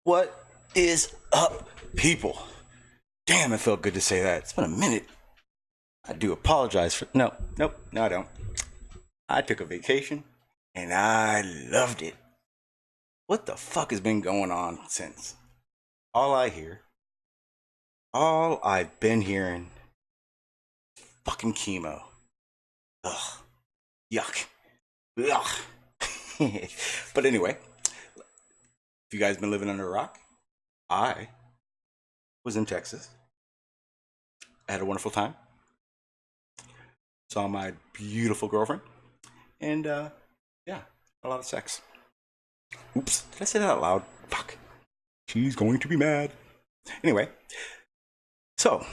What is up, people? Damn, it felt good to say that. It's been a minute. I do apologize for. No, I don't. I took a vacation and I loved it. What the fuck has been going on since? All I hear, all I've been hearing, fucking chemo. Ugh. Yuck. Ugh. But anyway, if you guys been living under a rock, I was in Texas. I had a wonderful time. Saw my beautiful girlfriend. And, yeah, a lot of sex. Oops, did I say that out loud? Fuck. She's going to be mad. Anyway, so,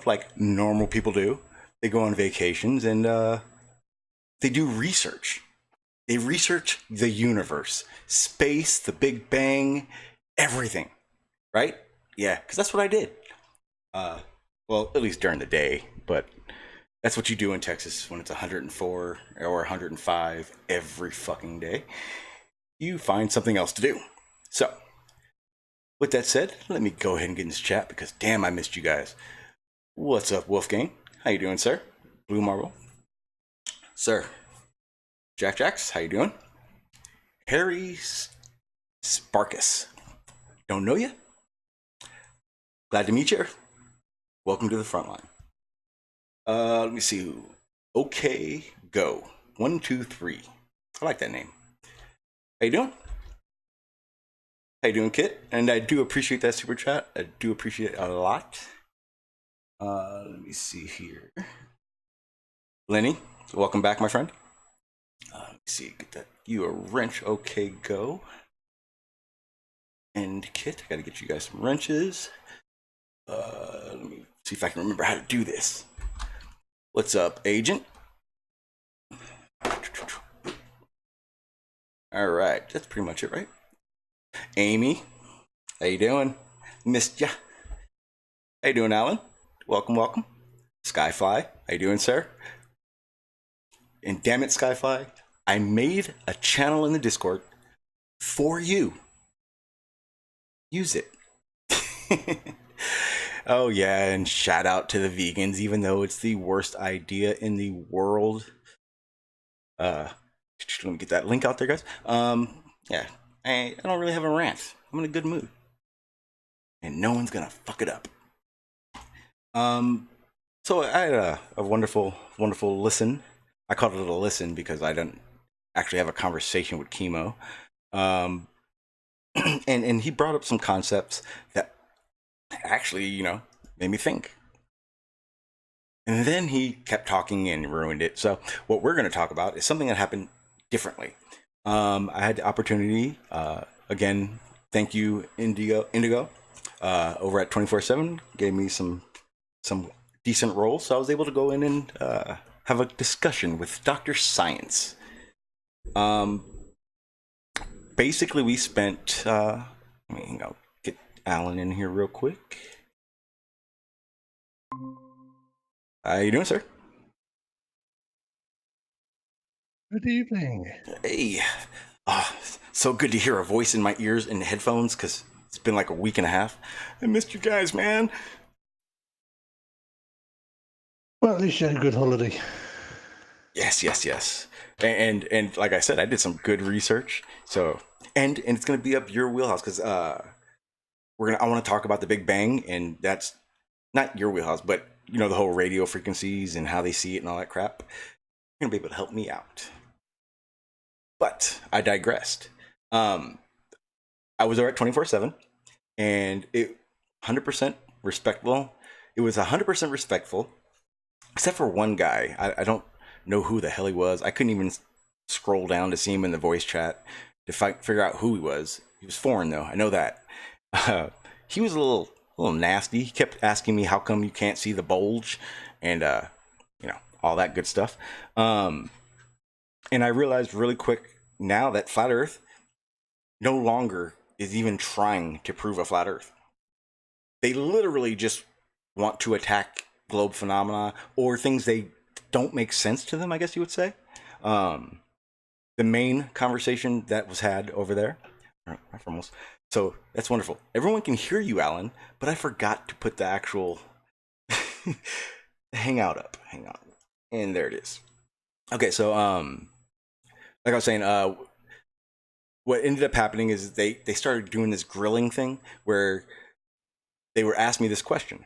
like normal people do, they go on vacations and, they do research. They research the universe, space, the Big Bang, everything, right? Yeah, because that's what I did. Well, at least during the day, but that's what you do in Texas when it's 104 or 105 every fucking day. You find something else to do. So, with that said, let me go ahead and get in this chat because damn, I missed you guys. What's up, Wolfgang? How you doing, sir? Blue Marble? Sir. Jacks, how you doing? Harry Sparkus. Don't know you? Glad to meet you. Welcome to the front line. Let me see. Okay, go. 1, 2, 3. I like that name. How you doing? How you doing, Kit? And I do appreciate that super chat. I do appreciate it a lot. Let me see here. Lenny, welcome back, my friend. Let me see. Get that. You a wrench. Okay, go. And Kit, I gotta get you guys some wrenches. Let me see if I can remember how to do this. What's up, Agent? All right, that's pretty much it, right? Amy, how you doing? Missed ya. How you doing, Alan? Welcome. Skyfly, how you doing, sir? And damn it, Skyfly, I made a channel in the Discord for you. Use it. Oh yeah, and shout out to the vegans, even though it's the worst idea in the world. Let me get that link out there, guys. Yeah, I don't really have a rant. I'm in a good mood, and no one's gonna fuck it up. So I had a wonderful listen. I called it a listen because I didn't actually have a conversation with Chemo. And he brought up some concepts that actually, made me think. And then he kept talking and ruined it. So what we're going to talk about is something that happened differently. I had the opportunity, again, thank you, Indigo, over at 24/7, gave me some decent roles. So I was able to go in and have a discussion with Dr. Science. Basically, we spent, I'll get Alan in here real quick. How you doing, sir? Good evening. Hey. So good to hear a voice in my ears in the headphones, because it's been like a week and a half. I missed you guys, man. Well, at least you had a good holiday. Yes. And like I said, I did some good research. So and it's gonna be up your wheelhouse because I want to talk about the Big Bang, and that's not your wheelhouse, but the whole radio frequencies and how they see it and all that crap. You're gonna be able to help me out. But I digressed. I was over at 24/7, and it 100% respectful. It was 100% respectful, except for one guy. I don't know who the hell he was. I couldn't even scroll down to see him in the voice chat to figure out who he was. He was foreign, though. I know that. He was a little nasty. He kept asking me, how come you can't see the bulge? And, all that good stuff. And I realized really quick now that Flat Earth no longer is even trying to prove a flat Earth. They literally just want to attack globe phenomena or things they don't make sense to them, I guess you would say. The main conversation that was had over there, So that's wonderful. Everyone can hear you, Alan, but I forgot to put the actual hangout up. Hang on. And there it is. Okay, so like I was saying, what ended up happening is they started doing this grilling thing where they were asking me this question.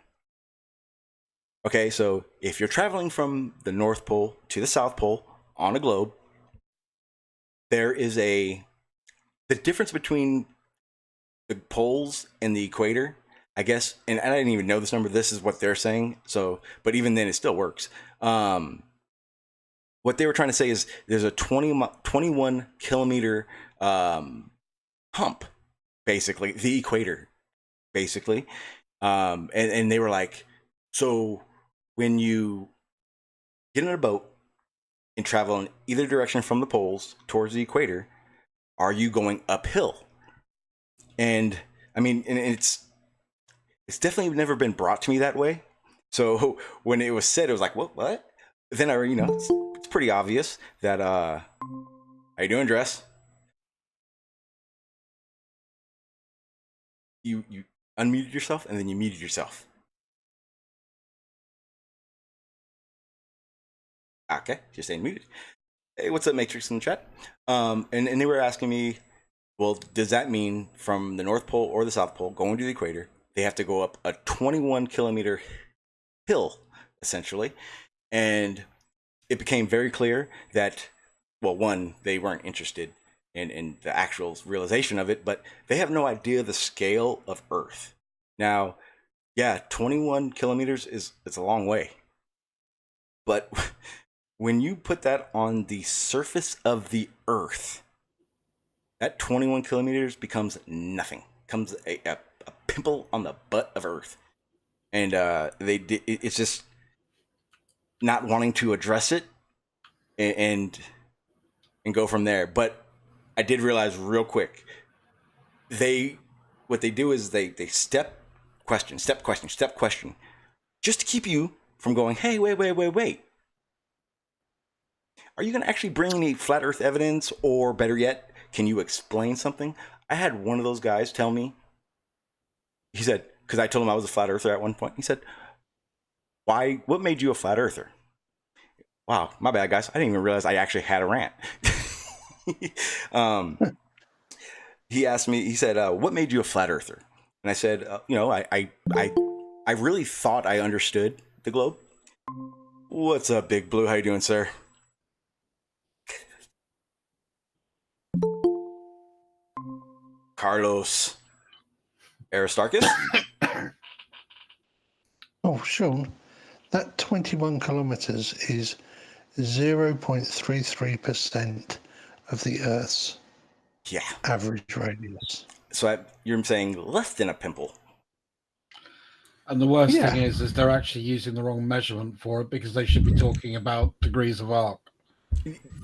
Okay, so if you're traveling from the North Pole to the South Pole on a globe, there is the difference between the poles and the equator, I guess, and I didn't even know this number. This is what they're saying. So, but even then, it still works. What they were trying to say is there's a 21 kilometer hump, basically, the equator, basically. And they were like, so when you get in a boat and travel in either direction from the poles towards the equator, are you going uphill? And I mean, and it's definitely never been brought to me that way. So when it was said, it was like, what? Then it's pretty obvious that how you doing, Dress? You unmuted yourself and then you muted yourself. Okay, just staying muted. Hey, what's up, Matrix in the chat? And they were asking me, well, does that mean from the North Pole or the South Pole going to the equator, they have to go up a 21 kilometer hill, essentially? And it became very clear that, well, one, they weren't interested in the actual realization of it, but they have no idea the scale of Earth. Now, yeah, 21 kilometers it's a long way. But when you put that on the surface of the Earth, that 21 kilometers becomes nothing. Becomes a pimple on the butt of Earth. And it's just not wanting to address it and go from there. But I did realize real quick, what they do is they step question, just to keep you from going, hey, wait. Are you going to actually bring any flat Earth evidence, or better yet, can you explain something? I had one of those guys tell me, he said, because I told him I was a flat earther at one point, he said, what made you a flat earther? Wow, my bad, guys. I didn't even realize I actually had a rant. He asked me, he said, what made you a flat earther? And I said, I really thought I understood the globe. What's up, Big Blue? How you doing, sir? Carlos Aristarchus? Oh, Sean, that 21 kilometers is 0.33% of the Earth's average radius. So you're saying less than a pimple. And the worst thing is they're actually using the wrong measurement for it, because they should be talking about degrees of arc.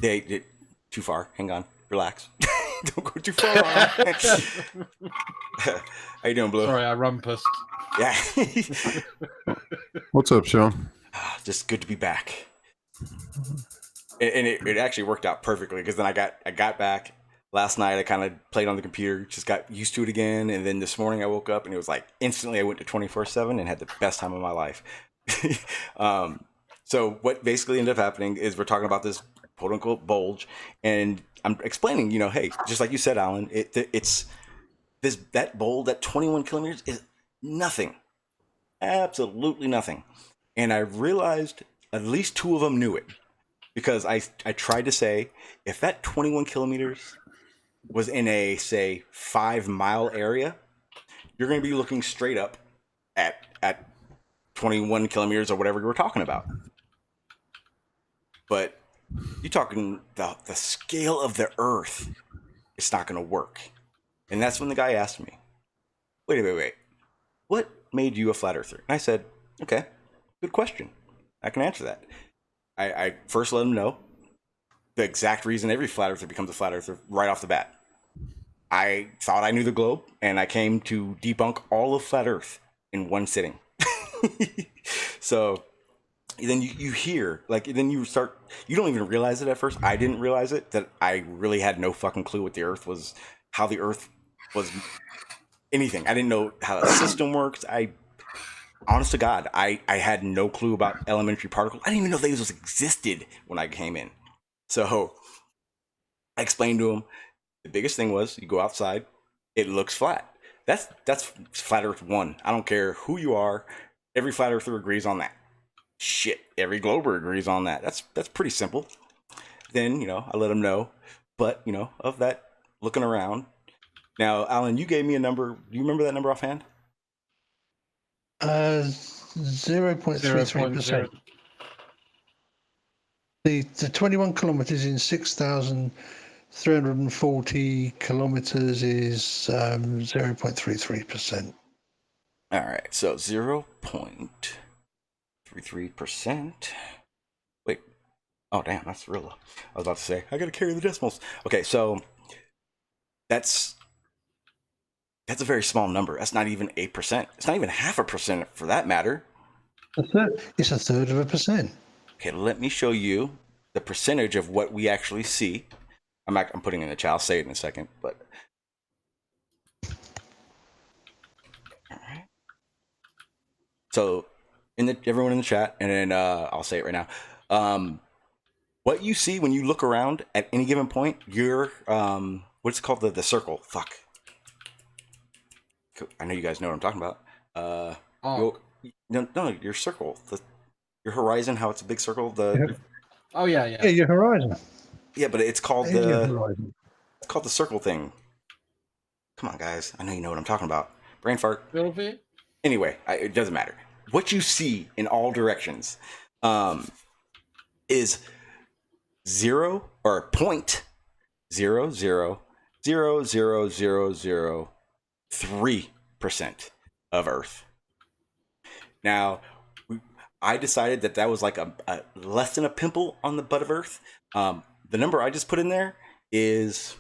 They too far. Hang on. Relax. Don't go too far. How you doing, Blue? Sorry, I rumpused. Yeah. What's up, Sean? Just good to be back. And it actually worked out perfectly, because then I got back last night. I kind of played on the computer, just got used to it again, and then this morning I woke up and it was like instantly I went to 24/7 and had the best time of my life. So what basically ended up happening is we're talking about this quote unquote bulge, and I'm explaining, hey, just like you said, Alan, that bulge, that 21 kilometers is nothing, absolutely nothing. And I realized at least two of them knew it, because I tried to say, if that 21 kilometers was in a, say, 5 mile area, you're going to be looking straight up at 21 kilometers or whatever you were talking about. But you're talking the scale of the Earth, it's not going to work. And that's when the guy asked me, wait, what made you a flat earther? And I said, okay, good question. I can answer that. I first let him know the exact reason every flat earther becomes a flat earther right off the bat. I thought I knew the globe, and I came to debunk all of flat Earth in one sitting. So then you hear, like, then you start, you don't even realize it at first. I didn't realize it, that I really had no fucking clue what the Earth was, how the Earth was anything. I didn't know how the system works. Honest to God, I had no clue about elementary particles. I didn't even know those existed when I came in. So I explained to him the biggest thing was you go outside, it looks flat. That's flat Earth 1. I don't care who you are. Every flat earther agrees on that. Shit, every glober agrees on that. That's pretty simple. Then, I let him know. But, of that looking around. Now, Alan, you gave me a number. Do you remember that number offhand? 0.33%. The 21 kilometers in 6,340 kilometers is 0.33%. All right, so 0.33%. Wait. Oh, damn, that's real low. I was about to say, I got to carry the decimals. Okay, so that's a very small number. That's not even 8%. It's not even 0.5% for that matter. It's 1/3%. Okay, let me show you the percentage of what we actually see. I'm putting it in the chat. I'll say it in a second, but all right. So, everyone in the chat, and then I'll say it right now. What you see when you look around at any given point, your what's it called, the circle? Fuck. I know you guys know what I'm talking about. No, your circle, your horizon. How it's a big circle. Oh yeah. Yeah, your horizon. Yeah, but it's called Your horizon. it's called the circle thing. Come on, guys. I know you know what I'm talking about. Brain fart. Anyway, it doesn't matter. What you see in all directions is 0 or 0.0000003% of Earth. Now, I decided that was like a less than a pimple on the butt of Earth. The number I just put in there is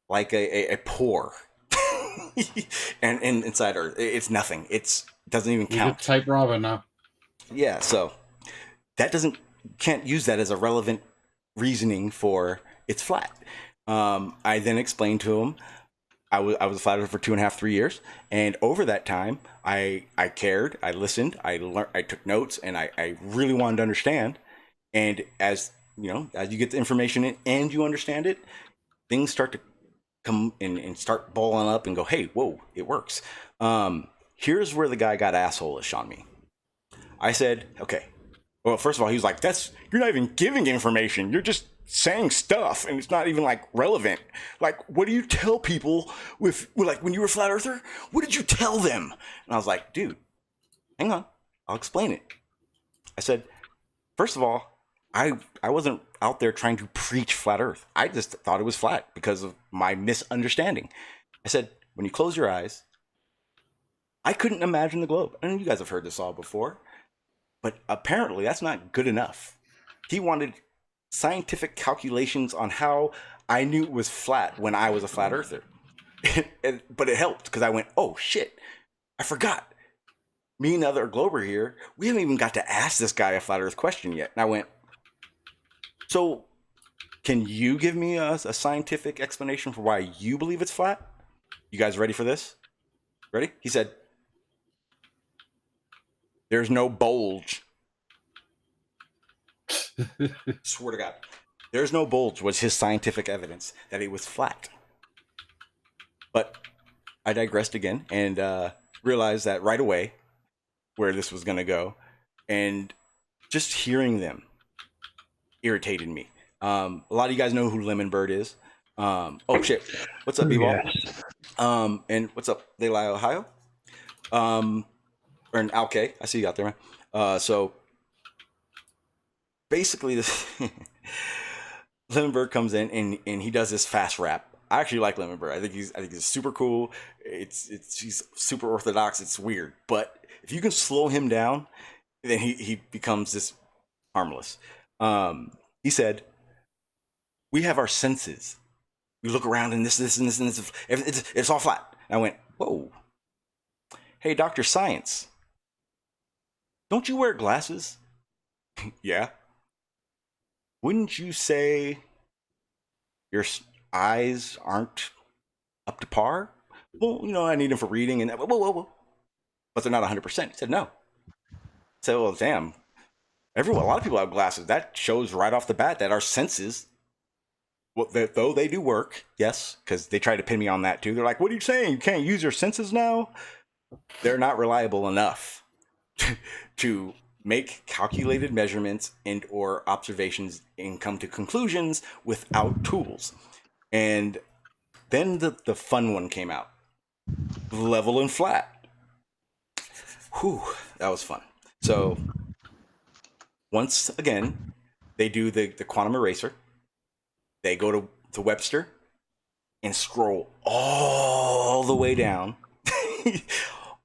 like a pore. and inside Earth, it's nothing. It doesn't even count. Type Robin now. Yeah, so that can't use that as a relevant reasoning for it's flat. I then explained to him I was a flat earther for 2.5, 3 years, and over that time, I cared, I listened, I learned, I took notes, and I really wanted to understand. And as you get the information in and you understand it, things start to come in and start balling up and go, hey, whoa, it works. Here's where the guy got asshole-ish on me. I said, okay. Well, first of all, he was like, you're not even giving information. You're just saying stuff, and it's not even like relevant. Like, what do you tell people like when you were a flat earther? What did you tell them? And I was like, dude, hang on, I'll explain it. I said, first of all, I wasn't out there trying to preach flat earth. I just thought it was flat because of my misunderstanding. I said, when you close your eyes, I couldn't imagine the globe. And you guys have heard this all before, but apparently that's not good enough. He wanted scientific calculations on how I knew it was flat when I was a flat earther. But it helped because I went, oh shit, I forgot. Me and the other glober here, we haven't even got to ask this guy a flat earth question yet. And I went, so can you give me a scientific explanation for why you believe it's flat? You guys ready for this? Ready? He said, there's no bulge. Swear to God. There's no bulge was his scientific evidence that it was flat. But I digressed again and realized that right away where this was going to go. And just hearing them irritated me. A lot of you guys know who Lemon Bird is. Oh, shit. What's up, B-Ball? Yes. And what's up, Daylight, Ohio? Or an Alk. I see you out there, man. So basically, this Lemon Bird comes in and he does this fast rap. I actually like Lemon Bird. I think he's super cool. He's super orthodox. It's weird, but if you can slow him down, then he becomes this harmless. He said, "We have our senses. We look around and this and this and this. It's all flat." And I went, "Whoa, hey, Dr. Science, don't you wear glasses?" Yeah. Wouldn't you say your eyes aren't up to par? well, I need them for reading. And whoa. But they're not 100%. He said, no. I said, well, damn. A lot of people have glasses. That shows right off the bat that our senses, though they do work, yes, because they try to pin me on that too. They're like, what are you saying? You can't use your senses now? They're not reliable enough to make calculated measurements and or observations and come to conclusions without tools. And then the fun one came out. Level and flat. Whew, that was fun. So once again, they do the quantum eraser. They go to Webster and scroll all the way down,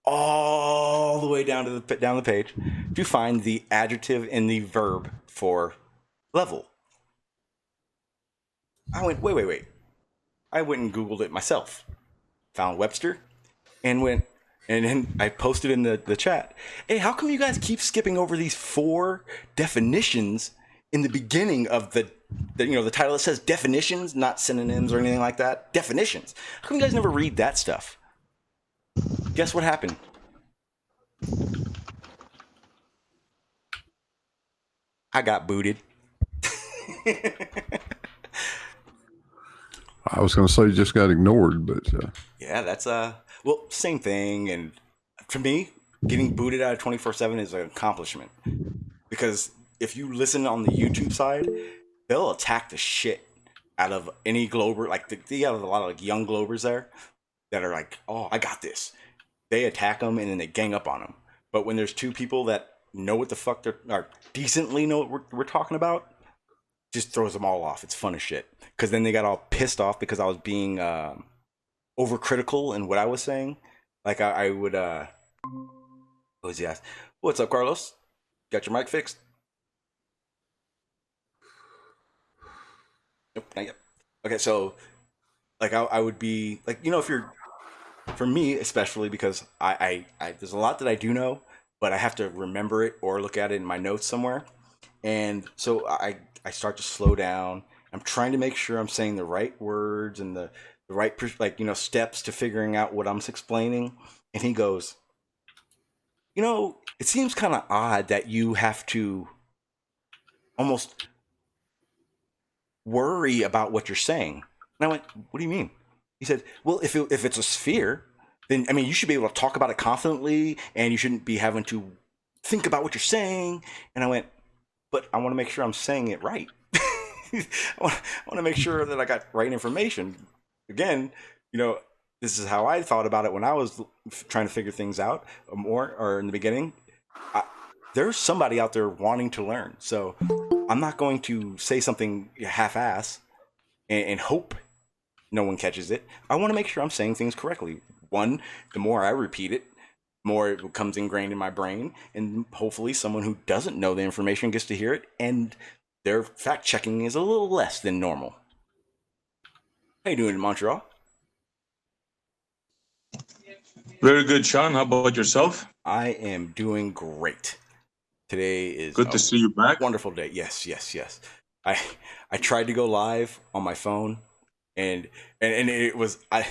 all the way down the page to find the adjective and the verb for level. I went, wait. I went and Googled it myself. Found Webster and then I posted in the chat, hey, how come you guys keep skipping over these 4 definitions in the beginning of the title that says definitions, not synonyms or anything like that? Definitions. How come you guys never read that stuff? Guess what happened? I got booted. I was going to say you just got ignored, but yeah, that's well, same thing. And for me, getting booted out of 24/7 is an accomplishment, because if you listen on the YouTube side, they'll attack the shit out of any Glober. Like they have a lot of like young Globers there that are like, oh, I got this. They attack them and then they gang up on them. But when there's 2 people that know what the fuck or decently know what we're talking about, just throws them all off. It's fun as shit. Because then they got all pissed off because I was being overcritical in what I was saying. Like I would, what was he asked? What's up, Carlos? Got your mic fixed? Nope, not yet. Okay, so like I would be like, if you're, for me especially, because I there's a lot that I do know, but I have to remember it or look at it in my notes somewhere. And so I start to slow down. I'm trying to make sure I'm saying the right words and the right steps to figuring out what I'm explaining. And he goes, it seems kind of odd that you have to almost worry about what you're saying. And I went, what do you mean? He said, well, if it's a sphere, then you should be able to talk about it confidently, and you shouldn't be having to think about what you're saying. And I went, but I want to make sure I'm saying it right. I want to make sure that I got right information. Again, this is how I thought about it when I was trying to figure things out or in the beginning. There's somebody out there wanting to learn. So I'm not going to say something half-ass and hope no one catches it. I want to make sure I'm saying things correctly. One, the more I repeat it, more it becomes ingrained in my brain, and hopefully someone who doesn't know the information gets to hear it, and their fact checking is a little less than normal. How you doing in Montreal? Very good, Sean. How about yourself? I am doing great. Today is good to see you back. Wonderful day. Yes. I tried to go live on my phone, and it was I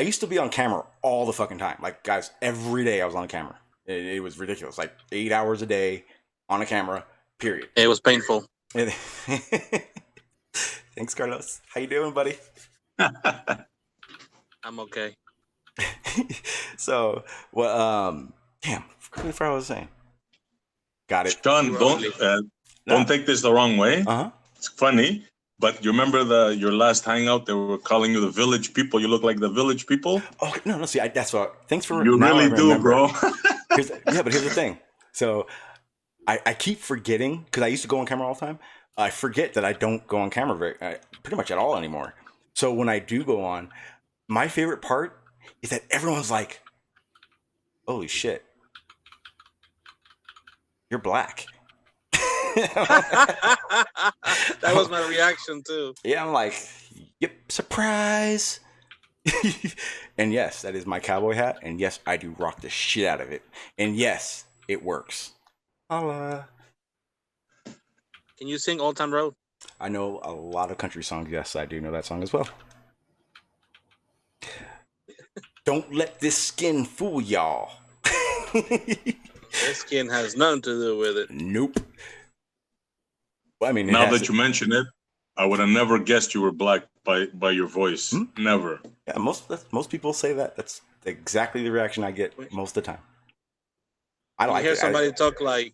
used to be on camera all the fucking time. Like, guys, every day I was on camera. It was ridiculous. Like 8 hours a day on a camera. Period. It was painful. Thanks, Carlos. How you doing, buddy? I'm okay. So, well, damn, I forgot what I was saying. Got it. Sean, don't take this the wrong way. It's funny, but you remember your last hangout? They were calling you the village people. You look like the village people. Oh no, see, that's what. Thanks for. You really do, bro. But here's the thing. So, I keep forgetting, because I used to go on camera all the time. I forget that I don't go on camera pretty much at all anymore. So when I do go on, my favorite part is that everyone's like, "Holy shit, you're black." That was my reaction too. Yeah, I'm like, "Yep, surprise." And yes, that is my cowboy hat, and yes, I do rock the shit out of it, and yes, it works. Holla. Can you sing Old Town Road? I know a lot of country songs. Yes, I do know that song as well. Don't let this skin fool y'all. That skin has nothing to do with it. Nope. Well, I mean, Now that you mention it, I would have never guessed you were black by your voice. Never. Yeah, most people say that. That's exactly the reaction I get most of the time. I like hear it. somebody talk like,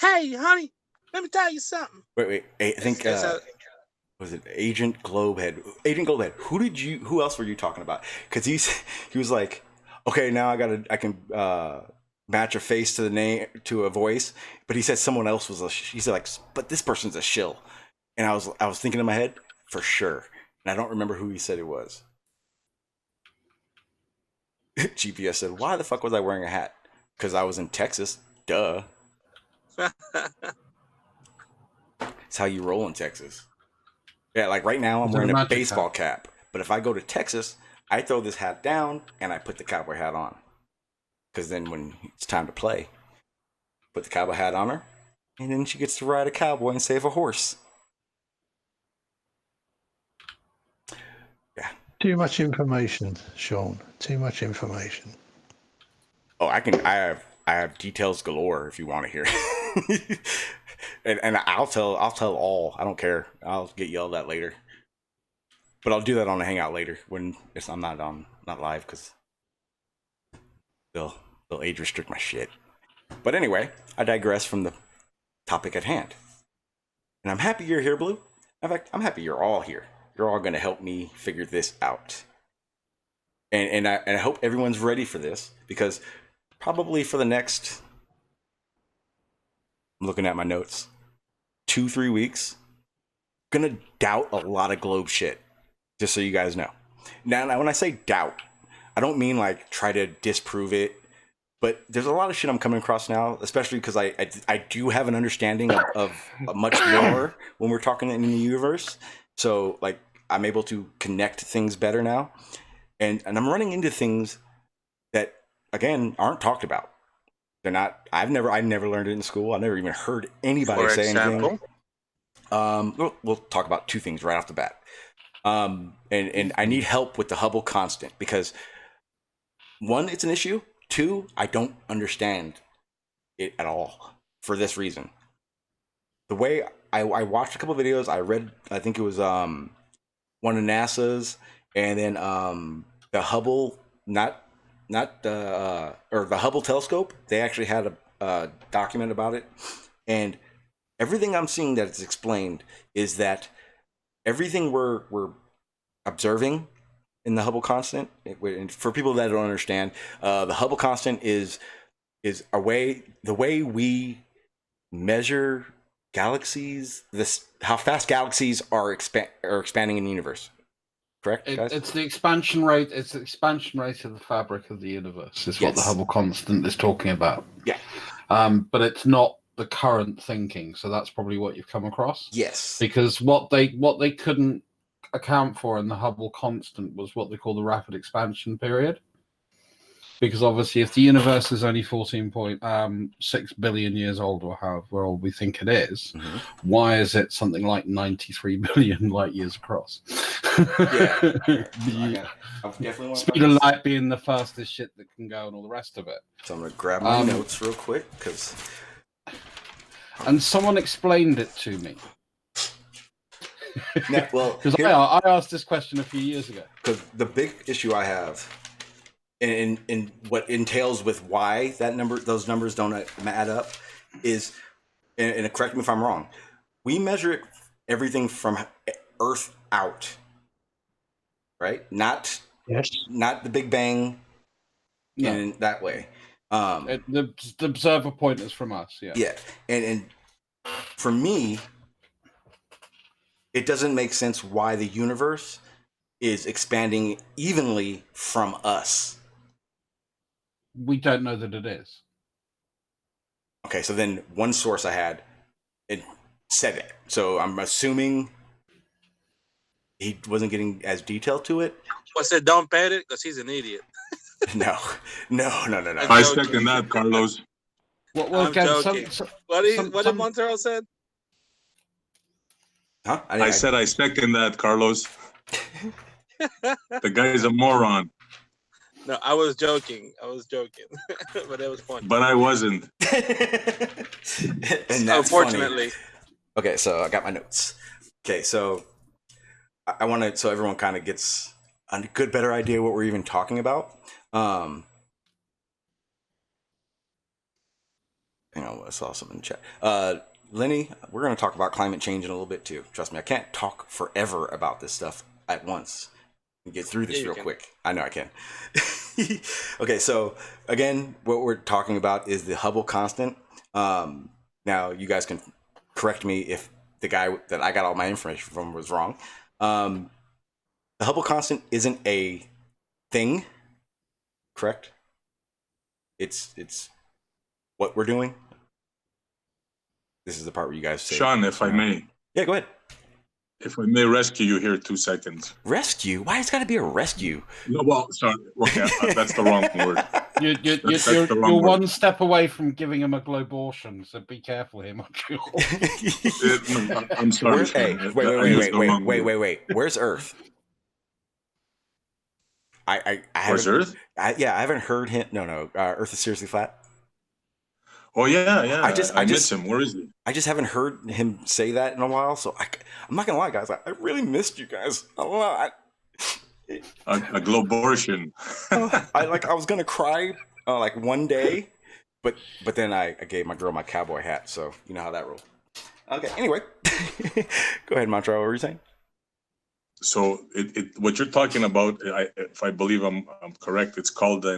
"Hey, honey, let me tell you something." Wait. I think was it Agent Globehead? Agent Globehead. Who else were you talking about? Because he was like, okay, now I can match a face to the name to a voice, but he said someone else was he said like, but this person's a shill, and I was thinking in my head for sure, and I don't remember who he said it was. GPS said, why the fuck was I wearing a hat? Because I was in Texas. Duh. It's how you roll in Texas. Yeah, like right now I'm wearing a baseball cap. But if I go to Texas, I throw this hat down and I put the cowboy hat on. Because then when it's time to play, put the cowboy hat on her, and then she gets to ride a cowboy and save a horse. Yeah. Too much information, Sean. Too much information. Oh, I have details galore if you want to hear. and I'll tell all. I don't care. I'll get yelled at later. But I'll do that on a hangout later when I'm not live because they'll age restrict my shit. But anyway, I digress from the topic at hand. And I'm happy you're here, Blue. In fact, I'm happy you're all here. You're all going to help me figure this out. And I hope everyone's ready for this because probably for the next, I'm looking at my notes, 2-3 weeks, I'm going to doubt a lot of globe shit. Just so you guys know. Now, when I say doubt, I don't mean like try to disprove it, but there's a lot of shit I'm coming across now, especially because I do have an understanding of much more when we're talking in the universe. So like I'm able to connect things better now, and I'm running into things that again aren't talked about. They're not. I never learned it in school. I never even heard anybody say anything. We'll talk about two things right off the bat. And I need help with the Hubble constant because one, it's an issue. Two, I don't understand it at all for this reason. The way I watched a couple of videos, I read, I think it was one of NASA's, and then the Hubble, or the Hubble telescope. They actually had a document about it, and everything I'm seeing that it's explained is that everything we're observing in the Hubble constant, and for people that don't understand, the Hubble constant is the way we measure galaxies, how fast galaxies are expanding in the universe. Correct, guys? It's the expansion rate. It's the expansion rate of the fabric of the universe. Is what the Hubble constant is talking about. Yeah. But it's not the current thinking. So that's probably what you've come across. Yes. Because what they couldn't account for in the Hubble constant was what they call the rapid expansion period. Because obviously, if the universe is only 14.6 billion years old, or however old we think it is, why is it something like 93 billion light years across? Yeah. Speed of light being the fastest shit that can go, and all the rest of it. So I'm gonna grab my notes real quick and someone explained it to me. Because I asked this question a few years ago. Because the big issue I have, and what entails with why those numbers don't add up, is, and correct me if I'm wrong, we measure everything from Earth out, right? Not the Big Bang, in that way. The observer point is from us, yeah. Yeah, and for me, it doesn't make sense why the universe is expanding evenly from us. We don't know that it is. Okay, so then one source I had, it said it. So I'm assuming he wasn't getting as detailed to it. What's it? Don't pet it, because he's an idiot. No. I second that, Carlos. I'm joking. What did Montero said? Huh? I said I second that, Carlos. The guy is a moron. No, I was joking. But it was funny. But I wasn't. And that's Unfortunately. funny. Okay, so I got my notes. Okay, so I want to, so everyone kind of gets a good, better idea what we're even talking about. Hang on, I saw something in the chat. Lenny, we're going to talk about climate change in a little bit too. Trust me, I can't talk forever about this stuff at once and get through this real quick. I know I can. Okay, so again, what we're talking about is the Hubble constant. Now, you guys can correct me if the guy that I got all my information from was wrong. The Hubble constant isn't a thing, correct? It's what we're doing. This is the part where you guys say, Sean, if I may. Yeah, go ahead. If I may rescue you here 2 seconds. Rescue? Why it's got to be a rescue? No, well, sorry. Okay, that's the wrong word. You're one step away from giving him a globortion, so be careful here, Montreal. I'm sorry. Hey, wait. Where's Earth? Where's Earth? I haven't heard him. No. Earth is seriously flat. Oh yeah. I just miss him. Where is he? I just haven't heard him say that in a while, so I'm not gonna lie, guys. I really missed you guys a lot. A globortion. I was gonna cry like one day, but then I gave my girl my cowboy hat, so you know how that rolls. Okay. Anyway, go ahead, Montreal. What were you saying? So what you're talking about, if I believe I'm correct, it's called the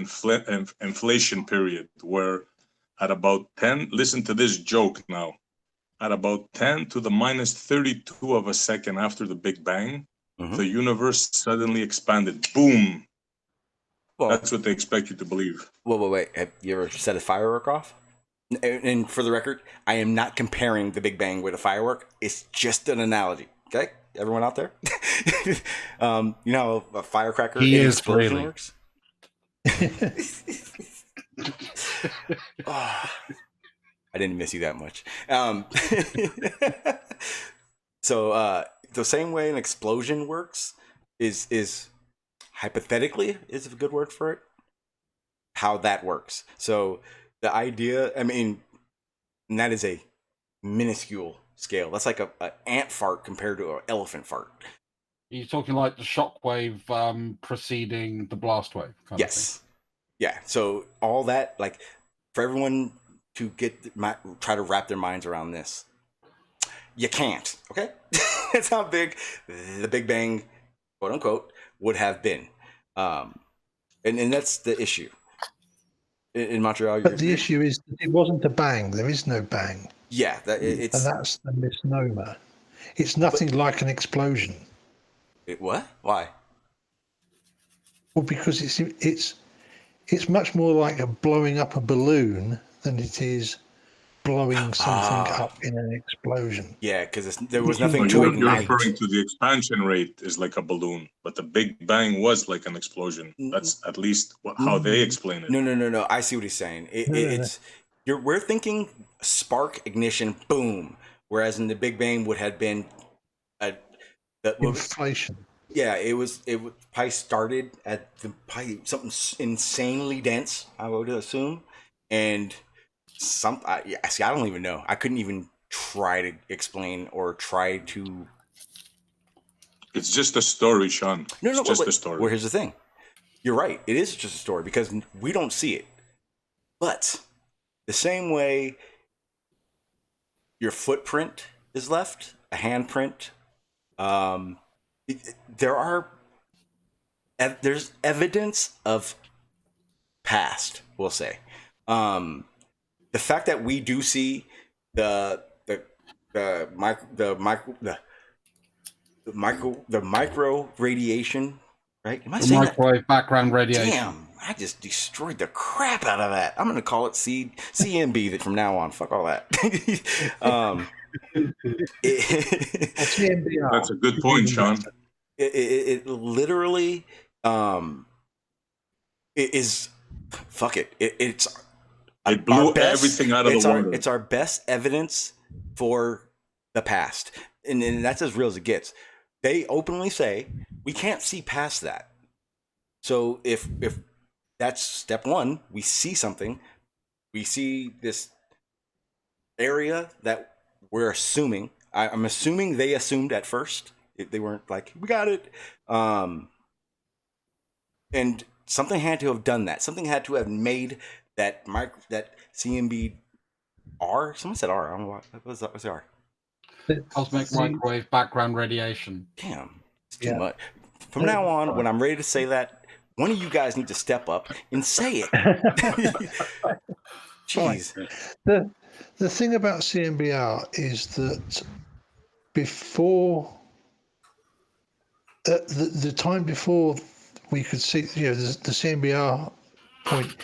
inflation period, where at about 10, listen to this joke now, at about 10 to the minus 32 of a second after the Big Bang, the universe suddenly expanded. Boom. Well, that's what they expect you to believe. Wait. Have you ever set a firework off? And for the record, I am not comparing the Big Bang with a firework. It's just an analogy. Okay? Everyone out there? You know how a firecracker explosion works? Oh, I didn't miss you that much. So the same way an explosion works is hypothetically is a good word for it. How that works. So the idea, and that is a minuscule scale. That's like an ant fart compared to an elephant fart. You're talking like the shockwave preceding the blast wave. Yes. Yeah. So all that, like, for everyone to try to wrap their minds around this, you can't. Okay. That's how big the Big Bang, quote unquote, would have been, and that's the issue. In Montreal, but the issue is that it wasn't a bang. There is no bang. Yeah, and that's the misnomer. It's nothing like an explosion. What? Why? Well, because it's much more like blowing up a balloon than it is blowing something up in an explosion. Yeah, because there was nothing to you're ignite. You're referring to the expansion rate is like a balloon, but the Big Bang was like an explosion. That's at least how they explain it. No. I see what he's saying. We're thinking spark, ignition, boom. Whereas in the Big Bang would have been inflation. Yeah, it probably started at something insanely dense, I would assume, and I don't even know. I couldn't even try to explain or try to. It's just a story, Sean. No, just a story. Well, here's the thing. You're right. It is just a story because we don't see it. But the same way your footprint is left, a handprint, there's evidence of past, we'll say. The fact that we do see the micro radiation, right? Am I saying microwave background radiation? Damn, I just destroyed the crap out of that. I'm gonna call it CMB from now on. Fuck all that. That's a good point, Sean. It literally it is. Fuck it. It blew everything out of the water. It's our best evidence for the past, and that's as real as it gets. They openly say we can't see past that. So if that's step one. We see something. We see this area that we're assuming. I'm assuming they assumed at first. They weren't like, we got it. And something had to have done that. Something had to have made that CMB R. Someone said R. I don't know what was that. Was the R? Cosmic microwave background radiation. Damn, it's too Yeah. much. From now on, when I'm ready to say that, one of you guys need to step up and say it. Jeez. The thing about CMBR is that before the time before we could see, the CMBR point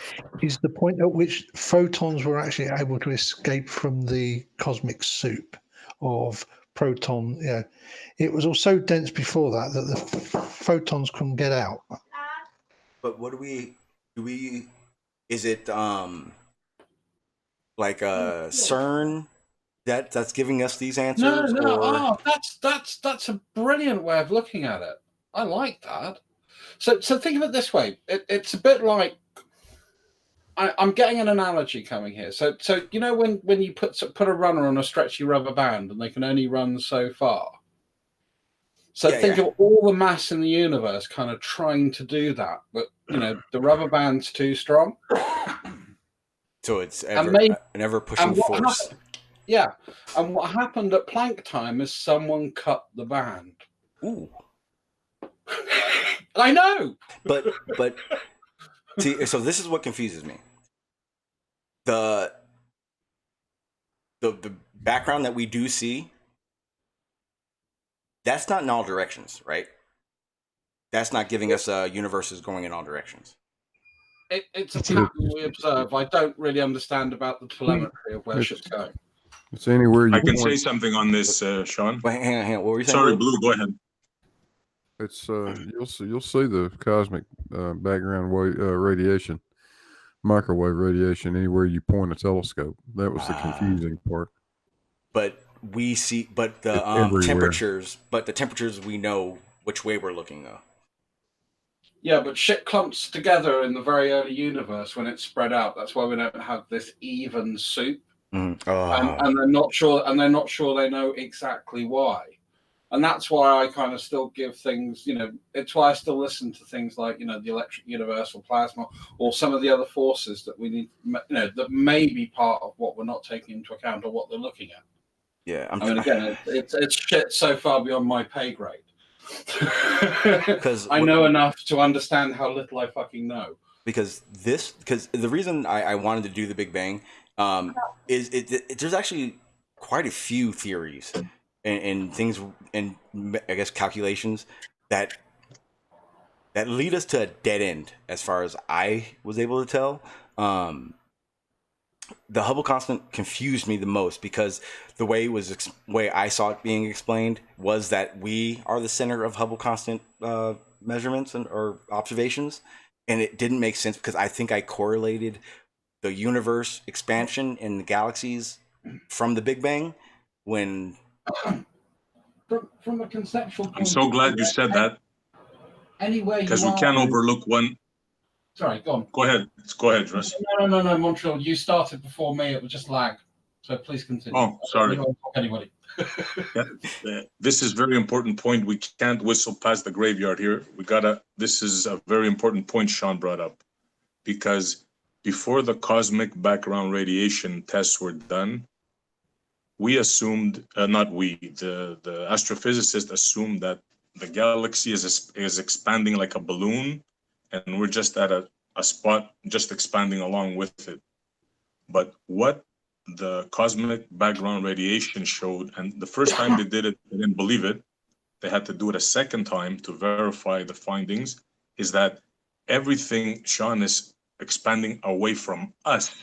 is the point at which photons were actually able to escape from the cosmic soup of proton. It was all so dense before that the photons couldn't get out. But what do we? Is it like a CERN that's giving us these answers? No. Or... That's a brilliant way of looking at it. I like that. So think of it this way. It's a bit like I'm getting an analogy coming here. So when you put a runner on a stretchy rubber band and they can only run so far. So think of all the mass in the universe kind of trying to do that, but the rubber band's too strong. So it's an ever pushing force. And what happened at Planck time is someone cut the band. Ooh. I know. But see, so this is what confuses me. The background that we do see, that's not in all directions, right? That's not giving us universes going in all directions. It's a pattern we observe. I don't really understand about the telemetry of where shit's going. It's anywhere you I can point. say something on this, Sean. Wait, hang on. What were you saying? Sorry, Blue, go ahead. It's you'll see the cosmic background radiation, microwave radiation anywhere you point a telescope. That was the confusing part. But we see, but the temperatures, we know which way we're looking though. Yeah, but shit clumps together in the very early universe when it's spread out. That's why we don't have this even soup. Mm. And they're not sure, they know exactly why. And that's why I kind of still give things, it's why I still listen to things like, the electric universal plasma or some of the other forces that we need, that may be part of what we're not taking into account or what they're looking at. Yeah. Again, it's shit so far beyond my pay grade. Because I know enough to understand how little I fucking know. Because the reason I wanted to do the Big Bang is there's actually quite a few theories and things and I guess calculations that lead us to a dead end as far as I was able to tell. The Hubble constant confused me the most because the way I saw it being explained was that we are the center of Hubble constant measurements or observations, and it didn't make sense because I think I correlated the universe expansion in the galaxies from the Big Bang when. From a conceptual point I'm so glad you said that. Anyway, because we can't overlook one. Sorry, go on. Go ahead, Russ. No, Montreal. You started before me. It was just lag. So please continue. Oh, sorry. Anybody. This is a very important point. We can't whistle past the graveyard here. This is a very important point Sean brought up, because before the cosmic background radiation tests were done, we assumed, the astrophysicists assumed that the galaxy is expanding like a balloon, and we're just at a spot just expanding along with it. But what the cosmic background radiation showed, and the first time they did it, they didn't believe it. They had to do it a second time to verify the findings, is that everything, Sean, is expanding away from us.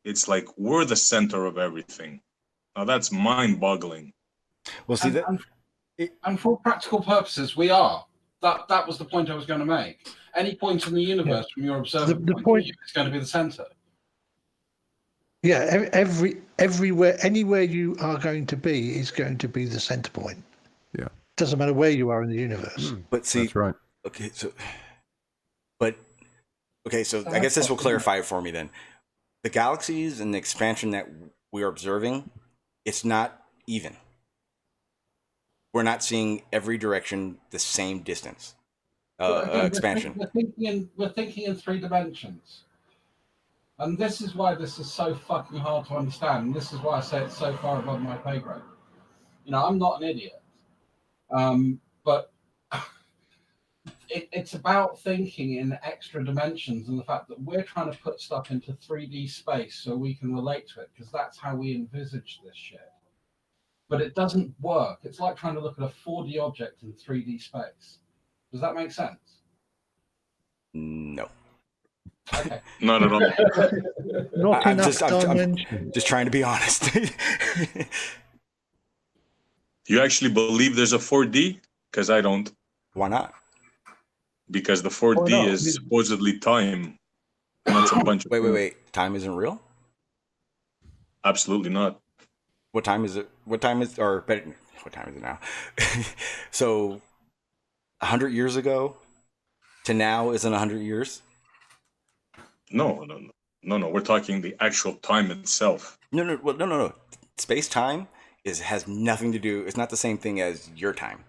It's like we're the center of everything. Now that's mind-boggling. Well, see and for practical purposes, we are. That was the point I was going to make. Any point in the universe from your observing point is going to be the center. Yeah, everywhere, anywhere you are going to be is going to be the center point. Yeah, doesn't matter where you are in the universe. But see, that's right. Okay, so, but Okay, so I guess this will clarify it for me then. The galaxies and the expansion that we are observing, it's not even. We're not seeing every direction the same distance. But again, Expansion. We're thinking in 3 dimensions. And this is why this is so fucking hard to understand. And this is why I say it's so far above my pay grade. I'm not an idiot. But it's about thinking in extra dimensions and the fact that we're trying to put stuff into 3D space so we can relate to it, because that's how we envisage this shit. But it doesn't work. It's like trying to look at a 4D object in 3D space. Does that make sense? No. Okay. Not at all. Not I'm enough just- I'm- dimension. Just trying to be honest. You actually believe there's a 4D? Because I don't. Why not? Because the Why 4D not? is supposedly time. And that's a bunch of Wait. Time isn't real? Absolutely not. What time is it? What time is it now? So 100 years ago to now isn't 100 years? No. We're talking the actual time itself. No. Space time has nothing to do. It's not the same thing as your time.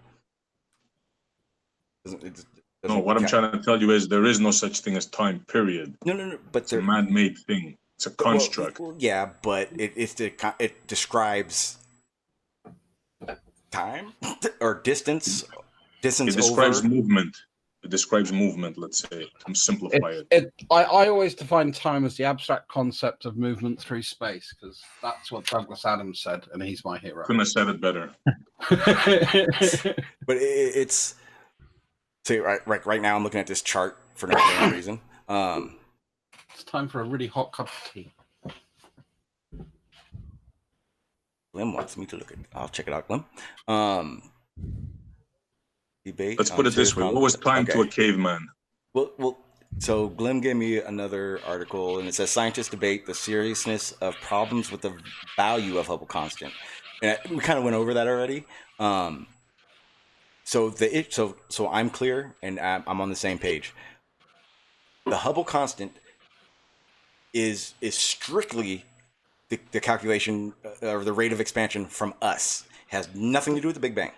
No, what I'm trying to tell you is there is no such thing as time, period. No. But It's a man-made thing. It's a construct. Well, yeah, but it describes time or distance. It describes movement. It describes movement, let's say. I'm simplify it. I always define time as the abstract concept of movement through space, because that's what Douglas Adams said, and he's my hero. Couldn't have said it better. But it's so right now I'm looking at this chart for no apparent reason. It's time for a really hot cup of tea. Glim wants me to look at. I'll check it out, Glim. Debate. Let's put it this way. What was time to a caveman? Well. So Glim gave me another article, and it says scientists debate the seriousness of problems with the value of Hubble constant. And we kind of went over that already. So I'm clear, and I'm on the same page. The Hubble constant is strictly the calculation or the rate of expansion from us. It has nothing to do with the Big Bang.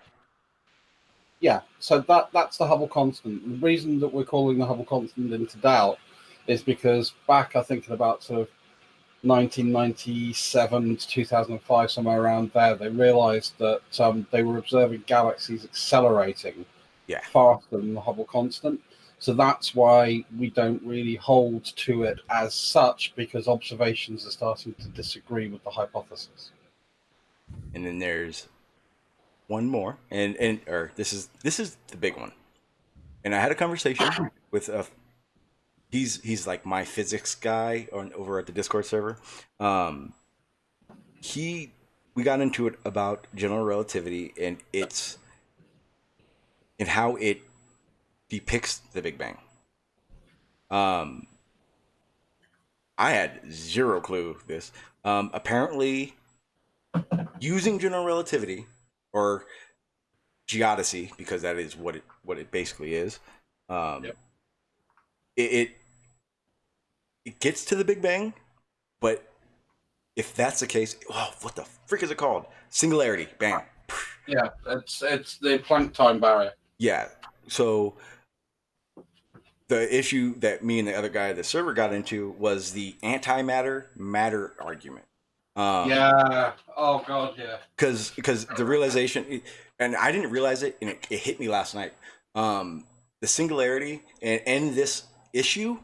Yeah, so that's the Hubble constant. The reason that we're calling the Hubble constant into doubt is because back, I think, in about sort of 1997 to 2005, somewhere around there, they realized that they were observing galaxies accelerating faster than the Hubble constant. So that's why we don't really hold to it as such, because observations are starting to disagree with the hypothesis. And then there's one more, and this is the big one. And I had a conversation with he's like my physics guy over at the Discord server. We got into it about general relativity and how it depicts the Big Bang. I had zero clue this. Apparently, using general relativity or geodesy, because that is what it basically is. It gets to the Big Bang, but if that's the case, what the frick is it called? Singularity. Bam. Yeah, it's the Planck time barrier. Yeah. So the issue that me and the other guy at the server got into was the antimatter-matter argument. Yeah. Oh God. Yeah. Because the realization, and I didn't realize it, and it hit me last night. The singularity and this issue,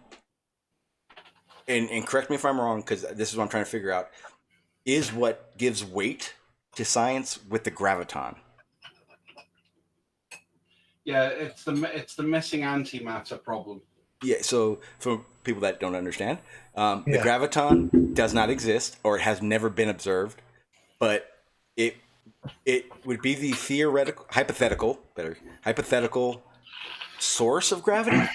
and correct me if I'm wrong, because this is what I'm trying to figure out, is what gives weight to science with the graviton. Yeah, it's the missing antimatter problem. Yeah, so for people that don't understand, the graviton does not exist, or it has never been observed, but it would be the hypothetical source of gravity.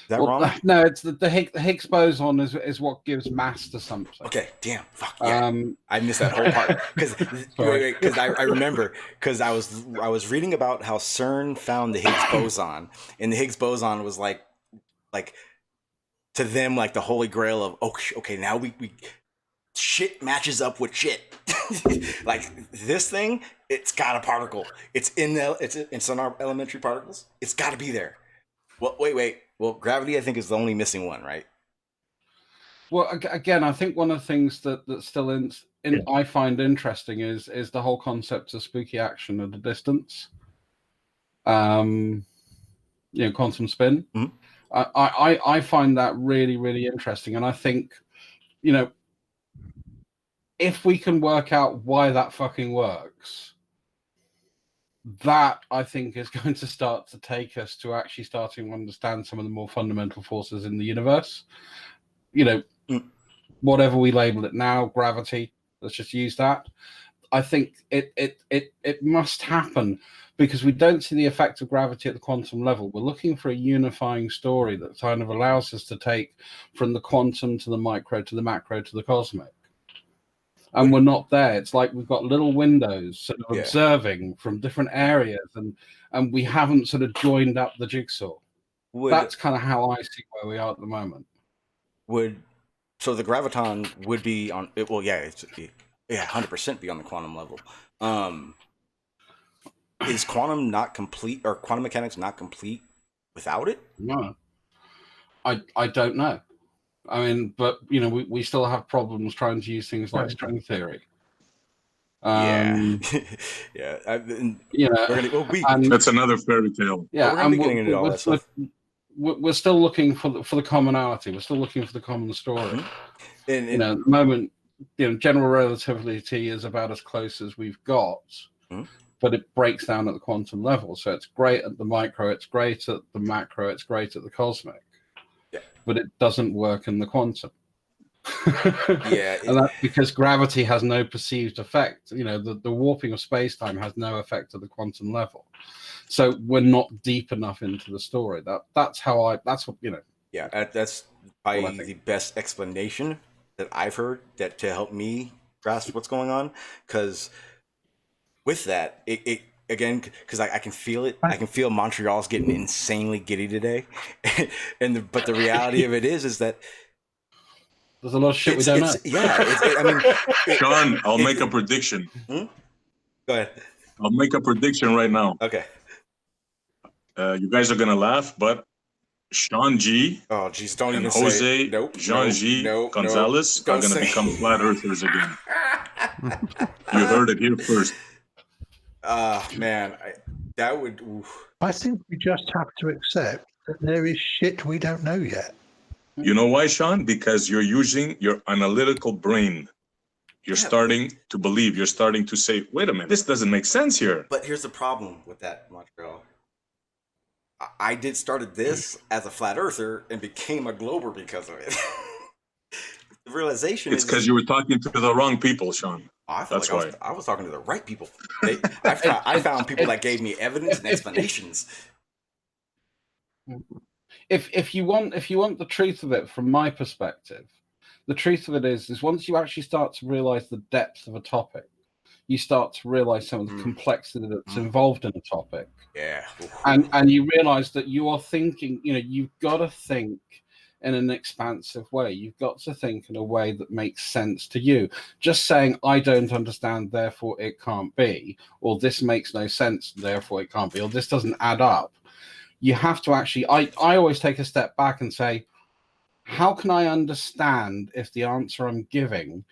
Is that wrong? No, it's the Higgs boson is what gives mass to something. Okay, damn, fuck yeah. I missed that whole part because I remember because I was reading about how CERN found the Higgs boson, and the Higgs boson was like like to them like the holy grail of okay, now we shit matches up with shit. Like this thing, it's got a particle. It's in our elementary particles. It's got to be there. Well, wait. Well, gravity I think is the only missing one, right? Well, again, I think one of the things that's still I find interesting is the whole concept of spooky action at a distance. Quantum spin. Mhm. I find that really, really interesting, and I think, if we can work out why that fucking works, that I think is going to start to take us to actually starting to understand some of the more fundamental forces in the universe. Whatever we label it now, gravity, let's just use that. I think it must happen because we don't see the effect of gravity at the quantum level. We're looking for a unifying story that kind of allows us to take from the quantum to the micro to the macro to the cosmic. And we're not there. It's like we've got little windows sort of observing from different areas, and we haven't sort of joined up the jigsaw. That's kind of how I see where we are at the moment. So the graviton would be on it. Well, it's 100% be on the quantum level. Is quantum not complete, or quantum mechanics not complete without it? No, I don't know. I mean, but we still have problems trying to use things like string theory. That's another fairy tale. Yeah, we're gonna be getting into all that stuff. We're still looking for the commonality. We're still looking for the common story. Mm-hmm. And at the moment, general relativity is about as close as we've got, but it breaks down at the quantum level. So it's great at the micro, it's great at the macro, it's great at the cosmic. But it doesn't work in the quantum. And that's because gravity has no perceived effect. The warping of space-time has no effect at the quantum level. So we're not deep enough into the story. That's what. Yeah, that's probably the best explanation that I've heard that to help me grasp what's going on. Because with that, it again, because I can feel it. I can feel Montreal's getting insanely giddy today, but the reality of it is that there's a lot of shit we don't know. Sean, I'll make a prediction. Go ahead. I'll make a prediction right now. Okay. You guys are gonna laugh, but Sean G. Oh, geez, don't and even Jose say it. Nope, Jean G. Gonzalez are gonna become flat earthers again. You heard it here first. Man, that would. Oof. I think we just have to accept that there is shit we don't know yet. You know why, Sean? Because you're using your analytical brain. You're starting to believe. You're starting to say, "Wait a minute, this doesn't make sense here." But here's the problem with that, Montreal. I started this as a flat earther and became a glober because of it. The realization it's because you were talking to the wrong people, Sean. I felt like I was talking to the right people. I found people that gave me evidence and explanations. If you want the truth of it, from my perspective, the truth of it is once you actually start to realize the depth of a topic, you start to realize some of the complexity that's involved in a topic. Yeah. And you realize that you are thinking, you've got to think in an expansive way. You've got to think in a way that makes sense to you. Just saying, I don't understand, therefore it can't be, or this makes no sense, therefore it can't be, or this doesn't add up. You have to actually, I always take a step back and say, how can I understand if the answer I'm giving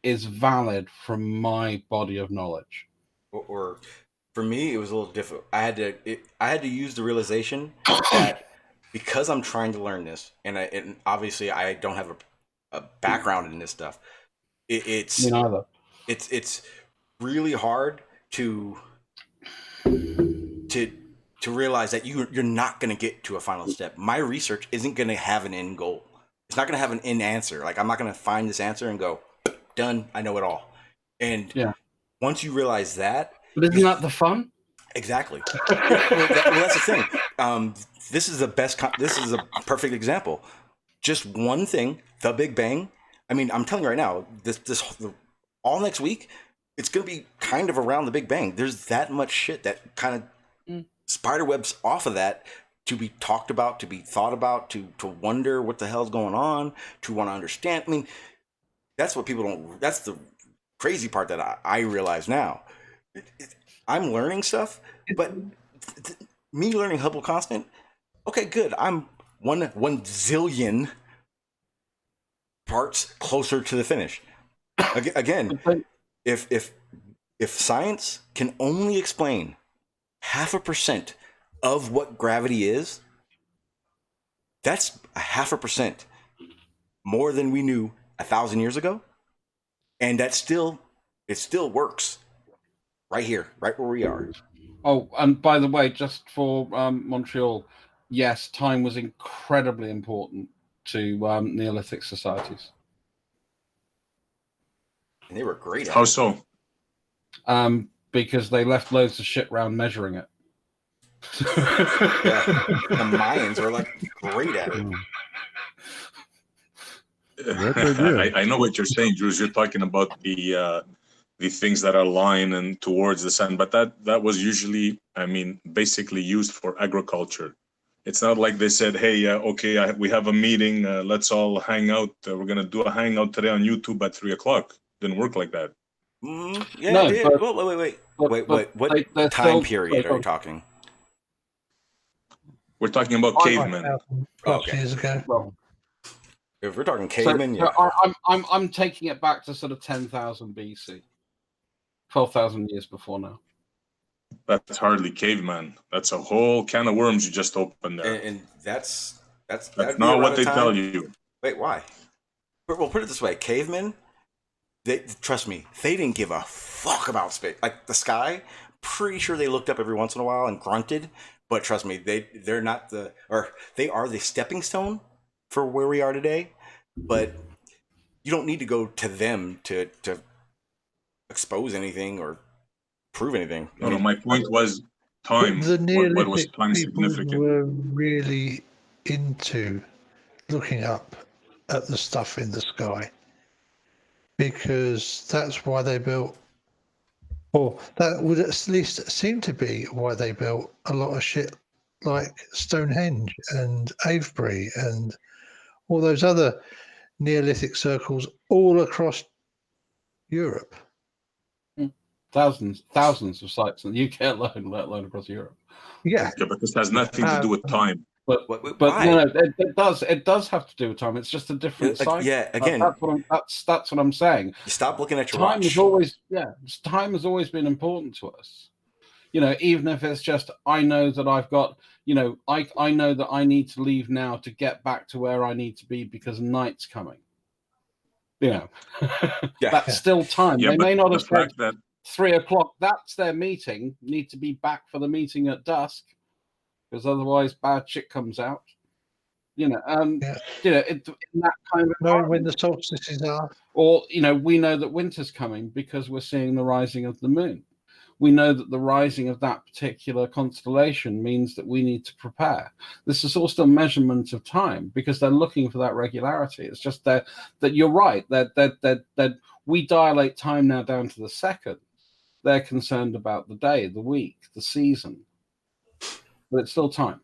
is valid from my body of knowledge? Or for me, it was a little difficult. I had to use the realization that because I'm trying to learn this, and obviously I don't have a background in this stuff. It's me neither. It's really hard to realize that you're not going to get to a final step. My research isn't going to have an end goal. It's not going to have an end answer. Like I'm not going to find this answer and go, done. I know it all. And once you realize that, but isn't that the fun? Exactly. Well, that's the thing. This is this is a perfect example. Just one thing, the Big Bang. I mean, I'm telling you right now, all next week, it's going to be kind of around the Big Bang. There's that much shit that kind of spiderwebs off of that to be talked about, to be thought about, to wonder what the hell's going on, to want to understand. I mean, that's what people don't. That's the crazy part that I realize now. I'm learning stuff, but me learning Hubble constant. Okay, good. I'm one zillion parts closer to the finish. Again, if science can only explain 0.5% of what gravity is, that's 0.5% more than we knew 1,000 years ago, and it still works right here, right where we are. Oh, and by the way, just for Montreal, yes, time was incredibly important to Neolithic societies. And they were great at How it. so? Because they left loads of shit around measuring it. Yeah, the Mayans were like great at it. That they did. I know what you're saying, Drews. You're talking about the things that are lying and towards the sun, but that was usually, I mean, basically used for agriculture. It's not like they said, "Hey, okay, we have a meeting. Let's all hang out. We're gonna do a hangout today on YouTube at 3:00." Didn't work like that. Yeah, No, it did. but- Wait. but What they're time still- period are you talking? We're talking about cavemen. 5,000 Okay. years ago. Well, If we're talking so, cavemen, yeah. I'm taking it back to sort of 10,000 BC, 12,000 years before now. That's hardly caveman. That's a whole can of worms you just opened there. And that's That's that'd be not around what the they time- tell you. Wait, why? Well, put it this way: cavemen, trust me, they didn't give a fuck about space. Like the sky, pretty sure they looked up every once in a while and grunted. But trust me, they are the stepping stone for where we are today. But you don't need to go to them to expose anything or prove anything. No, my point was time. The What was Neolithic time people significant? were really into looking up at the stuff in the sky because that's why they built, or that would at least seem to be why they built a lot of shit like Stonehenge and Avebury and all those other Neolithic circles all across Europe. Thousands of sites in the UK alone, let alone across Europe. Yeah, Yeah, but this has nothing to do with time. But why? no, it does have to do with time. It's just a different cycle. Yeah, again, that's what I'm saying. you stop looking at your Time watch. has always been important to us. You know, even if it's just I know that I've got, you know, I know that I need to leave now to get back to where I need to be because night's coming. You know, Yeah. that's still time. Yeah, They but may not the have said fact that 3:00. That's their meeting. Need to be back for the meeting at dusk, because otherwise bad shit comes out. You know, Yeah. you know, in that kind of knowing when the solstices are. or you know, we know that winter's coming because we're seeing the rising of the moon. We know that the rising of that particular constellation means that we need to prepare. This is also a measurement of time because they're looking for that regularity. It's just that you're right, that we dilate time now down to the second. They're concerned about the day, the week, the season, but it's still time.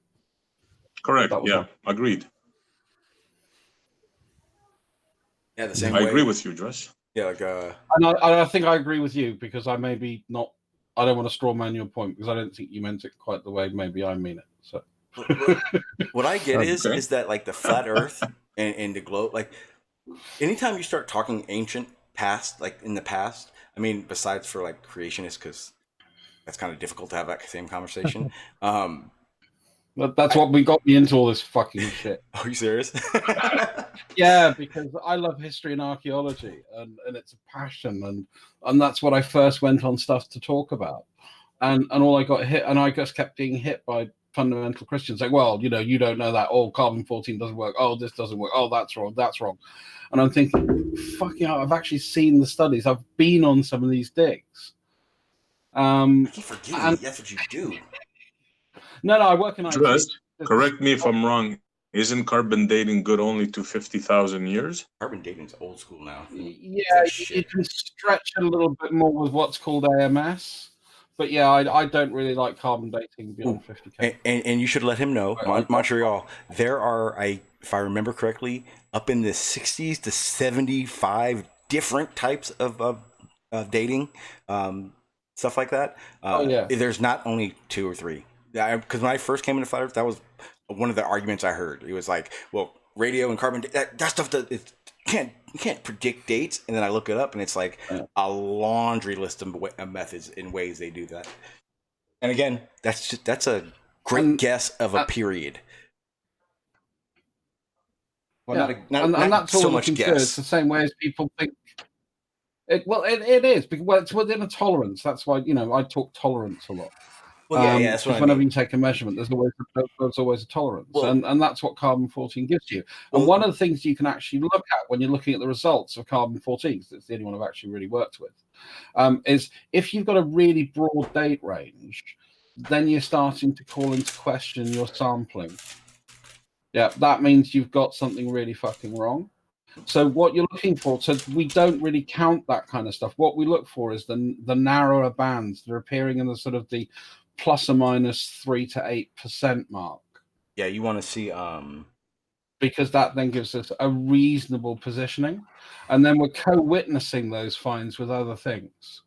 correct. That was Yeah, one. agreed. Yeah, the same I way. agree with you, Dress. Yeah, like And I think I agree with you because I maybe not. I don't want to straw man your point because I don't think you meant it quite the way maybe I mean it. So what I get Okay. is that like the flat Earth and the globe, like anytime you start talking ancient past, like in the past, I mean, besides for like creationists, because that's kind of difficult to have that same conversation. that's what we got me into all this fucking shit. Are you serious? Yeah, because I love history and archaeology, and it's a passion, and that's what I first went on stuff to talk about, and all I got hit, and I just kept being hit by fundamental Christians like, well, you know, you don't know that. Oh, carbon-14 doesn't work. Oh, this doesn't work. Oh, that's wrong. That's wrong. And I'm thinking, fucking hell, I've actually seen the studies. I've been on some of these digs. I keep forgetting and- that's what you do. No, I work in IT. Dress, correct me if I'm wrong. Isn't carbon dating good only to 50,000 years? Carbon dating's old school now. Yeah, like you shit. can stretch a little bit more with what's called AMS, But yeah, I don't really like carbon dating beyond 50K. And you should let him know, I- Montreal, there are, if I remember correctly, up in the 60s to 75 different types of dating, stuff like that. Yeah. There's not only 2 or 3. Because when I first came into Flat Earth, that was one of the arguments I heard. It was like, well, radio and carbon, that stuff, you can't predict dates. And then I look it up, and it's like a laundry list of methods and ways they do that. And again, that's a great guess of a period. Well, and that's all so we much can do. guess. It's the same way as people think. It is because it's within a tolerance. That's why I talk tolerance a lot. Well, yeah, that's what I whenever mean. you take a measurement, there's always a tolerance, Well, and that's what carbon-14 gives you. And one of the things you can actually look at when you're looking at the results of carbon-14, because it's the only one I've actually really worked with, is if you've got a really broad date range, then you're starting to call into question your sampling. Yeah, that means you've got something really fucking wrong. So what you're looking for, so we don't really count that kind of stuff. What we look for is the narrower bands. They're appearing in the sort of the plus or minus 3 to 8% mark. Yeah, you want to see because that then gives us a reasonable positioning, and then we're co-witnessing those finds with other things.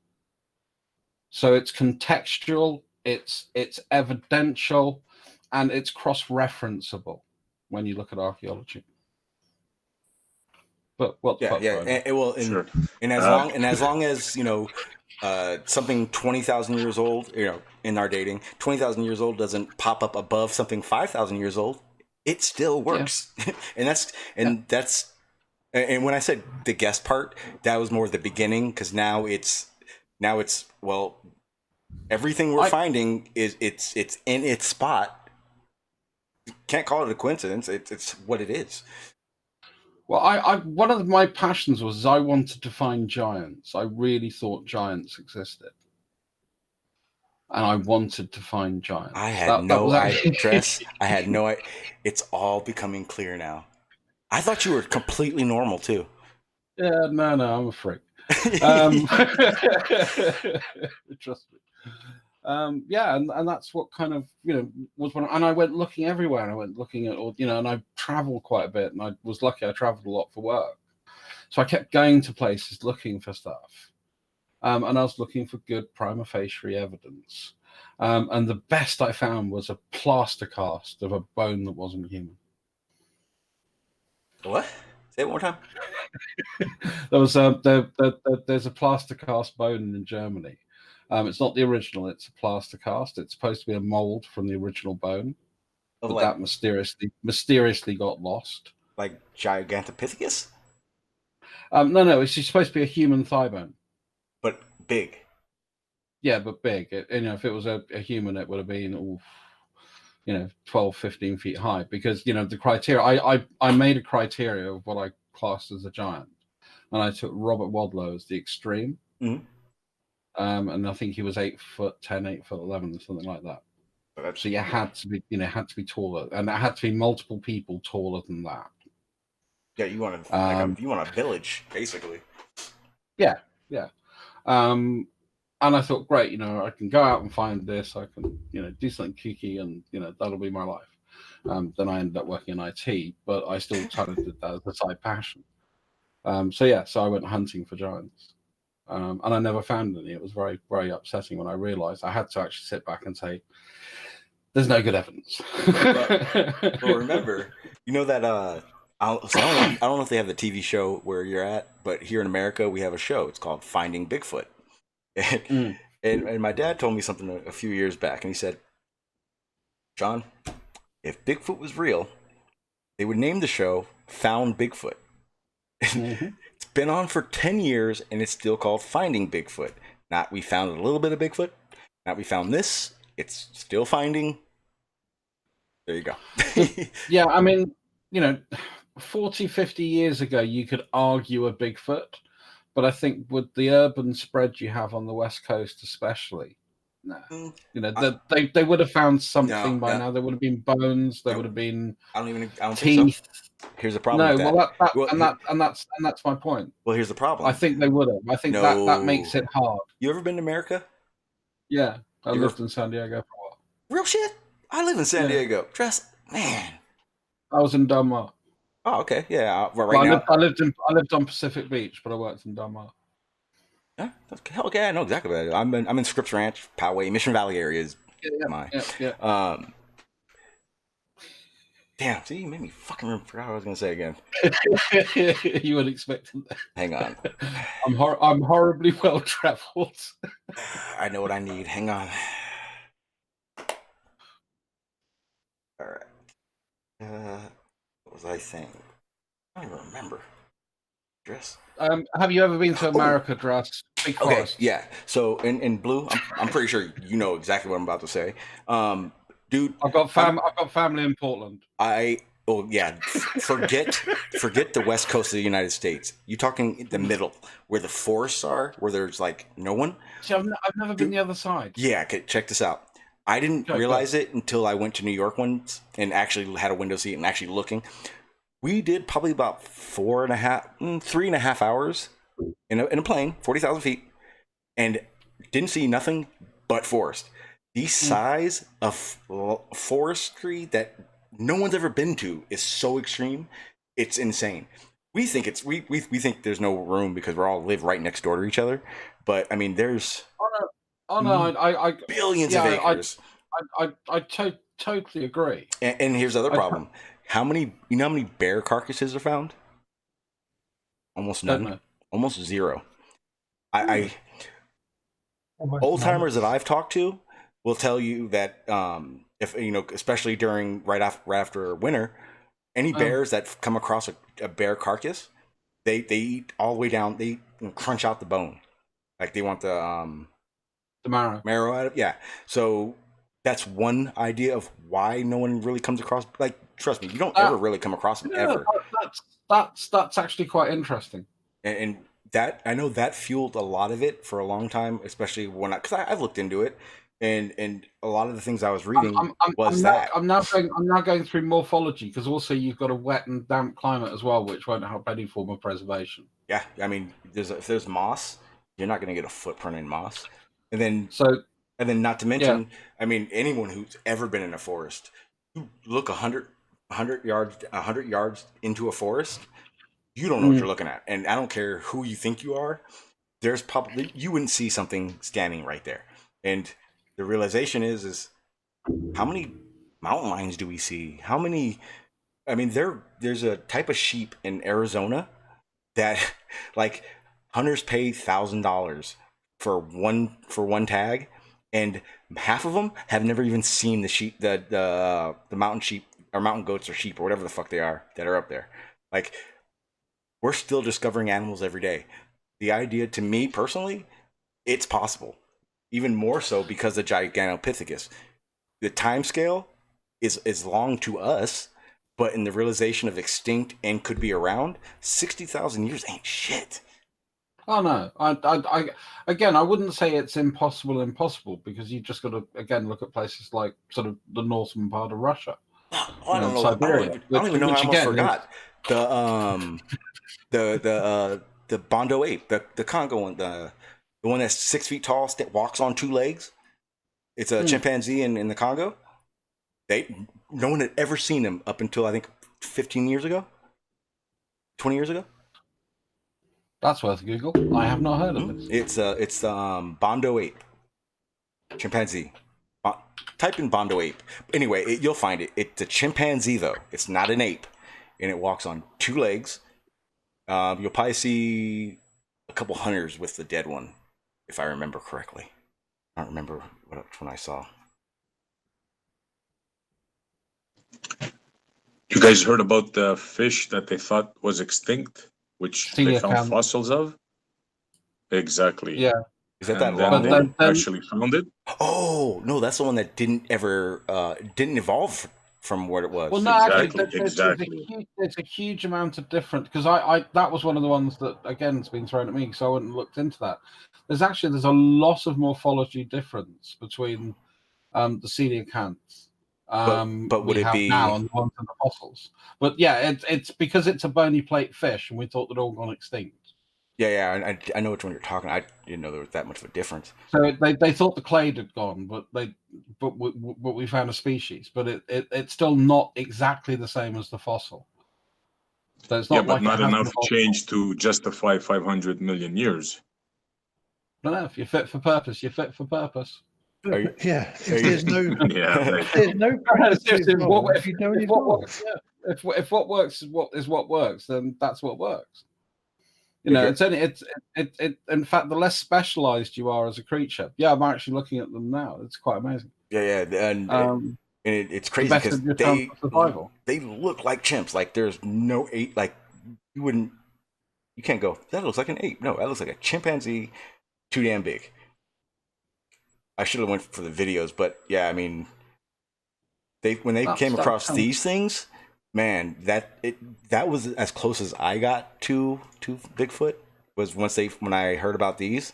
So it's contextual, it's evidential, and it's cross-referenceable when you look at archaeology. But what the fuck, sure. And as long as something 20,000 years old, in our dating, 20,000 years old doesn't pop up above something 5,000 years old, it still works. Yeah. and when I said the guess part, that was more the beginning, because now it's well, everything we're finding is it's in its spot. You can't call it a coincidence. It's what it is. Well, I one of my passions was I wanted to find giants. I really thought giants existed, and I wanted to find giants. I had no idea. I had no idea. It's all becoming clear now. I thought you were completely normal too. Yeah, no, I'm a freak. Trust me. Yeah, and that's what kind of was when, and I went looking everywhere, and I went looking at all, and I traveled quite a bit, and I was lucky. I traveled a lot for work, so I kept going to places looking for stuff, and I was looking for good prima facie evidence, and the best I found was a plaster cast of a bone that wasn't human. What? Say it one more time. There was there's a plaster cast bone in Germany. It's not the original, it's a plaster cast. It's supposed to be a mold from the original bone. But that mysteriously got lost. Like Gigantopithecus? No, it's supposed to be a human thigh bone. But big. Yeah, but big. If it was a human, it would have been 12, 15 feet high, because the criteria, I made a criteria of what I classed as a giant, and I took Robert Wadlow as the extreme. Mm-hmm. And I think he was 8'10", 8'11", or something like that. So you had to be taller, and it had to be multiple people taller than that. Yeah, you want a village, basically. Yeah. And I thought, great, I can go out and find this. I can, do something kooky, and that'll be my life. Then I ended up working in IT, but I still kind of did that as a side passion. So I went hunting for giants. And I never found any. It was very, very upsetting when I realized I had to actually sit back and say, there's no good evidence. Well, remember, that I don't know if they have the TV show where you're at, but here in America, we have a show. It's called Finding Bigfoot. And my dad told me something a few years back, and he said, John, if Bigfoot was real, they would name the show Found Bigfoot. Mm-hmm. It's been on for 10 years, and it's still called Finding Bigfoot. Not we found a little bit of Bigfoot. Not we found this. It's still finding. There you go. Yeah, 40, 50 years ago, you could argue a Bigfoot. But I think with the urban spread you have on the West Coast especially, they would have found something by now. There would have been bones. There would have been teeth. Think so. Here's the problem. And that's my point. Well, here's the problem. I think they would have. I think that makes it hard. You ever been to America? Yeah, I You lived were- in San Diego for a while. Real shit. I live in San Yeah. Diego. Man. I was in Dunmar. Oh, okay. Yeah. Well, Well, right now. I lived on Pacific Beach, but I worked in Dunmar. Yeah, hell yeah, I know exactly what it is. I'm in Scripps Ranch, Poway, Mission Valley area is mine. Yeah. Damn, see, you made me fucking forgot what I was gonna say again. You would expect that. Hang on. I'm horribly well traveled. I know what I need. Hang on. All right. What was I saying? I don't even remember. Dress. Have you ever been to America, Dress? Big Okay, Forest. yeah. So in Blue, I'm pretty sure you know exactly what I'm about to say. Dude, I've got family in Portland. Forget the west coast of the United States. You talking the middle, where the forests are, where there's like no one. See, I've never been the other side. Yeah, okay, check this out. I didn't realize it until I went to New York once and actually had a window seat and actually looking. We did probably about 3.5 hours in a plane, 40,000 feet, and didn't see nothing but forest. The size of forestry that no one's ever been to is so extreme. It's insane. We think we think there's no room because we all live right next door to each other. But I mean, there's billions of acres. I totally agree. And here's the other problem. How many bear carcasses are found? Almost none. Don't know. Almost zero. Old timers that I've talked to will tell you that if especially during right after winter, any bears that come across a bear carcass, they eat all the way down. They crunch out the bone, like they want the marrow out of. Yeah. So that's one idea of why no one really comes across. Like, trust me, you don't ever really come across them ever. That's actually quite interesting. And that I know that fueled a lot of it for a long time, especially because I've looked into it, and a lot of the things I was reading I'm now going through morphology because also you've got a wet and damp climate as well, which won't help any form of preservation. Yeah, I mean, if there's moss, you're not going to get a footprint in moss, and then not to mention, I mean, anyone who's ever been in a forest, you look 100 yards into a forest. You don't know what you're looking at, and I don't care who you think you are. There's probably you wouldn't see something standing right there, and the realization is how many mountain lions do we see? How many? I mean, there's a type of sheep in Arizona that like hunters pay $1,000 for one tag, and half of them have never even seen the sheep, the mountain sheep or mountain goats or sheep or whatever the fuck they are that are up there, like. We're still discovering animals every day. The idea, to me personally, it's possible. Even more so because of Gigantopithecus. The time scale is long to us, but in the realization of extinct and could be around, 60,000 years ain't shit. Oh no! I wouldn't say it's impossible because you just got to again look at places like sort of the northern part of Russia. Oh, I don't know. Siberia, I don't even know. I almost forgot the Bondo ape, the Congo one, the one that's 6 feet tall, walks on two legs. It's a chimpanzee in the Congo. No one had ever seen him up until I think 15 years ago, 20 years ago. That's worth a Google. I have not heard of this. It's Bondo ape, chimpanzee. Type in Bondo ape. Anyway, you'll find it. It's a chimpanzee though. It's not an ape, and it walks on two legs. You'll probably see a couple hunters with the dead one, if I remember correctly. I don't remember which one I saw. You guys heard about the fish that they thought was extinct, which they found fossils of? Exactly. Yeah. Is that long one? Actually found it? Oh, no, that's the one that didn't evolve from what it was. Well, no, Exactly. There's a huge amount of different, because I that was one of the ones that, again, has been thrown at me, because I went and looked into that. There's a lot of morphology difference between the coelacanths. But would it be now and the ones in the fossils? But yeah, it's because it's a bony plate fish, and we thought they'd all gone extinct. Yeah, I know which one you're talking. I didn't know there was that much of a difference. So they thought the clade had gone, but we found a species, but it's still not exactly the same as the fossil. So it's not Yeah, but like not it has enough the fossil. change to justify 500 million years. No, if you're fit for purpose, you're fit for purpose. Are you- Yeah, are if you- there's no Yeah, right. if there's no point to Seriously, evolve, if you don't if what evolve. works, yeah, if what works is what works, then that's what works. You Yeah, know, yeah. it's only it. In fact, the less specialized you are as a creature, yeah, I'm actually looking at them now. It's quite amazing. Yeah, and it's The crazy best because of your chance for survival. they look like chimps. Like there's no ape. Like you can't go. That looks like an ape. No, that looks like a chimpanzee. Too damn big. I should have went for the videos, but yeah, I mean, when they came across these things, man, that was as close as I got to Bigfoot. Was when I heard about these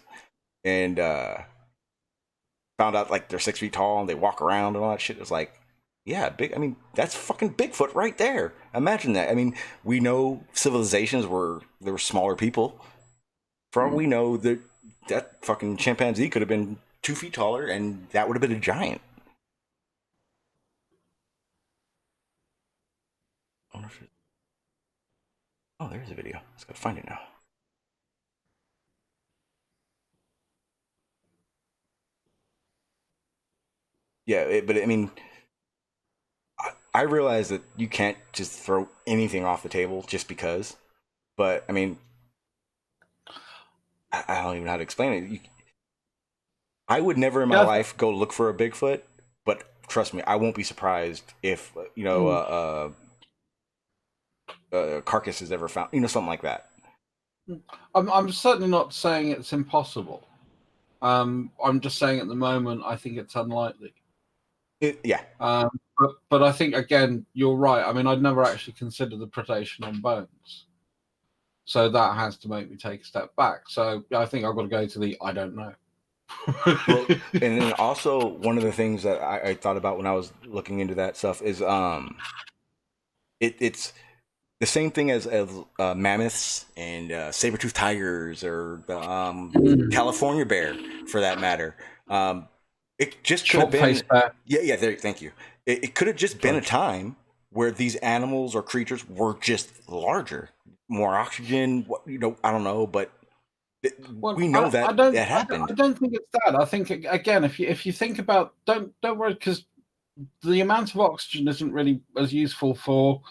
and found out like they're 6 feet tall and they walk around and all that shit. It was like, yeah, big. I mean, that's fucking Bigfoot right there. Imagine that. I mean, we know civilizations there were smaller people. For all we know, that fucking chimpanzee could have been 2 feet taller, and that would have been a giant. Oh, there's a video. Let's go find it now. Yeah, but I mean, I realize that you can't just throw anything off the table just because. But I mean, I don't even know how to explain it. I would never in my life go look for a Bigfoot, but trust me, I won't be surprised if a carcass is ever found. Something like that. I'm certainly not saying it's impossible. I'm just saying at the moment I think it's unlikely. Yeah. But I think again you're right. I mean, I'd never actually considered the predation on bones, so that has to make me take a step back. So I think I've got to go to the I don't know. Well, and then also one of the things that I thought about when I was looking into that stuff is it's the same thing as mammoths and saber-toothed tigers or the California bear for that matter. It just could have been yeah thank you. It could have just been a time where these animals or creatures were just larger, more oxygen, I don't know, but we know that happened. I don't think it's that. I think again, if you think about, don't worry, because the amount of oxygen isn't really as useful for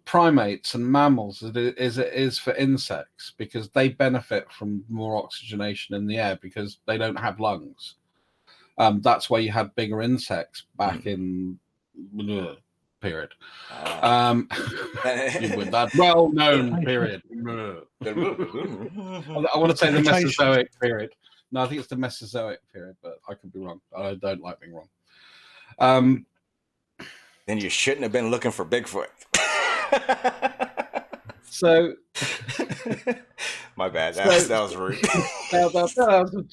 primates and mammals as it is for insects, because they benefit from more oxygenation in the air because they don't have lungs. That's why you had bigger insects back in period. With that well-known period. I want to say the Mesozoic period. No, I think it's the Mesozoic period, but I could be wrong. I don't like being wrong. Then you shouldn't have been looking for Bigfoot. So, my bad. That was rude. That was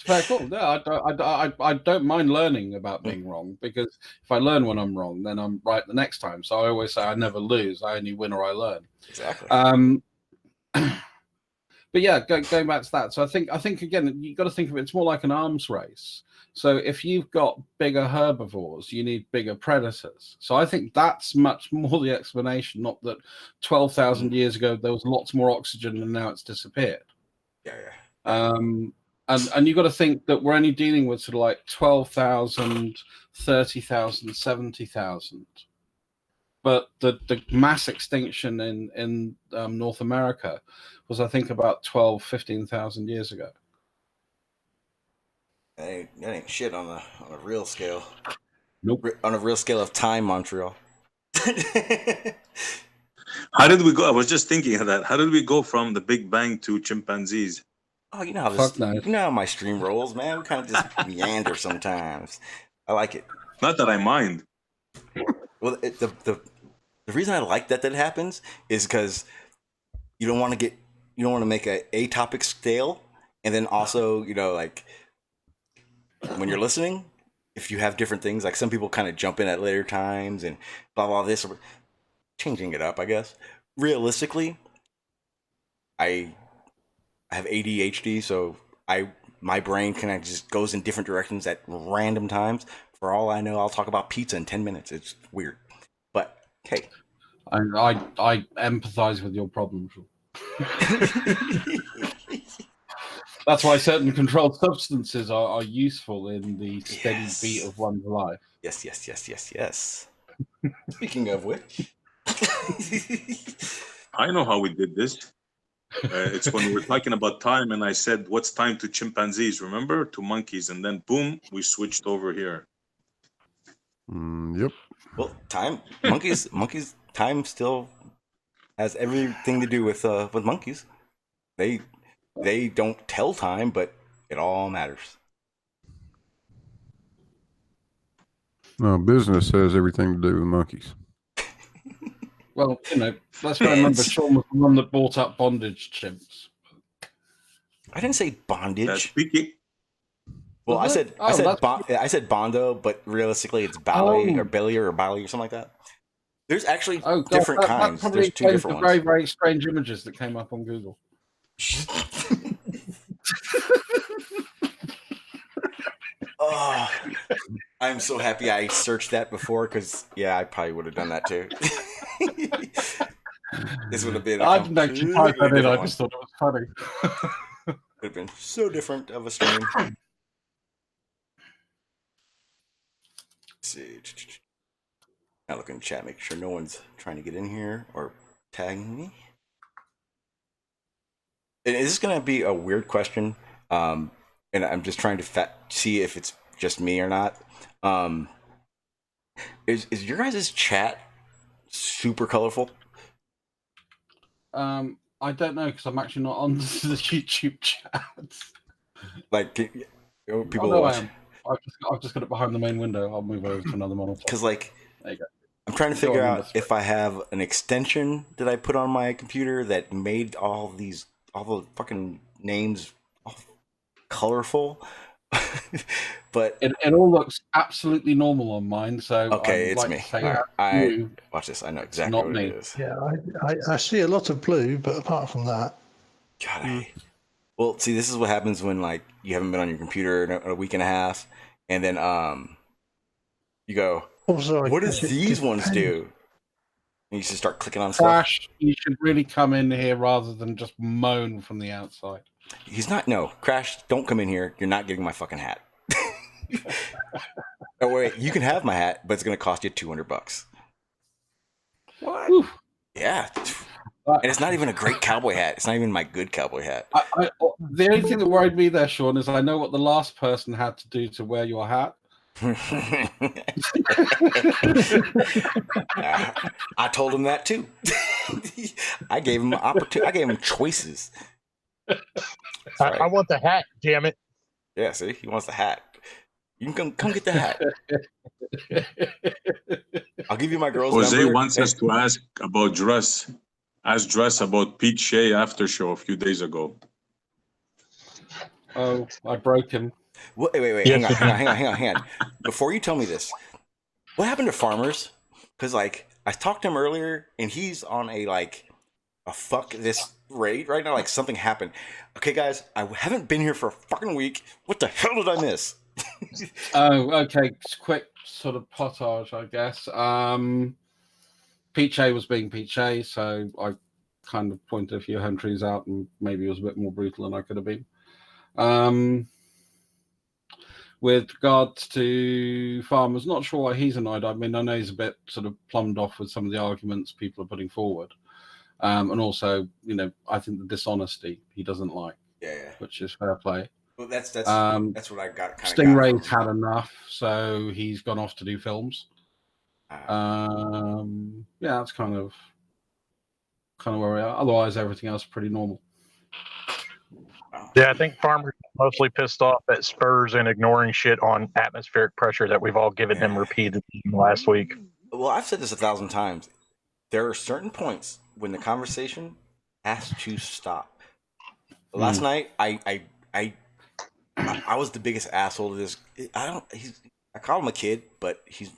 very cool. No, I don't mind learning about being wrong, because if I learn when I'm wrong, then I'm right the next time. So I always say I never lose. I only win or I learn. Exactly. But yeah, going back to that. So I think again, you've got to think of it. It's more like an arms race. So if you've got bigger herbivores, you need bigger predators. So I think that's much more the explanation, not that 12,000 years ago there was lots more oxygen and now it's disappeared. Yeah. And you've got to think that we're only dealing with sort of like 12,000, 30,000, 70,000. But the mass extinction in North America was, I think, about 12, 15,000 years ago. That ain't shit on a real scale. Nope. On a real scale of time, Montreal. How did we go? I was just thinking of that. How did we go from the Big Bang to chimpanzees? Oh, you know how my stream rolls, man. We kind of just meander sometimes. I like it. Not that I mind. Well, the reason I like that happens is because you don't want to make a topic stale, and then also like when you're listening, if you have different things, like some people kind of jump in at later times and blah blah this, changing it up, I guess. Realistically, I I have ADHD, so my brain kind of just goes in different directions at random times. For all I know, I'll talk about pizza in 10 minutes. It's weird, but hey. I empathize with your problems. That's why certain controlled substances are useful in the steady Yes. beat of one's life. Yes. Speaking of which, I know how we did this. It's when we were talking about time, and I said, "What's time to chimpanzees?" Remember, to monkeys, and then boom, we switched over here. Yep. well, monkeys, time still has everything to do with monkeys. They don't tell time, but it all matters. No, business has everything to do with monkeys. Well, let's remember Sean was the one that brought up bondage chimps. I didn't say bondage. Speaking. Well, I Was said it? Oh, I said bondo, but realistically, it's ballet or belly or bali or something like that. There's actually different kinds. That There's two different very, ones. very strange images that came up on Google. Oh, I'm so happy I searched that before, because I probably would have done that too. This would have been. I didn't actually type that in. I just thought it was funny. Would have been so different of a stream. Let's see. Now look in chat, make sure no one's trying to get in here or tagging me. And is this going to be a weird question? And I'm just trying to see if it's just me or not. Is your guys' chat super colorful? I don't know, because I'm actually not on the YouTube chat. Like, people I watch. am. I've just got it behind the main window. I'll move over to another monitor. Because, like, there you go. I'm trying to figure out if I have an extension that I put on my computer that made all the fucking names all colorful. But it all looks absolutely normal on mine. So okay, it's like me. Watch this. I know exactly what it is. Yeah, I see a lot of blue, but apart from that, God, well, see, this is what happens when, like, you haven't been on your computer in a week and a half, and then you go, also, what does these ones do? And you should start clicking on Crash, stuff. you should really come in here rather than just moan from the outside. Crash, don't come in here. You're not getting my fucking hat. Oh wait, you can have my hat, but it's gonna cost you $200. What? Oof. Yeah, and it's not even a great cowboy hat. It's not even my good cowboy hat. The only thing that worried me there, Sean, is I know what the last person had to do to wear your hat. I told him that too. I gave him opportunity. I gave him choices. Right. I want the hat, damn it. Yeah, see, he wants the hat. You can come get the hat. I'll give you my girl's Jose number. wants us to ask about Dress. Ask Dress about Pete Shea after show a few days ago. Oh, I broke him. Wait. Yes. Hang on. Before you tell me this, what happened to Farmers? Because, like, I talked to him earlier, and he's on a fuck this raid right now. Like, something happened. Okay, guys, I haven't been here for a fucking week. What the hell did I miss? Oh, okay. Quick sort of potage, I guess. Pete Shea was being Pete Shea, so I kind of pointed a few entries out, and maybe it was a bit more brutal than I could have been. With regards to Farmers, not sure why he's annoyed. I mean, I know he's a bit sort of plumbed off with some of the arguments people are putting forward. And also, I think the dishonesty he doesn't like, which is fair play. Well, that's what I got. Stingray's had enough, so he's gone off to do films. That's kind of where we are. Otherwise, everything else is pretty normal. Yeah, I think Farmer's mostly pissed off at Spurs and ignoring shit on atmospheric pressure that we've all given him repeatedly last week. Well, I've said this 1,000 times. There are certain points when the conversation has to stop. Last night, I was the biggest asshole to this. I call him a kid, but he's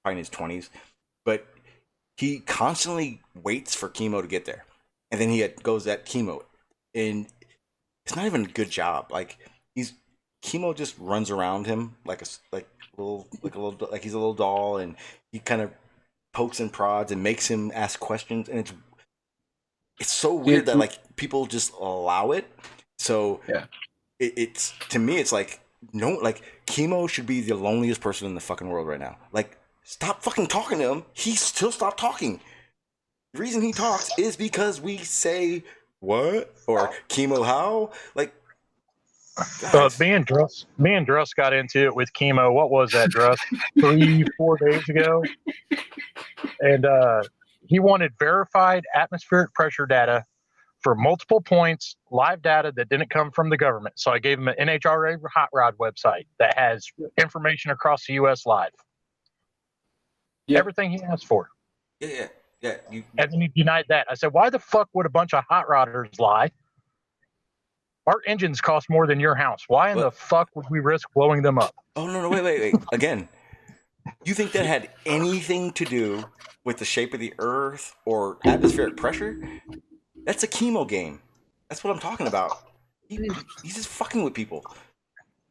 probably in his 20s. But he constantly waits for chemo to get there, and then he goes at chemo, and it's not even a good job. Like Chemo just runs around him like he's a little doll, and he kind of pokes and prods and makes him ask questions, and it's so weird that like people just allow it. So Yeah. it's to me, it's like no, like Chemo should be the loneliest person in the fucking world right now. Like, stop fucking talking to him. He still stopped talking. The reason he talks is because we say what or Chemo how. Like, guys. Me and Druss got into it with Chemo. What was that, Druss? 3-4 days ago, and he wanted verified atmospheric pressure data for multiple points, live data that didn't come from the government. So I gave him an NHRA hot rod website that has information across the U.S. live. Yep. Everything he asked for. Yeah. And then he denied that. I said, why the fuck would a bunch of hot rodders lie? Our engines cost more than your house. Why in the fuck would we risk blowing them up? Oh, no, wait. Again, you think that had anything to do with the shape of the Earth or atmospheric pressure? That's a Chemo game. That's what I'm talking about. He's just fucking with people.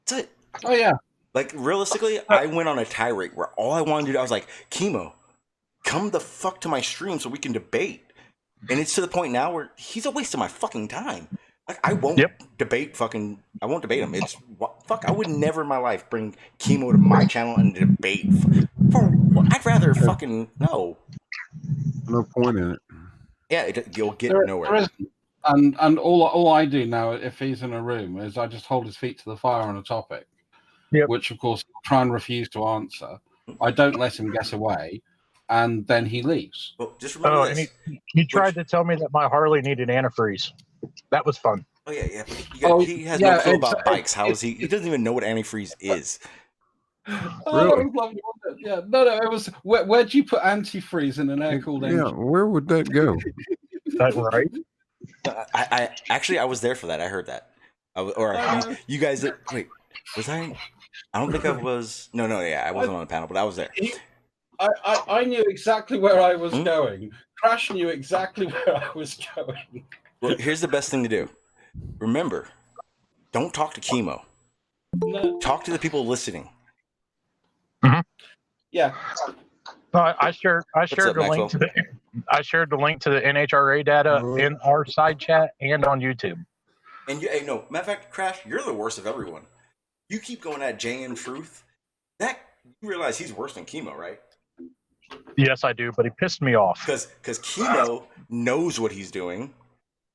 That's it. Oh, yeah. Like, realistically, I went on a tirade where all I wanted to do, I was like, Chemo, come the fuck to my stream so we can debate. And it's to the point now where he's a waste of my fucking time. Like, I won't debate I won't debate him. It's, fuck, I would never in my life bring Chemo to my channel and debate. I'd rather fucking, no. No point in it. Yeah, you'll get nowhere. There isn't. And all I do now, if he's in a room, is I just hold his feet to the fire on a topic, which, of course, he'll try and refuse to answer. I don't let him get away, and then he leaves. Well, just remember this. And he tried to tell me that my Harley needed antifreeze. That was fun. Oh, yeah. He has no clue about bikes. How is he? He doesn't even know what antifreeze is. Oh, it was lovely, wasn't it? Yeah, no, it was. Where'd you put antifreeze in an air-cooled engine? Yeah, where would that go? That right? I actually I was there for that. I heard that. You guys. Wait, was I? I don't think I was. No. Yeah, I wasn't on the panel, but I was there. I knew exactly where I was going. Crash knew exactly where I was going. Well, here's the best thing to do. Remember, don't talk to Chemo. No. Talk to the people listening. Mm-hmm. Yeah. I shared the link to the NHRA data in our side chat and on YouTube. And matter of fact, Crash, you're the worst of everyone. You keep going at JN Truth. That you realize he's worse than Chemo, right? Yes, I do, but he pissed me off. Because Chemo knows what he's doing.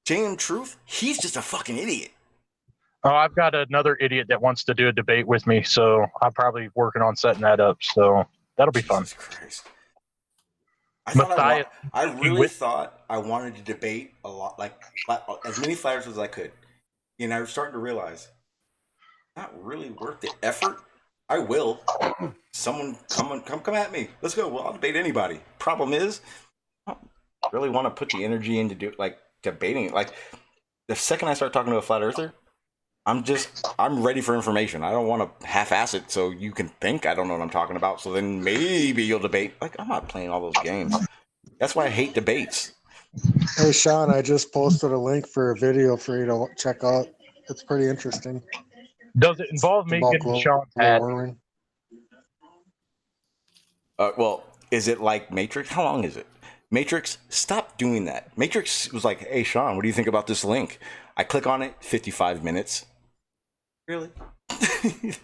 JN Truth, he's just a fucking idiot. Oh, I've got another idiot that wants to do a debate with me, so I'm probably working on setting that up. So that'll be fun. Jesus Christ. I really thought I wanted to debate a lot, like as many fighters as I could. And I was starting to realize, not really worth the effort. I will. Someone come at me. Let's go. Well, I'll debate anybody. Problem is, I don't really want to put the energy into debating it. Like, the second I start talking to a flat earther, I'm ready for information. I don't want to half-ass it so you can think I don't know what I'm talking about. So then maybe you'll debate. Like, I'm not playing all those games. That's why I hate debates. Hey, Sean, I just posted a link for a video for you to check out. It's pretty interesting. Does it involve me getting Sean's hat? Well, is it like Matrix? How long is it? Matrix, stop doing that. Matrix was like, hey, Sean, what do you think about this link? I click on it, 55 minutes. Really? I'm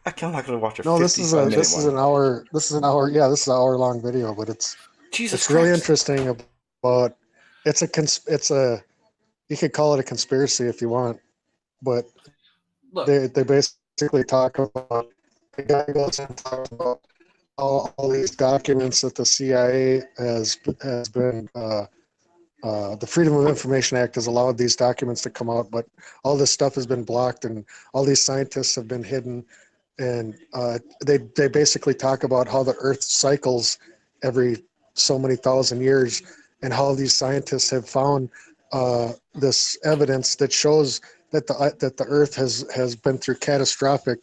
not going to watch a 55 minute this is an hour. This is an hour. Yeah, this is an hour-long video, but it's really interesting about. It's a you could call it a conspiracy if you want, but they basically talk about the guy goes and talks about all these documents that the CIA has been the Freedom of Information Act has allowed these documents to come out, but all this stuff has been blocked and all these scientists have been hidden. And they basically talk about how the Earth cycles every so many thousand years, and how these scientists have found this evidence that shows that the Earth has been through catastrophic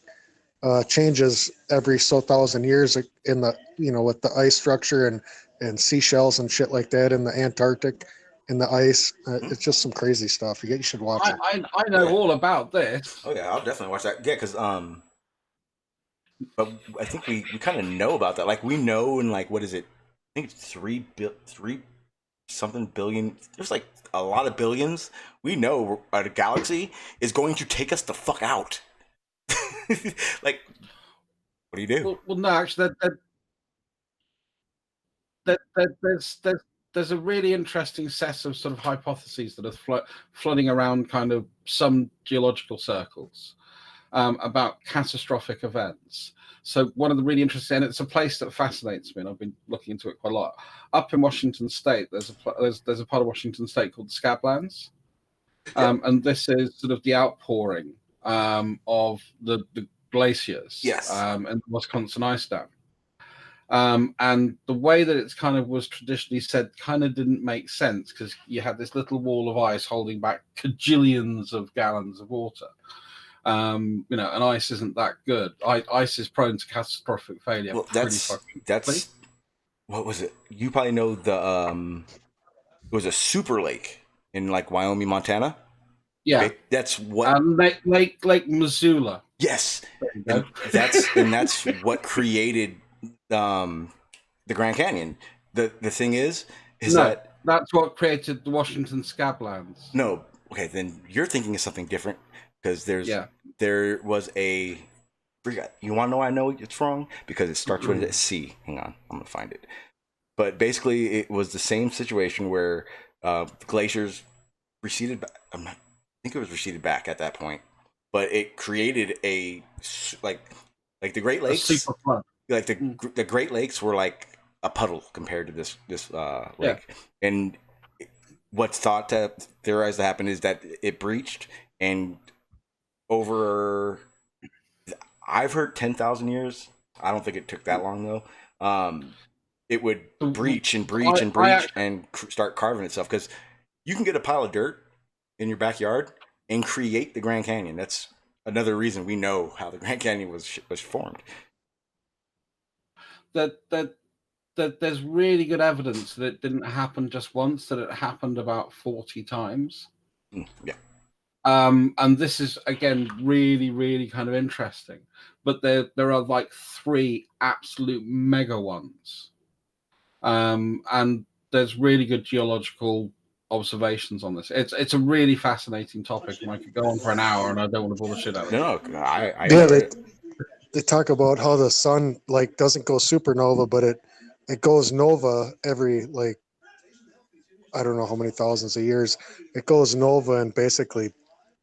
changes every so thousand years in the with the ice structure and seashells and shit like that in the Antarctic, in the ice. It's just some crazy stuff. You should watch it. I know all about this. Oh yeah, I'll definitely watch that. Yeah, because but I think we kind of know about that. Like we know in like what is it? I think it's 3 something billion. There's like a lot of billions. We know a galaxy is going to take us the fuck out. Like, what do you do? Well, no, actually, there's a really interesting set of sort of hypotheses that are flooding around kind of some geological circles about catastrophic events. So one of the really interesting, and it's a place that fascinates me, and I've been looking into it quite a lot. Up in Washington State, there's a part of Washington State called the Scablands, and this is sort of the outpouring of the glaciers, and the Wisconsin ice dam. And the way that it's kind of was traditionally said kind of didn't make sense because you had this little wall of ice holding back cajillions of gallons of water. And ice isn't that good. Ice is prone to catastrophic failure. Well, that's what was it? You probably know it was a super lake in like Wyoming, Montana. Yeah, okay? That's what Lake Missoula. Yes, and that's what created the Grand Canyon. The thing is that's what created the Washington Scablands. No, okay, then you're thinking of something different because there was a. You want to know why I know it's wrong? Because it starts with a C. Hang on, I'm gonna find it. But basically, it was the same situation where glaciers receded. I think it was receded back at that point, but it created a like the Great Lakes. Like the Great Lakes were like a puddle compared to this lake, and what's thought to theorized to happen is that it breached, and over I've heard 10,000 years. I don't think it took that long though. It would breach and start carving itself because you can get a pile of dirt in your backyard and create the Grand Canyon. That's another reason we know how the Grand Canyon was formed. That there's really good evidence that it didn't happen just once, that it happened about 40 times. Yeah. And this is again really, really kind of interesting. But there are like 3 absolute mega ones. And there's really good geological observations on this. It's a really fascinating topic, and I could go on for an hour, and I don't want to bullshit out. No, I they talk about how the sun like doesn't go supernova, but it goes nova every like I don't know how many thousands of years. It goes nova, and basically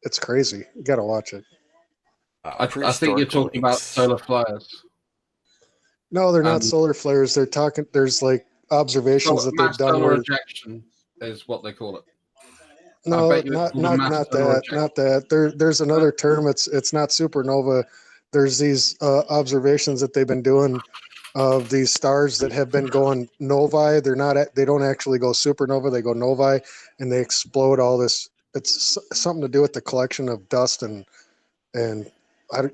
it's crazy. You gotta watch it. I think you're talking about solar flares. No, they're not solar flares. They're talking. There's like observations that they've done. Solar ejection is what they call it. No, not that. There's another term. It's not supernova. There's these observations that they've been doing of these stars that have been going novae. They don't actually go supernova. They go novae, and they explode all this. It's something to do with the collection of dust and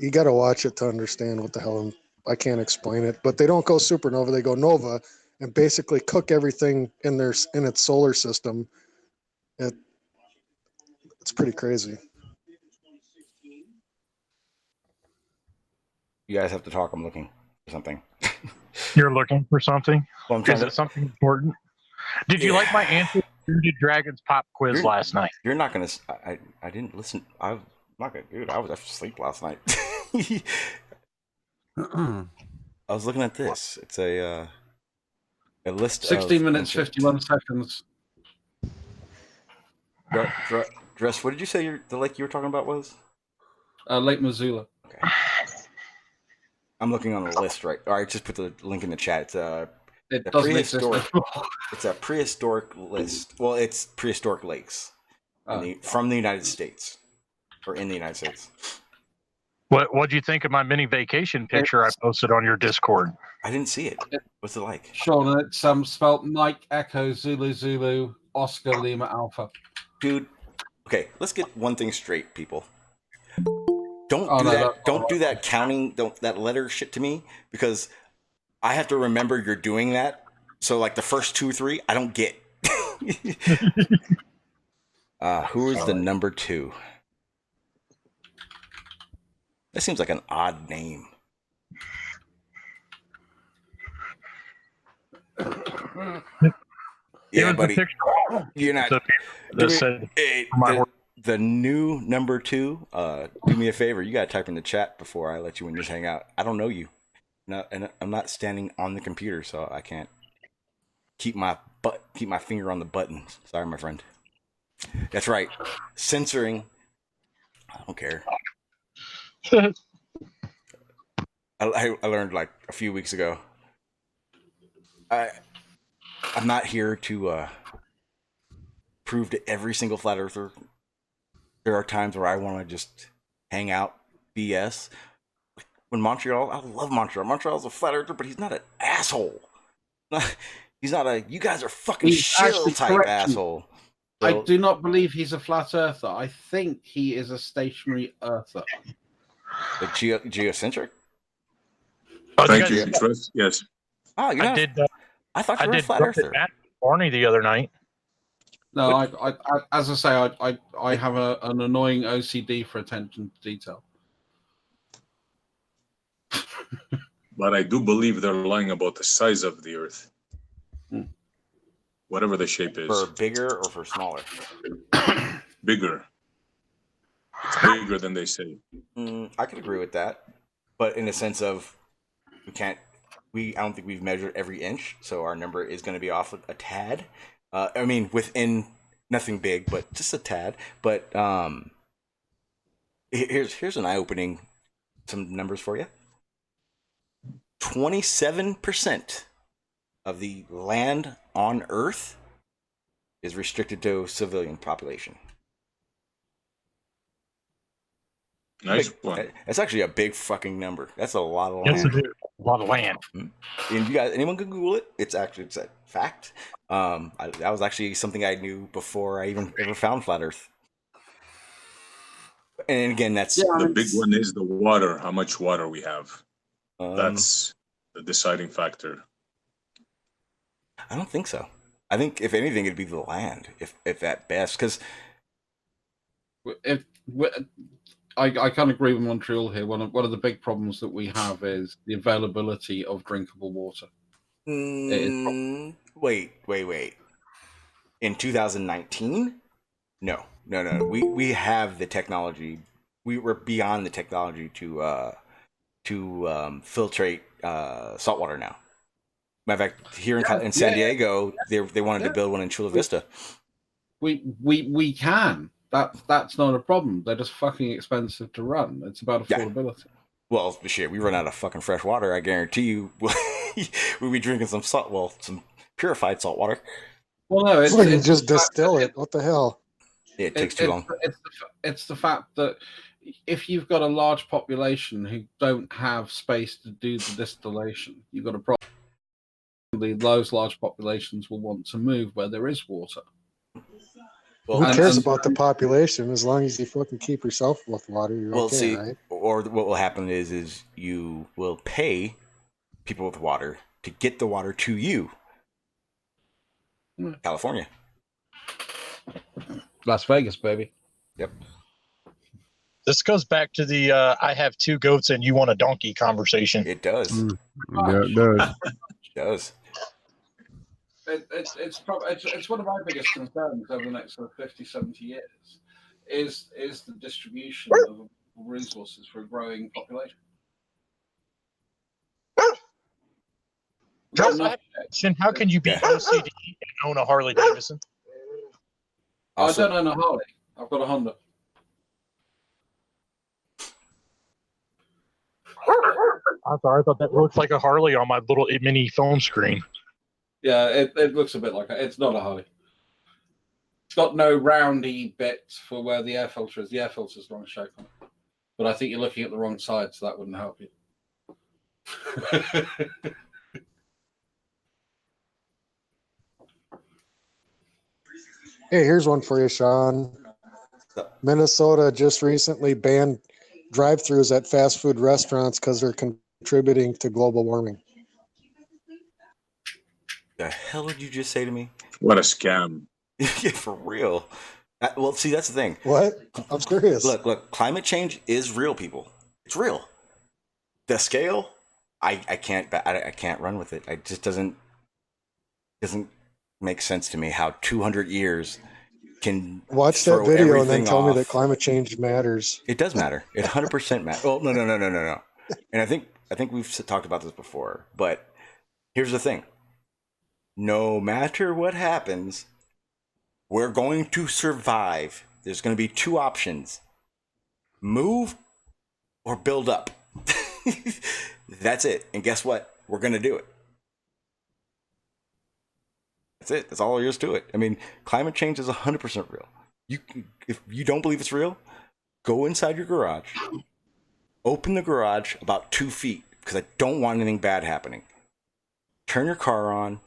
you got to watch it to understand what the hell. I can't explain it, but they don't go supernova. They go nova, and basically cook everything in its solar system. It's pretty crazy. You guys have to talk. I'm looking for something. You're looking for something? Well, is it something important? Did you like my answer to the Dragons pop quiz last night? You're not going to... I didn't listen. I'm not going to... Dude, I was asleep last night. I was looking at this. It's a list 16 minutes, 51 seconds. Dress, what did you say the lake you were talking about was? Lake Missoula. Okay. I'm looking on the list, right? All right, just put the link in the chat. It's a prehistoric list. Well, it's prehistoric lakes from the United States, or in the United States. What do you think of my mini vacation picture I posted on your Discord? I didn't see it. What's it like? Sean, it's spelled Mike Echo Zulu Zulu Oscar Lima Alpha. Dude, okay, let's get one thing straight, people. Don't do that counting that letter shit to me, because I have to remember you're doing that. So like the first 2 or 3, I don't get. Who is the number 2? That seems like an odd name. Yeah, buddy. You're not. The new number 2. Do me a favor. You gotta type in the chat before I let you in. Just hang out. I don't know you. No, and I'm not standing on the computer, so I can't keep my finger on the button. Sorry, my friend. That's right. Censoring. I don't care. I learned like a few weeks ago. I'm not here to prove to every single flat earther. There are times where I want to just hang out, BS. When Montreal, I love Montreal. Montreal's a flat earther, but he's not an asshole. He's not a you guys are fucking shill type asshole. So, I do not believe he's a flat earther. I think he is a stationary earther. Like geocentric? Thank you. Yes. Oh, you're not, I thought you were a flat earther. Barney the other night. No, I as I say, I have an annoying OCD for attention to detail. But I do believe they're lying about the size of the Earth. Whatever the shape is. For bigger or for smaller? Bigger. It's bigger than they say. I could agree with that. But in the sense of I don't think we've measured every inch, so our number is going to be off a tad. I mean, within nothing big, but just a tad. But here's an eye-opening, some numbers for you. 27% of the land on Earth is restricted to civilian population. Nice one. That's actually a big fucking number. That's a lot of land. Yes, it is. A lot of land. And you guys, anyone can Google it. It's a fact. That was actually something I knew before I even ever found flat Earth. And again, that's the big one is the water. How much water we have. That's the deciding factor. I don't think so. I think if anything, it'd be the land, if at best, because I can't agree with Montreal here. One of the big problems that we have is the availability of drinkable water. Wait. In 2019? No. We have the technology. We were beyond the technology to filtrate saltwater now. Matter of fact, here in San Diego, they wanted to build one in Chula Vista. We can. That's not a problem. They're just fucking expensive to run. It's about affordability. Well, shit, we run out of fucking fresh water. I guarantee you, we'll be drinking some some purified salt water. Well, no, it's you just distill it. What the hell? It takes too long. It's the fact that if you've got a large population who don't have space to do the distillation, you've got a problem. Those large populations will want to move where there is water. Well, who cares about the population as long as you fucking keep yourself with water? You're okay, right? Or what will happen is you will pay people with water to get the water to you. California. Las Vegas, baby. Yep. This goes back to the I have 2 goats and you want a donkey conversation. It does. Yeah, it does. It does. It's one of my biggest concerns over the next 50, 70 years is the distribution of resources for a growing population. How can you be OCD and own a Harley Davidson? I don't own a Harley. I've got a Honda. I'm sorry, I thought that looked like a Harley on my little mini phone screen. Yeah, it looks a bit like it. It's not a Harley. It's got no roundy bits for where the air filter is. The air filter's wrong shape on it. But I think you're looking at the wrong side, so that wouldn't help you. Hey, here's one for you, Sean. Minnesota just recently banned drive-thrus at fast food restaurants because they're contributing to global warming. The hell did you just say to me? What a scam. Yeah, for real. Well, see, that's the thing. What? I'm serious. Look, climate change is real, people. It's real. The scale, I can't run with it. It just doesn't make sense to me how 200 years can Watch that throw video and then everything tell me that off. climate change matters. It does matter. It 100% matters. Oh, no. And I think we've talked about this before, but here's the thing. No matter what happens, we're going to survive. There's going to be two options. Move or build up. That's it. And guess what? We're going to do it. That's it. That's all there is to it. I mean, climate change is 100% real. If you don't believe it's real, go inside your garage. Open the garage about 2 feet because I don't want anything bad happening. Turn your car on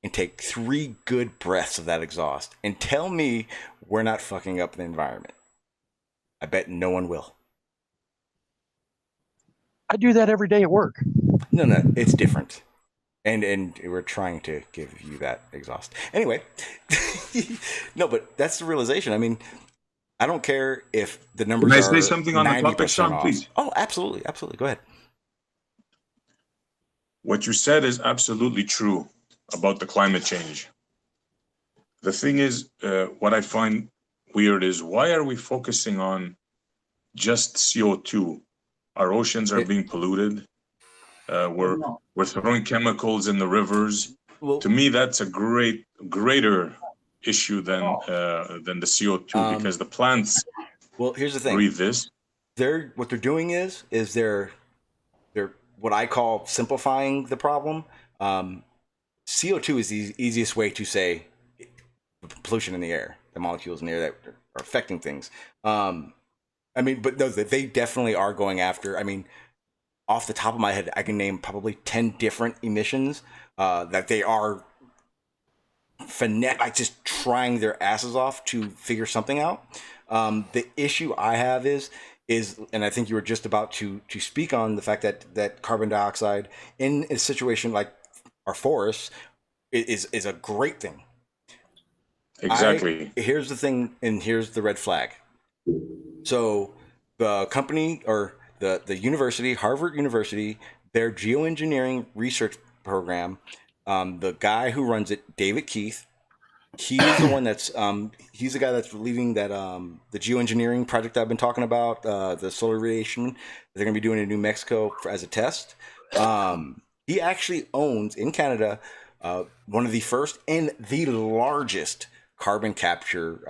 and take 3 good breaths of that exhaust and tell me we're not fucking up the environment. I bet no one will. I do that every day at work. No, it's different. And we're trying to give you that exhaust. Anyway, no, but that's the realization. I mean, I don't care if the numbers Can I are say something on the topic, 90% Sean, off. please? Oh, absolutely. Go ahead. What you said is absolutely true about the climate change. The thing is, what I find weird is why are we focusing on just CO2? Our oceans are being polluted. We're throwing chemicals in the rivers. Well, To me, that's a greater issue than the CO2 because the plants well, here's the thing. breathe this. What they're doing is they're what I call simplifying the problem. CO2 is the easiest way to say pollution in the air, the molecules in the air that are affecting things. I mean, but no, they definitely are going after. I mean, off the top of my head, I can name probably 10 different emissions that they are like just trying their asses off to figure something out. The issue I have is, and I think you were just about to speak on the fact that carbon dioxide in a situation like our forests is a great thing. Exactly. Here's the thing, and here's the red flag. So the company or the university, Harvard University, their geoengineering research program, the guy who runs it, David Keith, he's the one that's he's the guy that's leading that the geoengineering project I've been talking about, the solar radiation they're going to be doing in New Mexico as a test. He actually owns in Canada one of the first and the largest carbon capture.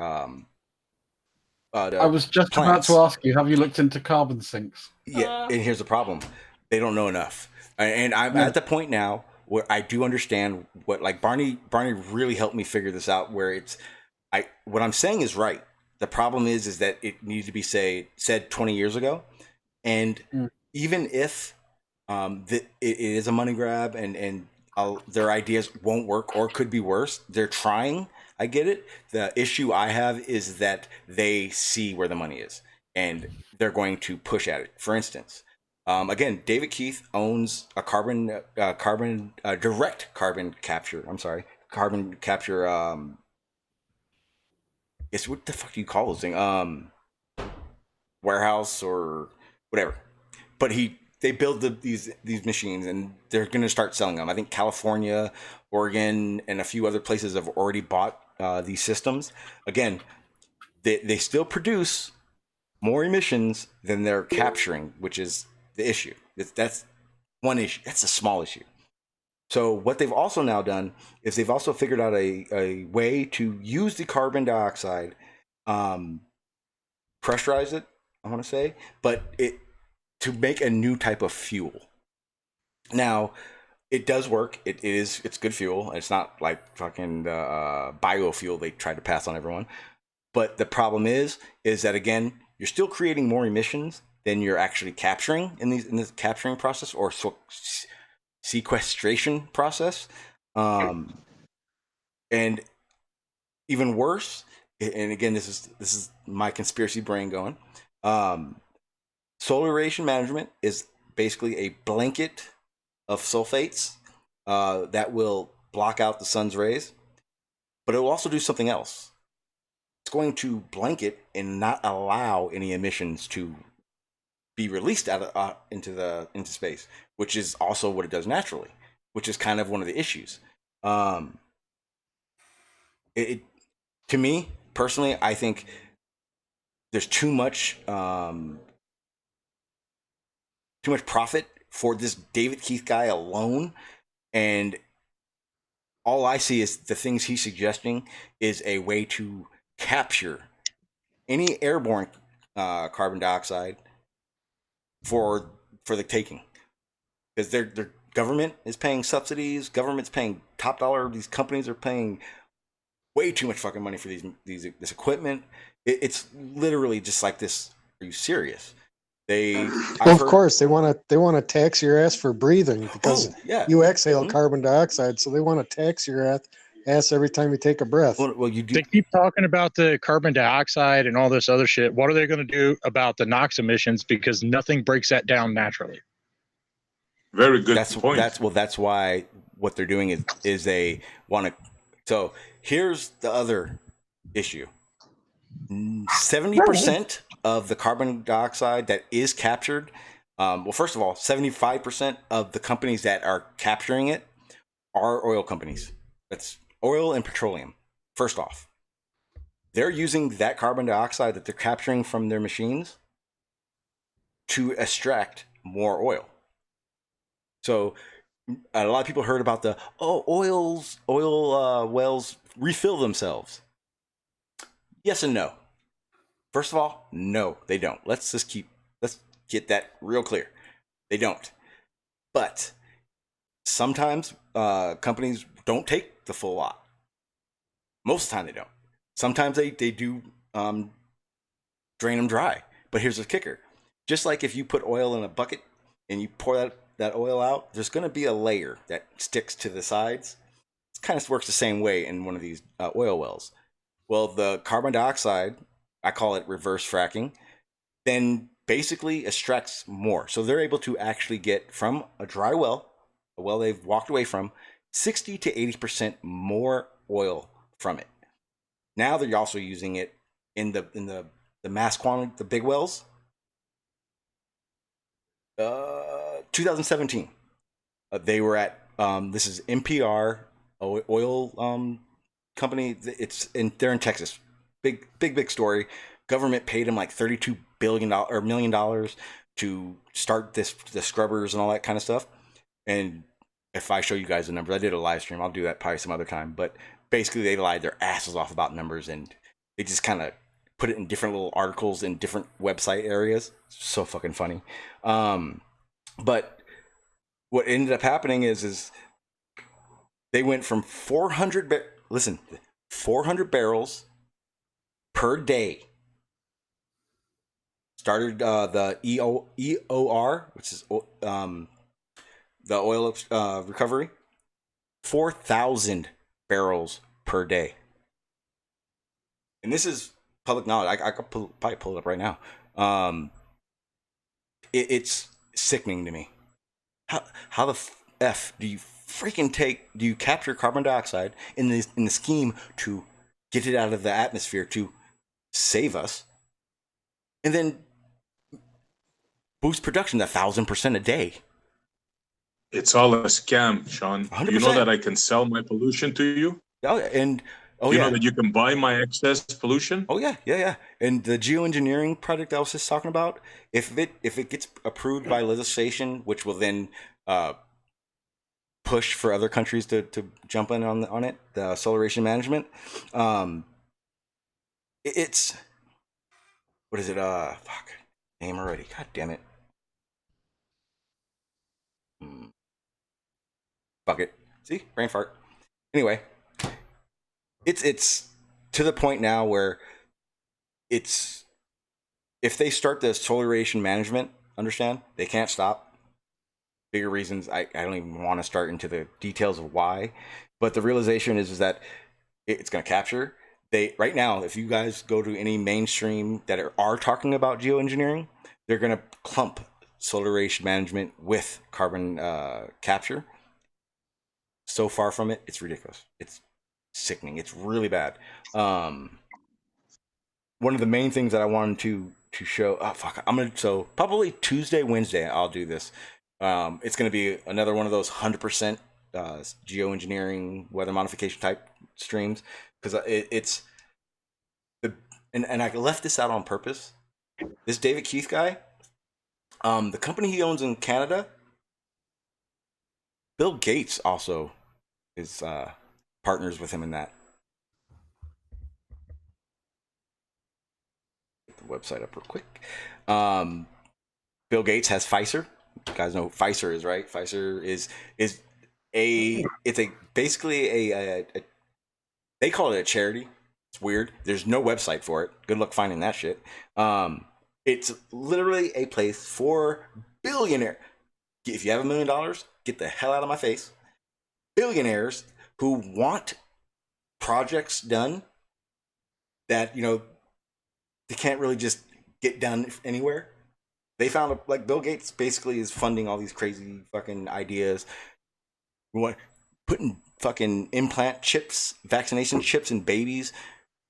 I was just plants. about to ask you, have you looked into carbon sinks? Yeah, and here's the problem. They don't know enough. And I'm at the point now where I do understand what, like, Barney really helped me figure this out, where what I'm saying is right. The problem is that it needs to be said 20 years ago. And even if it is a money grab and their ideas won't work or could be worse, they're trying. I get it. The issue I have is that they see where the money is and they're going to push at it. For instance, again, David Keith owns a direct carbon capture. I'm sorry, carbon capture. Guess what the fuck do you call those things? Warehouse or whatever. But they build these machines and they're going to start selling them. I think California, Oregon, and a few other places have already bought these systems. Again, they still produce more emissions than they're capturing, which is the issue. That's one issue. That's a small issue. So what they've also now done is they've also figured out a way to use the carbon dioxide, pressurize it, I want to say, but to make a new type of fuel. Now, it does work. It's good fuel. It's not like fucking biofuel they try to pass on everyone. But the problem is that, again, you're still creating more emissions than you're actually capturing in this capturing process or sequestration process. And even worse, and again, this is my conspiracy brain going. Solar radiation management is basically a blanket of sulfates that will block out the sun's rays. but it will also do something else. It's going to blanket and not allow any emissions to be released out into space, which is also what it does naturally, which is kind of one of the issues. To me personally, I think there's too much profit for this David Keith guy alone, and all I see is the things he's suggesting is a way to capture any airborne carbon dioxide for the taking, because their government is paying subsidies, government's paying top dollar, these companies are paying way too much fucking money for this equipment. It's literally just like this. Are you serious? Of course they want to tax your ass for breathing, because you exhale carbon dioxide, so they want to tax your ass every time you take a breath. Well, you do. They keep talking about the carbon dioxide and all this other shit. What are they going to do about the NOx emissions? Because nothing breaks that down naturally. Very good point. That's why what they're doing is they want to. So here's the other issue. 70% of the carbon dioxide that is captured, well, first of all, 75% of the companies that are capturing it are oil companies. That's oil and petroleum. First off, they're using that carbon dioxide that they're capturing from their machines to extract more oil. So a lot of people heard about the oil wells refill themselves. Yes and no. First of all, no, they don't. Let's get that real clear. They don't. But sometimes companies don't take the full lot. Most of the time they don't. Sometimes they do drain them dry. But here's the kicker. Just like if you put oil in a bucket and you pour that oil out, there's going to be a layer that sticks to the sides. It kind of works the same way in one of these oil wells. Well, the carbon dioxide, I call it reverse fracking, then basically extracts more. So they're able to actually get from a dry well, a well they've walked away from, 60 to 80% more oil from it. Now they're also using it in the mass quantity, the big wells. 2017, they were at this is NPR oil company. They're in Texas. Big story. Government paid him like $32 million to start the scrubbers and all that kind of stuff. And if I show you guys the numbers, I did a live stream. I'll do that probably some other time. But basically, they lied their asses off about numbers, and they just kind of put it in different little articles in different website areas. So fucking funny. But what ended up happening is they went from 400 barrels per day. Started the EOR, which is the oil recovery, 4,000 barrels per day. And this is public knowledge. I could probably pull it up right now. It's sickening to me. How the F do you capture carbon dioxide in the scheme to get it out of the atmosphere to save us, and then boost production 1,000% a day? It's all a scam, Sean. 100%. You know that I can sell my pollution to you? Oh, and you know that you can buy my excess pollution? Oh yeah. And the geoengineering project I was just talking about, if it gets approved by legislation, which will then push for other countries to jump in on it, the solar management, it's what is it? Fuck, name already. God damn it. Fuck it. See, brain fart. Anyway. It's to the point now where if they start the solar radiation management, understand, they can't stop. Bigger reasons, I don't even want to start into the details of why, but the realization is that it's going to capture. Right now, if you guys go to any mainstream that are talking about geoengineering, they're going to clump solar radiation management with carbon capture. So far from it, it's ridiculous. It's sickening. It's really bad. One of the main things that I wanted to show. Oh fuck! So probably Tuesday, Wednesday, I'll do this. It's gonna be another one of those 100% geoengineering weather modification type streams because it's the and I left this out on purpose. This David Keith guy, the company he owns in Canada, Bill Gates also is partners with him in that. Get the website up real quick. Bill Gates has Pfizer. You guys know what Pfizer is, right? Pfizer is basically a they call it a charity. It's weird. There's no website for it. Good luck finding that shit. It's literally a place for billionaires. If you have $1 million, get the hell out of my face. Billionaires who want projects done that, they can't really just get done anywhere. They found like Bill Gates basically is funding all these crazy fucking ideas. Putting fucking implant chips, vaccination chips in babies.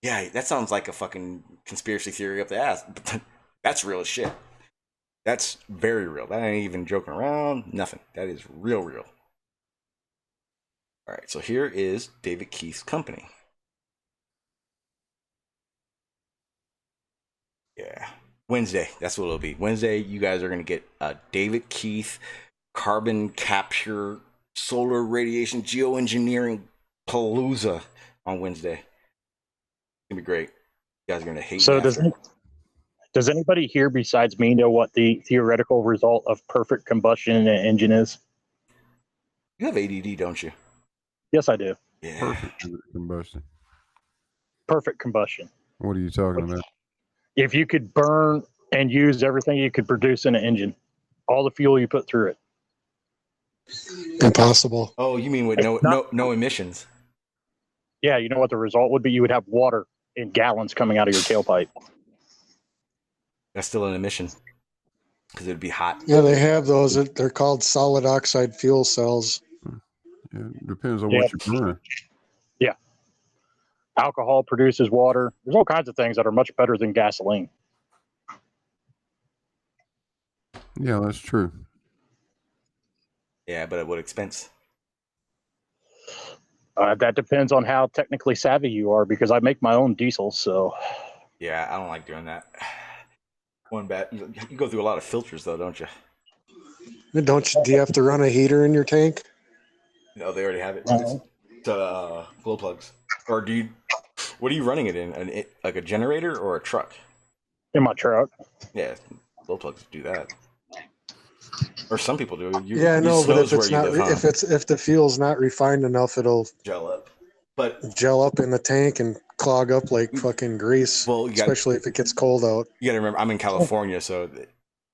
Yeah, that sounds like a fucking conspiracy theory up the ass. But that's real as shit. That's very real. That ain't even joking around. Nothing. That is real. All right, so here is David Keith's company. Yeah. Wednesday, that's what it'll be. Wednesday, you guys are going to get David Keith carbon capture, solar radiation, geoengineering palooza on Wednesday. It's going to be great. You guys are going to hate So it. Does anybody here besides me know what the theoretical result of perfect combustion in an engine is? You have ADD, don't you? Yes, I do. Yeah. Perfect combustion. Perfect combustion. What are you talking about? If you could burn and use everything you could produce in an engine, all the fuel you put through it. Impossible. Oh, you mean with no emissions? Yeah, you know what the result would be? You would have water in gallons coming out of your tailpipe. That's still an emission because it'd be hot. Yeah, they have those. They're called solid oxide fuel cells. Yeah, it depends on what you're burning. Yeah. Alcohol produces water. There's all kinds of things that are much better than gasoline. Yeah, that's true. Yeah, but at what expense? That depends on how technically savvy you are, because I make my own diesel, so. Yeah, I don't like doing that. One bad. You go through a lot of filters, though, don't you? Do you have to run a heater in your tank? No, they already have it. It's glow plugs. Or do you? What are you running it in? Like a generator or a truck? In my truck. Yeah, glow plugs do that. Or some people do. But if it's not, if the fuel's not refined enough, it'll gel up. But gel up in the tank and clog up like fucking grease. Well, especially if it gets cold out. You got to remember, I'm in California, so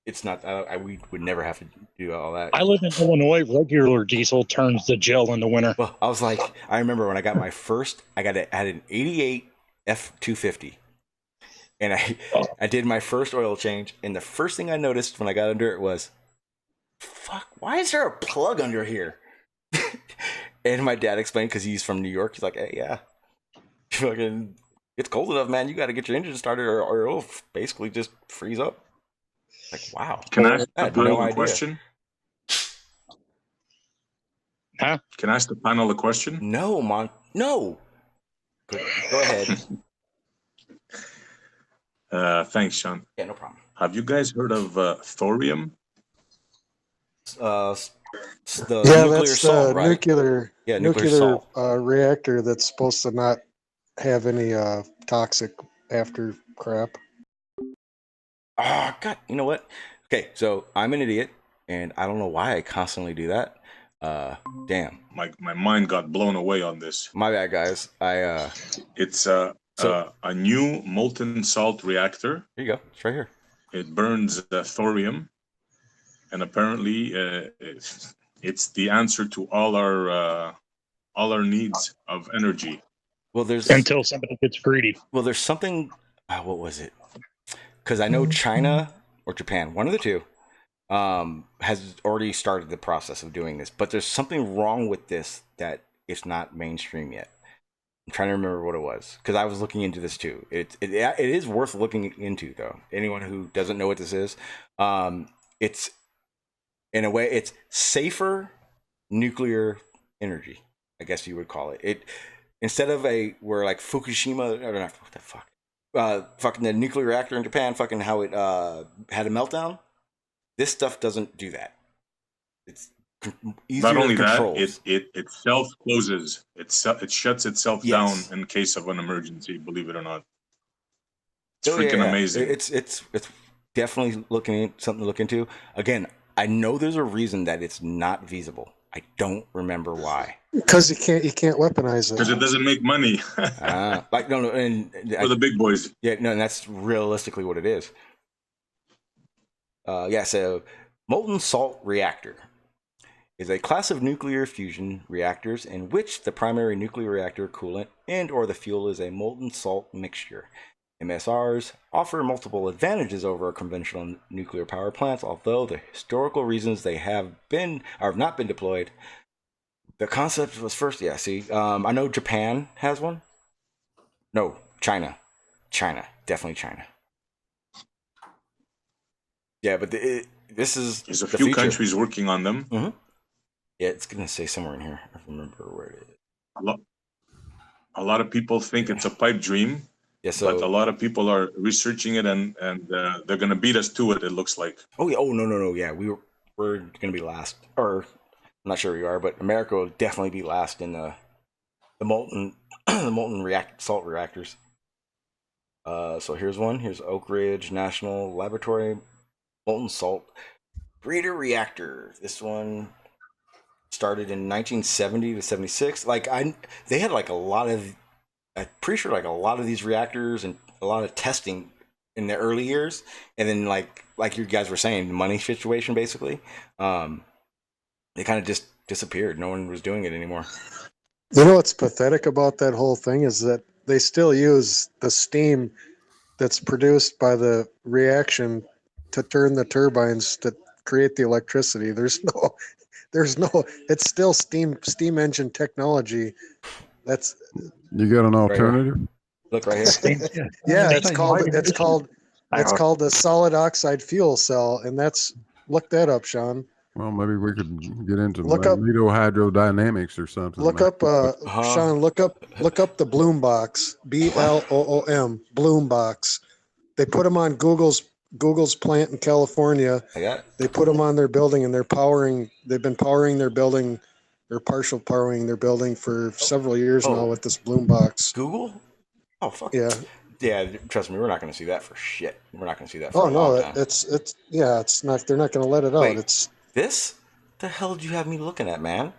it's not. We would never have to do all that. I live in Illinois. Regular diesel turns to gel in the winter. Well, I remember when I got my first. I had an '88 F250, and I did my first oil change, and the first thing I noticed when I got under it was, fuck, why is there a plug under here? And my dad explained, because he's from New York. He's like, hey, yeah, fucking, it's cold enough, man. You got to get your engine started, or it'll basically just freeze up. Like, wow. Can I ask I the had no panel a idea. question? Huh? Can I ask the panel a question? No. Go ahead. Thanks, Sean. Yeah, no problem. Have you guys heard of thorium? Nuclear salt, right? nuclear salt. Reactor that's supposed to not have any toxic after crap. Oh, God. You know what? Okay, so I'm an idiot, and I don't know why I constantly do that. Damn. My mind got blown away on this. My bad, guys. It's a new molten salt reactor. Here you go. It's right here. It burns thorium, and apparently it's the answer to all our needs of energy. Well, there's until somebody gets greedy. Well, there's something. What was it? Because I know China or Japan, one of the two, has already started the process of doing this. But there's something wrong with this that it's not mainstream yet. I'm trying to remember what it was because I was looking into this too. It is worth looking into though. Anyone who doesn't know what this is, it's in a way it's safer nuclear energy. I guess you would call it. It instead of where like Fukushima or not what the fuck, fucking the nuclear reactor in Japan, fucking how it had a meltdown. This stuff doesn't do that. It's easier Not only to control. that, it self closes. It shuts itself Yes. down in case of an emergency. Believe it or not, it's Oh, yeah, freaking yeah. amazing. It's definitely something to look into. Again, I know there's a reason that it's not feasible. I don't remember why. Because you can't weaponize Because it. it doesn't make money Like no, and for the big boys. yeah, no, and that's realistically what it is. Yeah, so molten salt reactor is a class of nuclear fusion reactors in which the primary nuclear reactor coolant and or the fuel is a molten salt mixture. MSRs offer multiple advantages over conventional nuclear power plants, although the historical reasons they have not been deployed. The concept was first, I know Japan has one. No, China, definitely China. Yeah, but this is There's a the few future. countries working on them. Yeah, it's gonna say somewhere in here. I remember where it is. A lot of people think it's a pipe dream, Yeah, but a lot of people are researching it, and they're gonna beat us to it. It looks like. Oh yeah. Oh no. Yeah, we're gonna be last, or I'm not sure we are, but America will definitely be last in the molten salt reactors. So here's one. Here's Oak Ridge National Laboratory molten salt breeder reactor. This one started in 1970 to 76. They had like a lot of. I'm pretty sure like a lot of these reactors and a lot of testing in the early years, and then like you guys were saying, the money situation basically, they kind of just disappeared. No one was doing it anymore. You know what's pathetic about that whole thing is that they still use the steam that's produced by the reaction to turn the turbines to create the electricity. There's no, it's still steam engine technology. That's You got an alternative? Look right here. yeah, it's called the solid oxide fuel cell, and look that up, Sean. Well, maybe we could get into Look up- magnetohydrodynamics or something. Look up, Sean. Look up the Bloom box. BLOOM Bloom box. They put them on Google's plant in California. I got it. They put them on their building, and they've been powering their building, or partial powering their building for several years now with this Bloom box. Google? Oh fuck. Yeah. Yeah, trust me, we're not going to see that for shit. We're not going to see that for Oh a long no, time. it's not. They're not going to let it out. Wait. It's This? The hell did you have me looking at, man?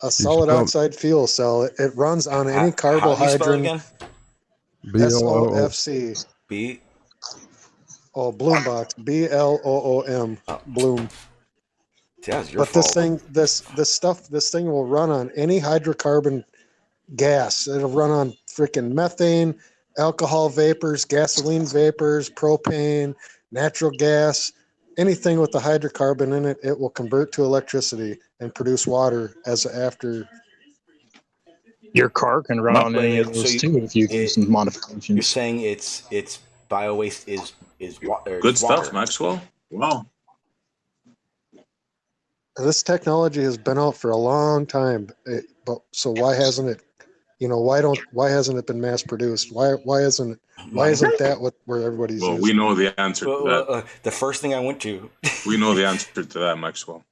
a solid oxide fuel cell. It runs on any How do you spell it carbohydrate. again? SOFC. B. Oh, Bloom box. BLOOM. Bloom. Yeah, it's your But fault. this thing will run on any hydrocarbon gas. It'll run on freaking methane, alcohol vapors, gasoline vapors, propane, natural gas, anything with the hydrocarbon in it. It will convert to electricity and produce water as after. Your car can run on any of those too if you do some You're modifications. saying it's bio waste is water. Good stuff, Maxwell. Wow. This technology has been out for a long time, but so why hasn't it? Why hasn't it been mass produced? Why isn't that where everybody's Well, using? we know the answer to that. The first thing I went to, We know the answer to that, Maxwell.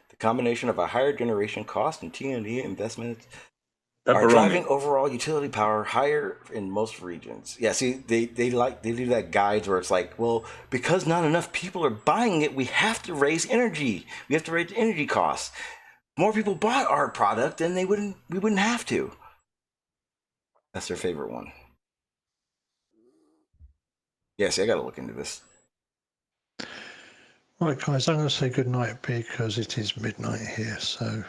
the combination of a higher generation cost and T&D investments are driving Pepperoni. overall utility power higher in most regions. Yeah, see, they do that guides where it's like, well, because not enough people are buying it, we have to raise energy. We have to raise energy costs. More people bought our product, then we wouldn't have to. That's their favorite one. Yeah, see, I gotta look into this. Right, guys, I'm going to say good night because it is midnight here. So,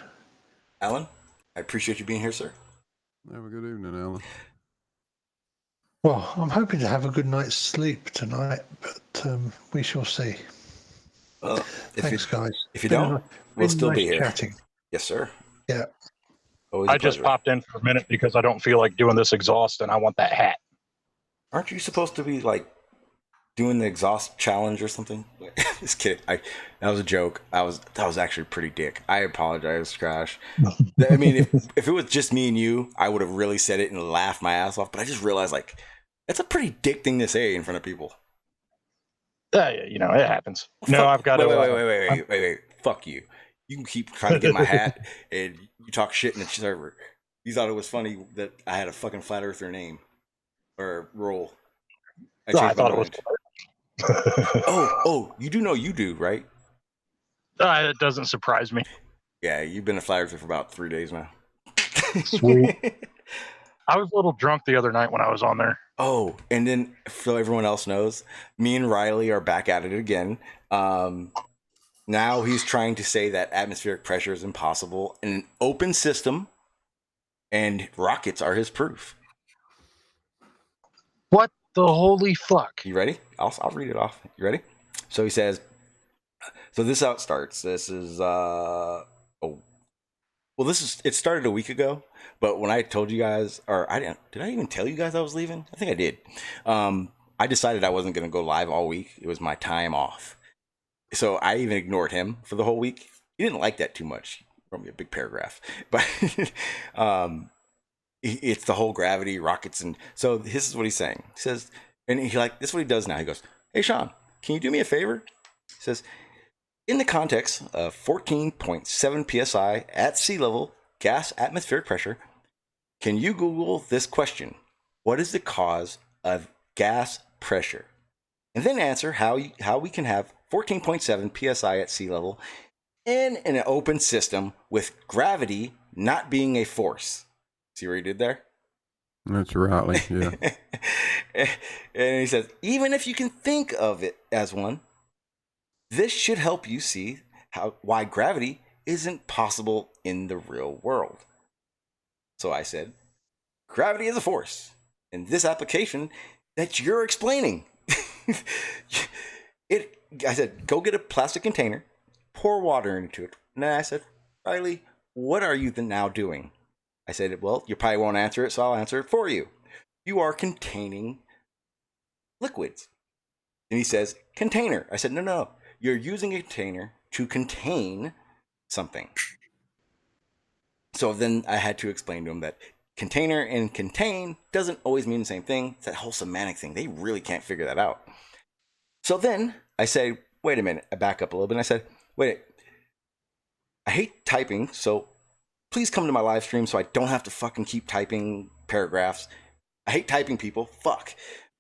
Alan, I appreciate you being here, sir. Have a good evening, Alan. well, I'm hoping to have a good night's sleep tonight, but we shall see. Well, Thanks, guys. if you Been don't, we'll been still nice be here. chatting. Yes, sir. Yeah. Always a I just pleasure. popped in for a minute because I don't feel like doing this exhaust, and I want that hat. Aren't you supposed to be like doing the exhaust challenge or something? Just kidding. That was a joke. That was actually pretty dick. I apologize, Crash. I mean, if it was just me and you, I would have really said it and laughed my ass off. But I just realized, like, that's a pretty dick thing to say in front of people. You know, it happens. No, I've got Wait. Fuck you. You can keep trying to get my hat, and you talk shit in the server. You thought it was funny that I had a fucking flat earther name or role. I thought it was. Oh, you do know you do, right? It doesn't surprise me. Yeah, you've been a flat earther for about 3 days now. Sweet. I was a little drunk the other night when I was on there. Oh, and then so everyone else knows, me and Riley are back at it again. Now he's trying to say that atmospheric pressure is impossible in an open system, and rockets are his proof. What the holy fuck? You ready? I'll read it off. You ready? So he says, so this is how it starts. This is it started a week ago, but when I told you guys, did I even tell you guys I was leaving? I think I did. I decided I wasn't going to go live all week. It was my time off. So I even ignored him for the whole week. He didn't like that too much. He wrote me a big paragraph, but it's the whole gravity, rockets, and so this is what he's saying. He says, and this is what he does now. He goes, "Hey Sean, can you do me a favor?" He says, "In the context of 14.7 psi at sea level gas atmospheric pressure, can you Google this question? What is the cause of gas pressure? And then answer how we can have 14.7 psi at sea level in an open system with gravity not being a force." See what he did there? That's Riley, yeah. And he says, even if you can think of it as one, this should help you see why gravity isn't possible in the real world. So I said, gravity is a force. In this application that you're explaining. I said, go get a plastic container, pour water into it. And then I said, Riley, what are you now doing? I said, well, you probably won't answer it, so I'll answer it for you. You are containing liquids. And he says, container. I said, no. You're using a container to contain something. So then I had to explain to him that container and contain doesn't always mean the same thing. It's that whole semantic thing. They really can't figure that out. So then I said, wait a minute. I back up a little bit and I said, wait, I hate typing, so please come to my live stream so I don't have to fucking keep typing paragraphs. I hate typing, people. Fuck.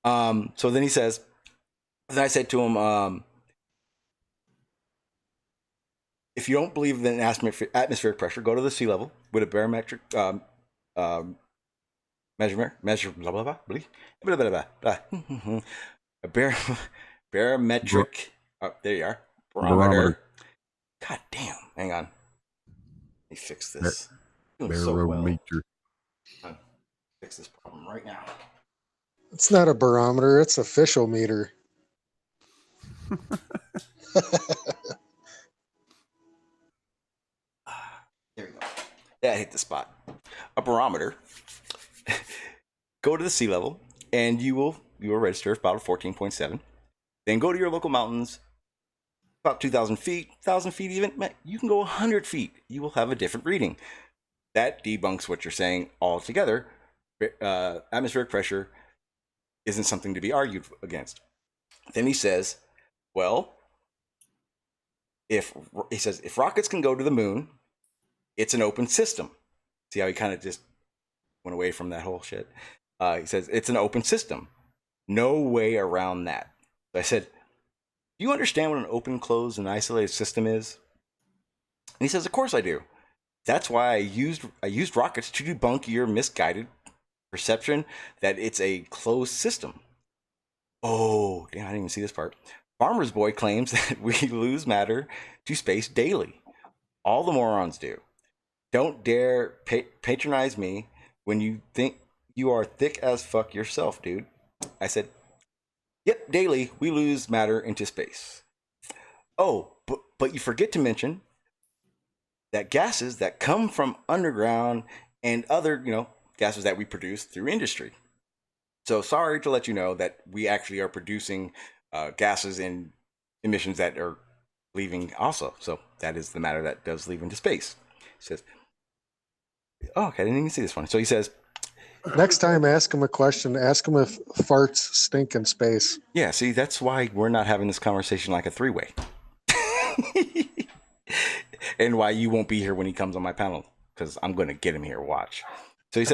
So then he says, then I said to him, if you don't believe in atmospheric pressure, go to the sea level with a barometric measure blah blah blah. A barometric. There you are. Barometer. God damn. Hang on. Let me fix this. Barometer. So fix this problem right now. It's not a barometer, it's a official meter. There we go. Yeah, I hit the spot. A barometer. Go to the sea level, and you will register about 14.7. Then go to your local mountains, about 2,000 feet, 1,000 feet even. You can go 100 feet. You will have a different reading. That debunks what you're saying altogether. Atmospheric pressure isn't something to be argued against. Then he says, well, if rockets can go to the moon, it's an open system. See how he kind of just went away from that whole shit? He says, it's an open system. No way around that. So I said, do you understand what an open, closed, and isolated system is? And he says, of course I do. That's why I used rockets to debunk your misguided perception that it's a closed system. Oh, damn, I didn't even see this part. Farmer's Boy claims that we lose matter to space daily. All the morons do. Don't dare patronize me when you think you are thick as fuck yourself, dude. I said, yep, daily we lose matter into space. Oh, but you forget to mention that gases that come from underground and other, gases that we produce through industry. So sorry to let you know that we actually are producing gases and emissions that are leaving also. So that is the matter that does leave into space. He says, oh, okay, I didn't even see this one. So he says, Next time, ask him a question. Ask him if farts stink in space. yeah, see, that's why we're not having this conversation like a three-way. And why you won't be here when he comes on my panel, because I'm going to get him here. Watch. So he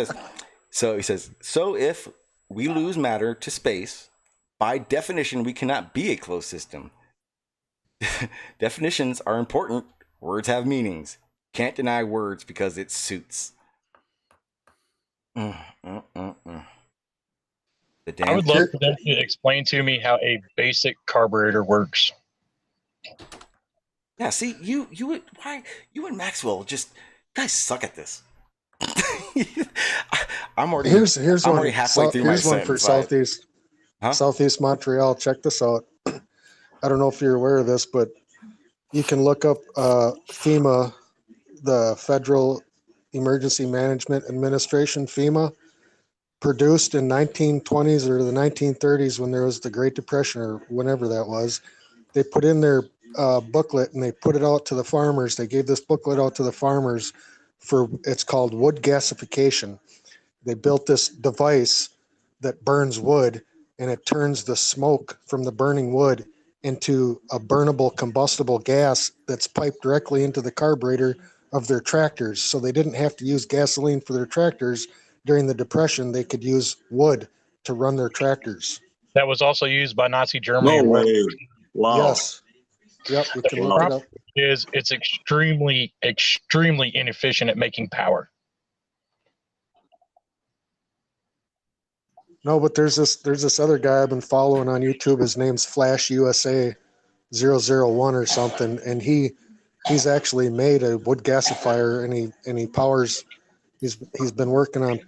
says, so if we lose matter to space, by definition, we cannot be a closed system. Definitions are important. Words have meanings. Can't deny words because it suits. The damn I would love for them to explain to me how a basic carburetor works. Yeah, see, you and Maxwell just, you guys suck at this. I'm already halfway through my here's one for sentence. Southeast Montreal. Check this out. I don't know if you're aware of this, but you can look up FEMA, the Federal Emergency Management Administration, FEMA, produced in 1920s or the 1930s when there was the Great Depression or whenever that was. They put in their booklet and they put it out to the farmers. They gave this booklet out to the farmers it's called wood gasification. They built this device that burns wood and it turns the smoke from the burning wood into a burnable combustible gas that's piped directly into the carburetor of their tractors. So they didn't have to use gasoline for their tractors. During the Depression, they could use wood to run their tractors. That was also used by Nazi Germany. No way. Wow. Yes. Yep, you can look it up. It's extremely, extremely inefficient at making power. No, but there's this other guy I've been following on YouTube. His name's Flash USA 001 or something, and he's actually made a wood gasifier, and he powers. He's been working on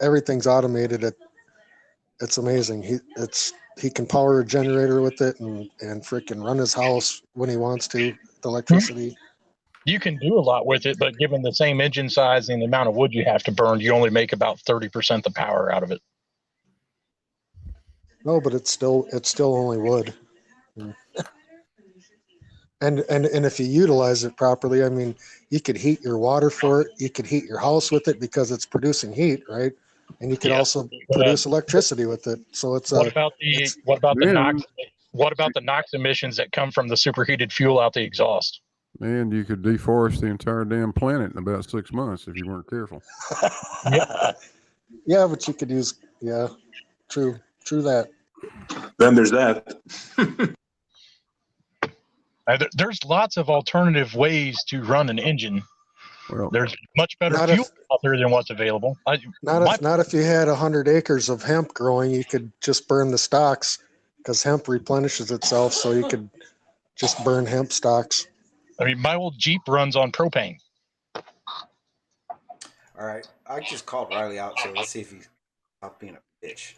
everything's automated. It's amazing. He can power a generator with it and freaking run his house when he wants to. The electricity. You can do a lot with it, but given the same engine size and the amount of wood you have to burn, you only make about 30% the power out of it. No, but it's still only wood. And if you utilize it properly, I mean, you could heat your water for it. You could heat your house with it because it's producing heat, right? And you could also produce electricity with it. So it's what about the NOx emissions that come from the superheated fuel out the exhaust? And you could deforest the entire damn planet in about 6 months if you weren't careful. Yeah, but you could use true that. Then there's that. There's lots of alternative ways to run an engine. Well, there's much better fuel out there than what's available. Not if you had 100 acres of hemp growing, you could just burn the stalks because hemp replenishes itself. So you could just burn hemp stalks. I mean, my old Jeep runs on propane. All right, I just called Riley out, so let's see if he's stop being a bitch.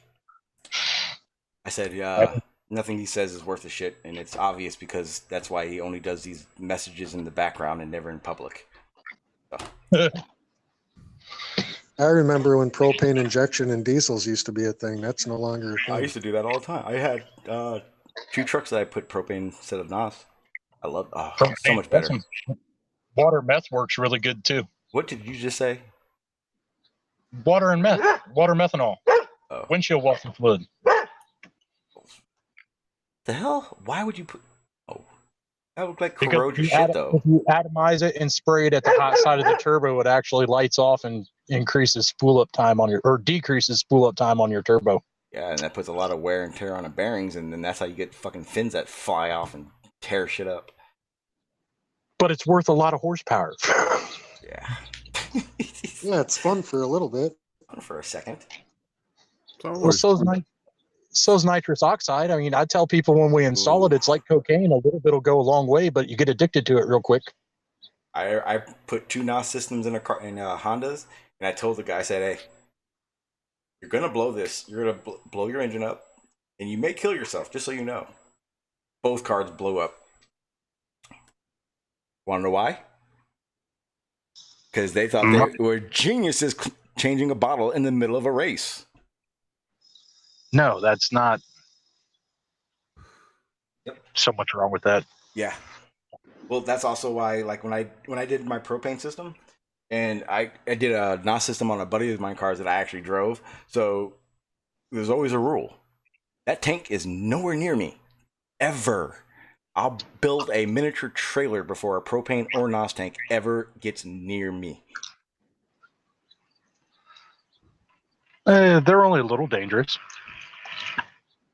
I said, nothing he says is worth a shit, and it's obvious because that's why he only does these messages in the background and never in public. So. I remember when propane injection in diesels used to be a thing. That's no longer a thing. I used to do that all the time. I had 2 trucks that I put propane instead of NOS. I love so much better. Water meth works really good too. What did you just say? Water and meth. Water methanol. Oh. Windshield washer fluid. The hell? Why would you put? Oh, that looked like corrode your shit, though. If you atomize it and spray it at the hot side of the turbo, it actually lights off and increases spool up time decreases spool up time on your turbo. Yeah, and that puts a lot of wear and tear on the bearings, and then that's how you get fucking fins that fly off and tear shit up. But it's worth a lot of horsepower. Yeah. Yeah, it's fun for a little bit. Fun for a second. Well, so's nitrous oxide. I mean, I tell people when we install it, it's like cocaine. A little bit will go a long way, but you get addicted to it real quick. I put 2 NOS systems in Hondas, and I told the guy, I said, hey, you're going to blow this. You're going to blow your engine up, and you may kill yourself, just so you know. Both cars blew up. Want to know why? because they thought they were geniuses changing a bottle in the middle of a race. No, that's not. Yep. So much wrong with that. Yeah. Well, that's also why, like, when I did my propane system, and I did a NOS system on a buddy of mine cars that I actually drove. So there's always a rule. That tank is nowhere near me, ever. I'll build a miniature trailer before a propane or NOS tank ever gets near me. They're only a little dangerous.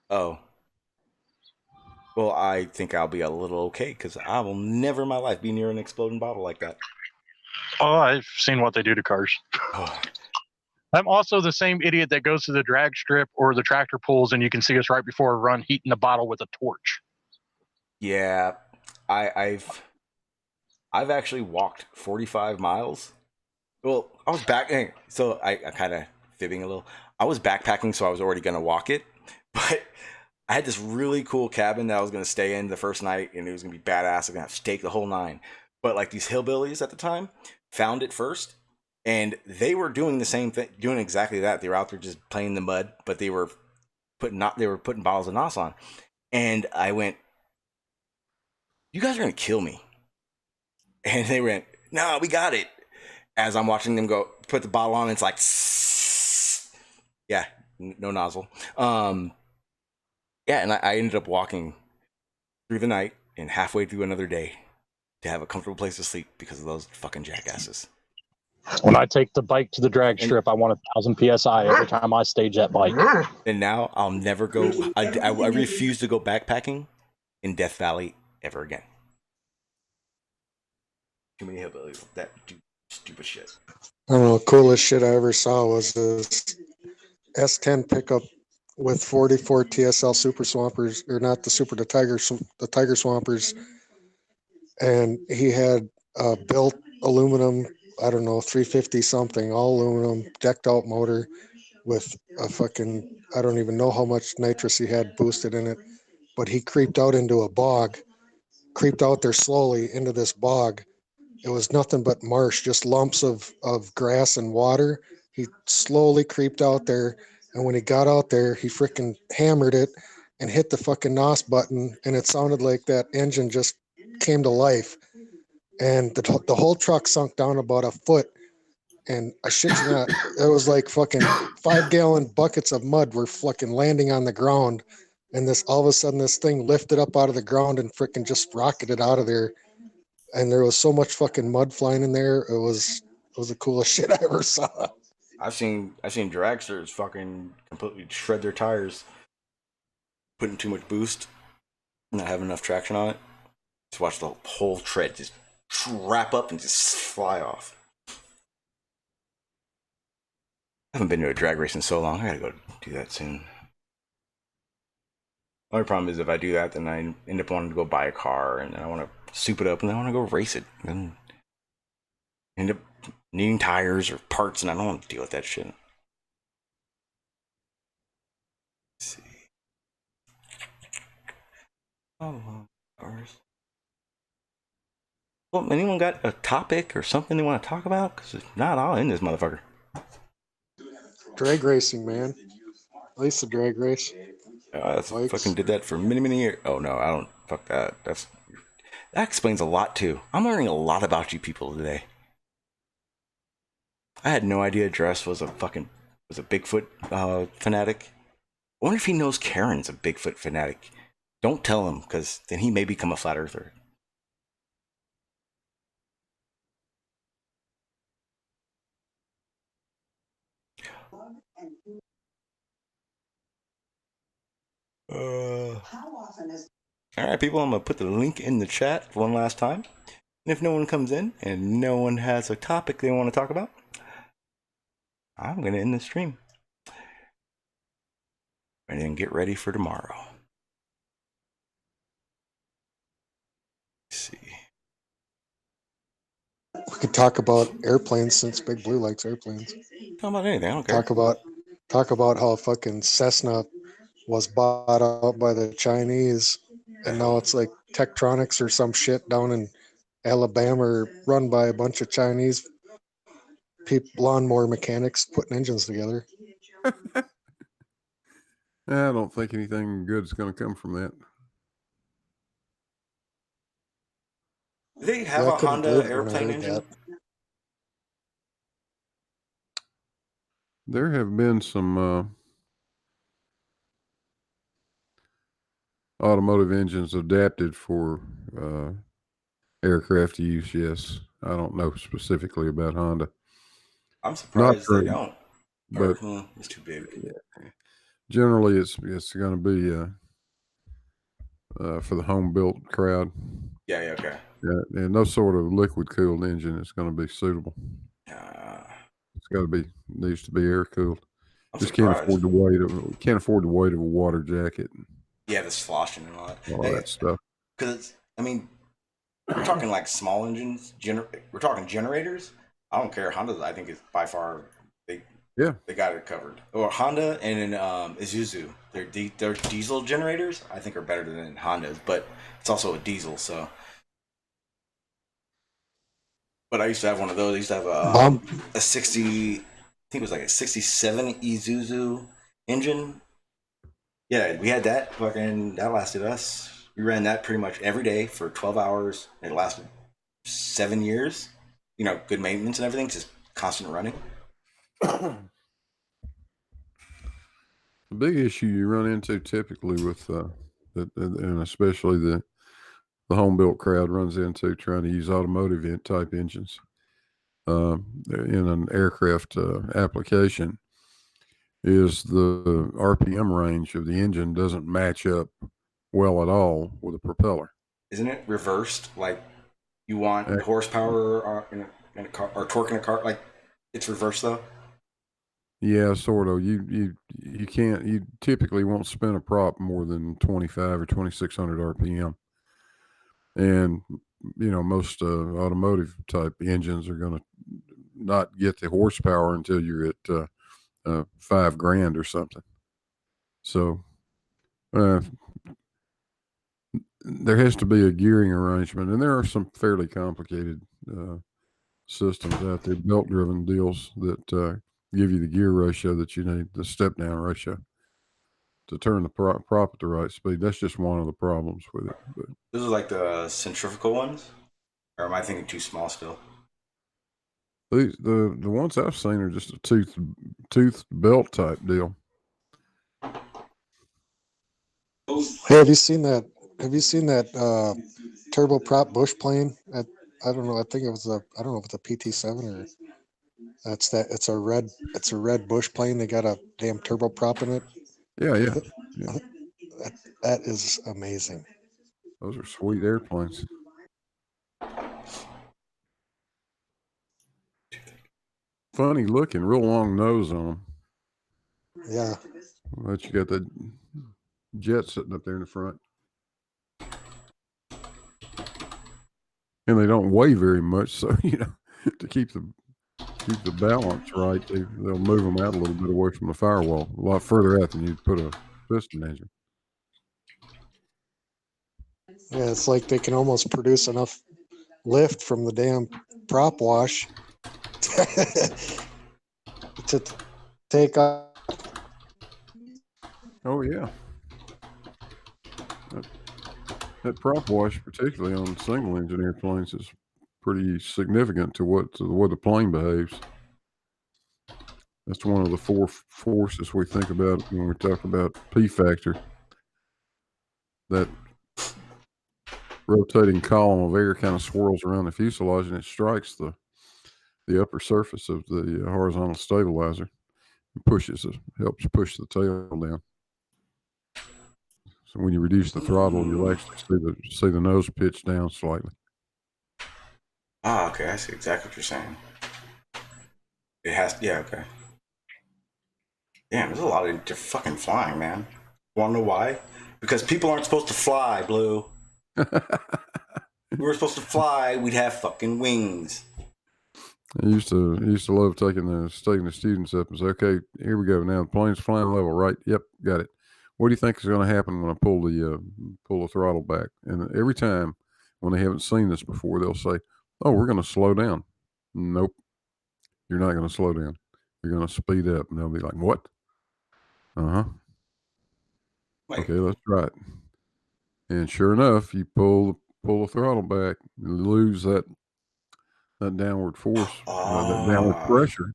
Oh. Well, I think I'll be a little okay, because I will never in my life be near an exploding bottle like that. Oh, I've seen what they do to cars. Oh. I'm also the same idiot that goes to the drag strip or the tractor pulls, and you can see us right before a run heating the bottle with a torch. Yeah, I've actually walked 45 miles. Well, I was back, so I kind of fibbing a little. I was backpacking, so I was already gonna walk it, but I had this really cool cabin that I was gonna stay in the first night, and it was gonna be badass. I was gonna have steak, the whole nine. But like these hillbillies at the time found it first, and they were doing the same thing, doing exactly that. They were out there just playing in the mud, but they were putting bottles of NOS on, and I went, "You guys are gonna kill me," and they went, "No, we got it." As I'm watching them go put the bottle on, it's like, yeah, no nozzle. Yeah, and I ended up walking through the night and halfway through another day to have a comfortable place to sleep because of those fucking jackasses. When I take the bike to the drag strip, I want 1,000 PSI every time I stage that bike. And now I'll never go. I refuse to go backpacking in Death Valley ever again. Too many hillbillies that do stupid shit. I don't know. Coolest shit I ever saw was this S10 pickup with 44 TSL Super Swampers, or not the Tiger Swampers, and he had built aluminum. I don't know, 350 something, all aluminum, decked out motor with a fucking, I don't even know how much nitrous he had boosted in it, but he creeped out into a bog, creeped out there slowly into this bog. It was nothing but marsh, just lumps of grass and water. He slowly creeped out there, and when he got out there, he freaking hammered it and hit the fucking NOS button, and it sounded like that engine just came to life. And the whole truck sunk down about a foot, and I shit you not, it was like fucking 5-gallon buckets of mud were fucking landing on the ground, and this all of a sudden this thing lifted up out of the ground and freaking just rocketed out of there. And there was so much fucking mud flying in there. It was the coolest shit I ever saw. I've seen dragsters fucking completely shred their tires, putting too much boost, not having enough traction on it. Just watch the whole tread just wrap up and just fly off. I haven't been to a drag race in so long. I gotta go do that soon. Only problem is if I do that, then I end up wanting to go buy a car, and then I want to soup it up, and then I want to go race it, and end up needing tires or parts, and I don't want to deal with that shit. Let's see. Oh, cars. Well, anyone got a topic or something they want to talk about? Because if not, I'll end this motherfucker. Drag racing, man. At least the drag race. I fucking did that for many, many years. Oh no, I don't. Fuck that. That explains a lot too. I'm learning a lot about you people today. I had no idea Dress was a Bigfoot fanatic. I wonder if he knows Karen's a Bigfoot fanatic. Don't tell him, because then he may become a flat earther. Alright, people, I'm going to put the link in the chat one last time. And if no one comes in and no one has a topic they want to talk about, I'm going to end the stream. And then get ready for tomorrow. Let's see. We could talk about airplanes since Big Blue likes airplanes. Talk about anything, I don't care. Talk about how fucking Cessna was bought out by the Chinese, and now it's like Tektronix or some shit down in Alabama, run by a bunch of Chinese lawnmower mechanics putting engines together. I don't think anything good is going to come from that. Do they have Yeah, I a couldn't Honda believe it when I airplane heard engine? that. There have been some automotive engines adapted for aircraft use. Yes, I don't know specifically about Honda. I'm surprised they current, don't. but It's too big. Generally, it's going to be for the home built crowd. Yeah, okay. Yeah, and no sort of liquid cooled engine is going to be suitable. It's got to be needs to be air cooled. Just can't afford the weight of a water jacket. Yeah, the sloshing and all that. All that stuff. Because we're talking like small engines. We're talking generators. I don't care. Honda, I think, is by far they got it covered. Or Honda and Isuzu, their diesel generators, I think, are better than Honda's, but it's also a diesel. So, but I used to have one of those. I used to have a 60. I think it was like a 67 Isuzu engine. Yeah, we had that. Fucking that lasted us. We ran that pretty much every day for 12 hours. It lasted 7 years. Good maintenance and everything, just constant running. The big issue you run into typically with and especially the home built crowd runs into trying to use automotive type engines in an aircraft application is the RPM range of the engine doesn't match up well at all with a propeller. Isn't it reversed? Like you want horsepower in a car or torque in a car? Like it's reversed though. Yeah, sort of. You can't. You typically won't spin a prop more than 25 or 2600 RPM, and most automotive type engines are going to not get the horsepower until you're at $5,000 or something. So there has to be a gearing arrangement, and there are some fairly complicated systems out there, belt-driven deals that give you the gear ratio that you need, the step-down ratio, to turn the prop at the right speed. That's just one of the problems with it. But those are like the centrifugal ones, or am I thinking too small still? The ones I've seen are just a tooth belt type deal. Hey, have you seen that turboprop bush plane? I don't know. I think it was I don't know if it's a PT7 or it's a red bush plane. They got a damn turboprop in it. Yeah. That is amazing. Those are sweet airplanes. Funny looking, real long nose on them. Yeah. But you got the jet sitting up there in the front. And they don't weigh very much, so to keep the balance right, they'll move them out a little bit away from the firewall, a lot further out than you'd put a piston engine. Yeah, it's like they can almost produce enough lift from the damn prop wash to take off. Oh yeah, that prop wash, particularly on single engine airplanes, is pretty significant to the way the plane behaves. That's one of the four forces we think about when we talk about P factor. That rotating column of air kind of swirls around the fuselage and it strikes the upper surface of the horizontal stabilizer and helps push the tail down. So when you reduce the throttle, you'll actually see the nose pitch down slightly. Ah, okay. I see exactly what you're saying. It has, yeah, okay. Damn, there's a lot of fucking flying, man. Want to know why? Because people aren't supposed to fly, Blue. We were supposed to fly. We'd have fucking wings. I used to love taking the students up and say, "Okay, here we go. Now the plane's flying level, right? Yep, got it. What do you think is going to happen when I pull the throttle back?" And every time when they haven't seen this before, they'll say, "Oh, we're going to slow down." Nope. You're not going to slow down. You're going to speed up. And they'll be like, what? Uh-huh. Okay, let's try it. And sure enough, you pull the throttle back, you lose that downward force, that downward pressure.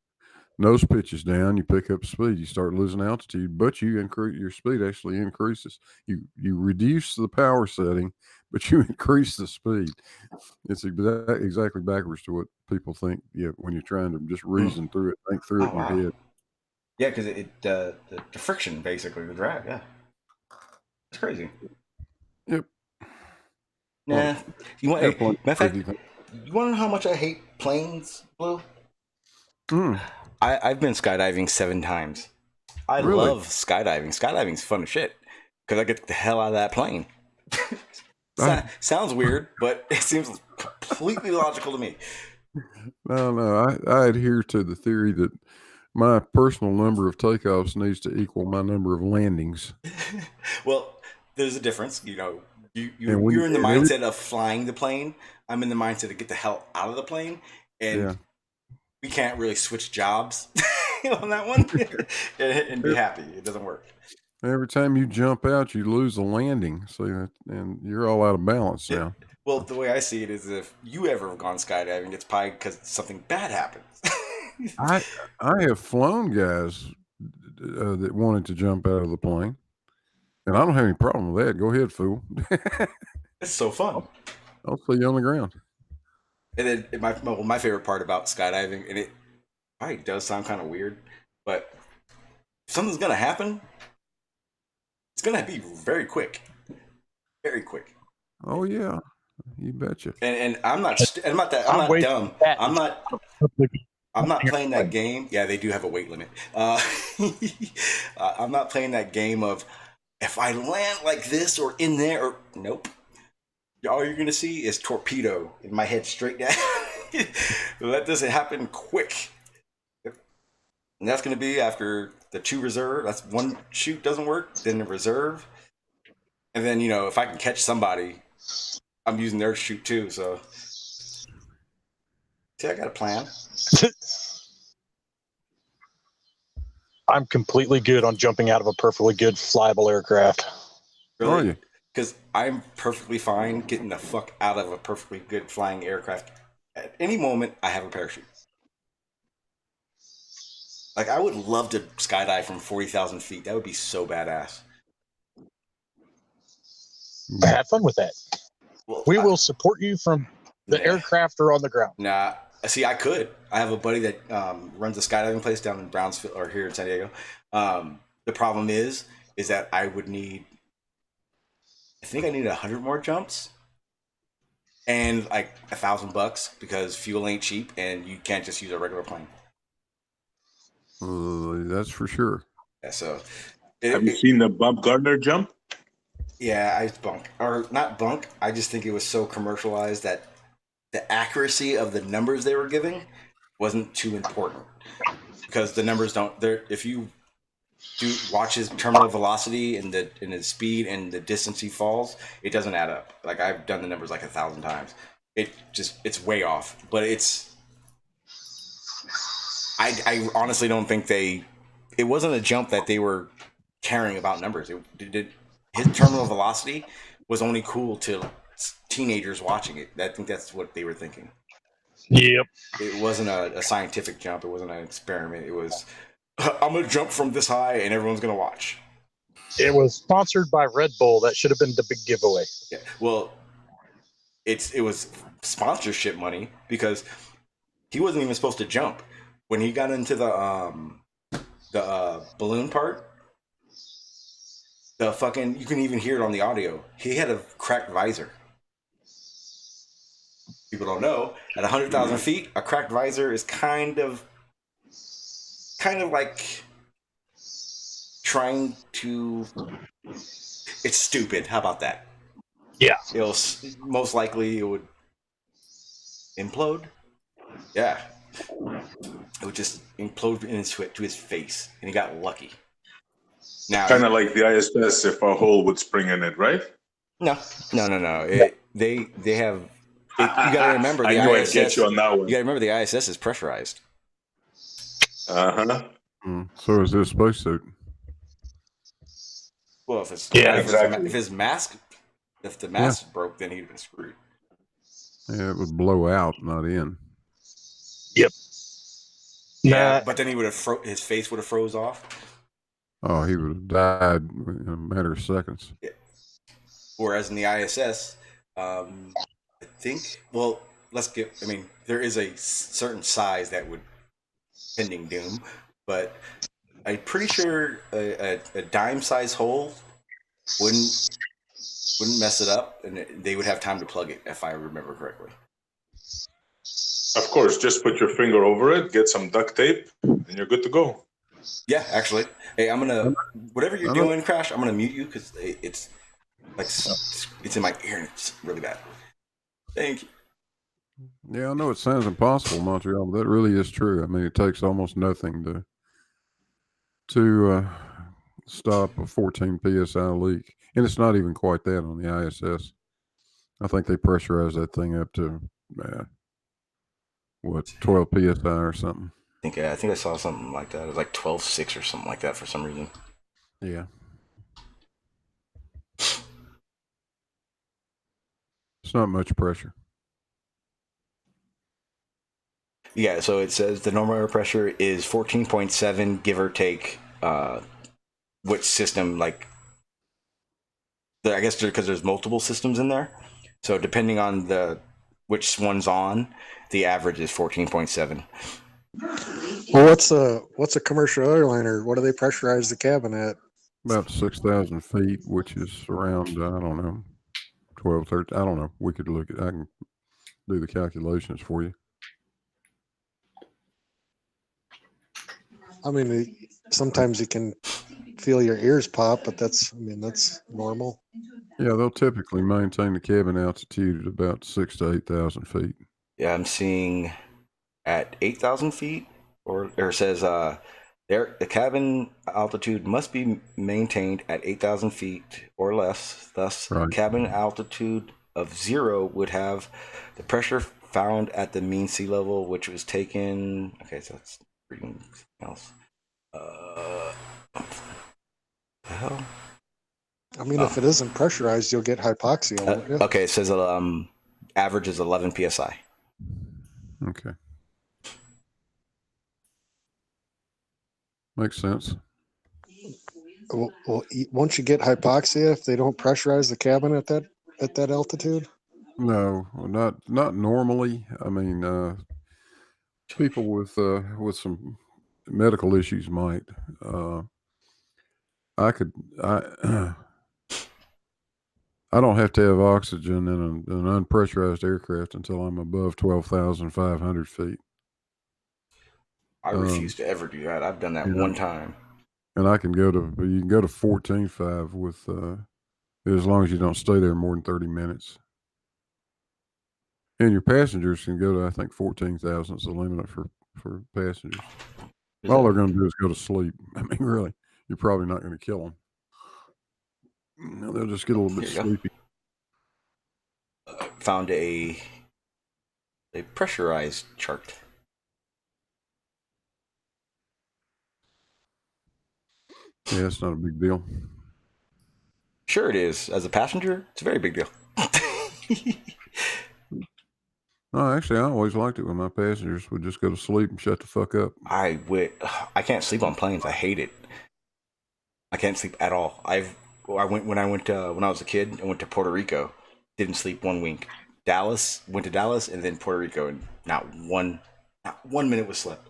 Nose pitches down, you pick up speed, you start losing altitude, but you increase your speed actually increases. You reduce the power setting, but you increase the speed. It's exactly backwards to what people think. Yeah, when you're trying to just reason through it, think through it in your head. Yeah, because the friction basically, the drag. Yeah, it's crazy. Yep. Nah, you want? Matter of fact, you want to know how much I hate planes, Blue? I've been skydiving 7 times. I love skydiving. Skydiving's fun as shit because I get the hell out of that plane. Sounds weird, but it seems completely logical to me. No, I adhere to the theory that my personal number of takeoffs needs to equal my number of landings. Well, there's a difference. You know, you're in the mindset of flying the plane. I'm in the mindset of get the hell out of the plane, and we can't really switch jobs on that one and be happy. It doesn't work. Every time you jump out, you lose a landing, so and you're all out of balance now. Well, the way I see it is, if you ever have gone skydiving, it's probably because something bad happens. I have flown guys that wanted to jump out of the plane, and I don't have any problem with that. Go ahead, fool. It's so fun. I'll see you on the ground. And then my favorite part about skydiving, and it probably does sound kind of weird, but if something's gonna happen, it's gonna be very quick, very quick. Oh yeah, you betcha. And I'm not dumb. I'm not playing that game. Yeah, they do have a weight limit. I'm not playing that game of if I land like this or in there or nope. All you're gonna see is torpedo in my head straight down. That doesn't happen quick. And that's gonna be after the 2 reserve. That's 1 shoot doesn't work, then the reserve. And then, you know, if I can catch somebody, I'm using their shoot too, so see, I got a plan. I'm completely good on jumping out of a perfectly good flyable aircraft. Really? Are you? Because I'm perfectly fine getting the fuck out of a perfectly good flying aircraft. At any moment, I have a parachute. Like, I would love to skydive from 40,000 feet. That would be so badass. Have fun with that. Well, we will support you from the aircraft or on the ground. Nah. See, I could. I have a buddy that runs a skydiving place down in Brownsville or here in San Diego. The problem is that I would need, I think I need 100 more jumps and like $1,000 because fuel ain't cheap and you can't just use a regular plane. That's for sure. Yeah, so have you seen the Bob Gardner jump? Yeah, I bunk or not bunk. I just think it was so commercialized that the accuracy of the numbers they were giving wasn't too important because the numbers don't. If you do watch his terminal velocity and the speed and the distance he falls, it doesn't add up. Like I've done the numbers like 1,000 times. It's way off. But I honestly don't think it wasn't a jump that they were caring about numbers. His terminal velocity was only cool to teenagers watching it. I think that's what they were thinking. Yep. It wasn't a scientific jump. It wasn't an experiment. It was, I'm going to jump from this high and everyone's going to watch. It was sponsored by Red Bull. That should have been the big giveaway. Yeah. Well, it was sponsorship money because he wasn't even supposed to jump. When he got into the balloon part, you can even hear it on the audio. He had a cracked visor. People don't know, at 100,000 feet, a cracked visor is kind of like trying to. It's stupid. How about that? Yeah. Most likely it would implode. Yeah. It would just implode to his face, and he got lucky. Now, kind of like the ISS if a hole would spring in it, right? No. They have. You got to remember the I knew ISS. I'd get you on that one. You got to remember the ISS is pressurized. Uh-huh. So is this spacesuit? Well, if it's Yeah, if exactly. if the mask broke, then he'd have been screwed. Yeah, it would blow out, not in. Yep. Yeah, Nah. but then he would have his face would have froze off. Oh, he would have died in a matter of seconds. Yeah. Whereas in the ISS, I think. Well, I mean, there is a certain size that would pending doom, but I'm pretty sure a dime-sized hole wouldn't mess it up, and they would have time to plug it, if I remember correctly. Of course, just put your finger over it, get some duct tape, and you're good to go. Yeah, actually. Hey, I'm gonna whatever you're doing, Crash. I'm gonna mute you because it's like it's in my ear and it's really bad. Thank you. Yeah, I know it sounds impossible, Montreal, but that really is true. I mean, it takes almost nothing to stop a 14 psi leak, and it's not even quite that on the ISS. I think they pressurize that thing up to 12 psi or something. I think I saw something like that. It was like 12.6 or something like that for some reason. Yeah. It's not much pressure. Yeah, so it says the normal air pressure is 14.7, give or take. Which system, like, I guess because there's multiple systems in there, so depending on which one's on, the average is 14.7. Well, what's a commercial airliner? What do they pressurize the cabin at? About 6,000 feet, which is around, I don't know, 12, 13. I don't know. We could look at. I can do the calculations for you. I mean, sometimes you can feel your ears pop, but that's normal. Yeah, they'll typically maintain the cabin altitude at about 6,000 to 8,000 feet. Yeah, I'm seeing at 8,000 feet, or it says the cabin altitude must be maintained at 8,000 feet or less. Thus, cabin altitude of 0 would have the pressure found at the mean sea level, which was taken. Okay, so that's reading something else. What the hell? I mean, if it isn't pressurized, you'll get hypoxia. Okay, it says average is 11 psi. Okay. Makes sense. Well, once you get hypoxia, if they don't pressurize the cabin at that altitude? No, not normally. I mean, people with some medical issues might. I don't have to have oxygen in an unpressurized aircraft until I'm above 12,500 feet. I refuse to ever do that. I've done that one time. And you can go to 14.5 with as long as you don't stay there more than 30 minutes. And your passengers can go to, I think, 14,000 is the limit for passengers. All they're going to do is go to sleep. I mean, really, you're probably not going to kill them. No, they'll just get a little bit sleepy. Found a pressurized chart. Yeah, it's not a big deal. Sure it is. As a passenger, it's a very big deal. No, actually, I always liked it when my passengers would just go to sleep and shut the fuck up. I can't sleep on planes. I hate it. I can't sleep at all. When I was a kid, I went to Puerto Rico. Didn't sleep 1 week. Went to Dallas and then Puerto Rico, and not one minute was slept.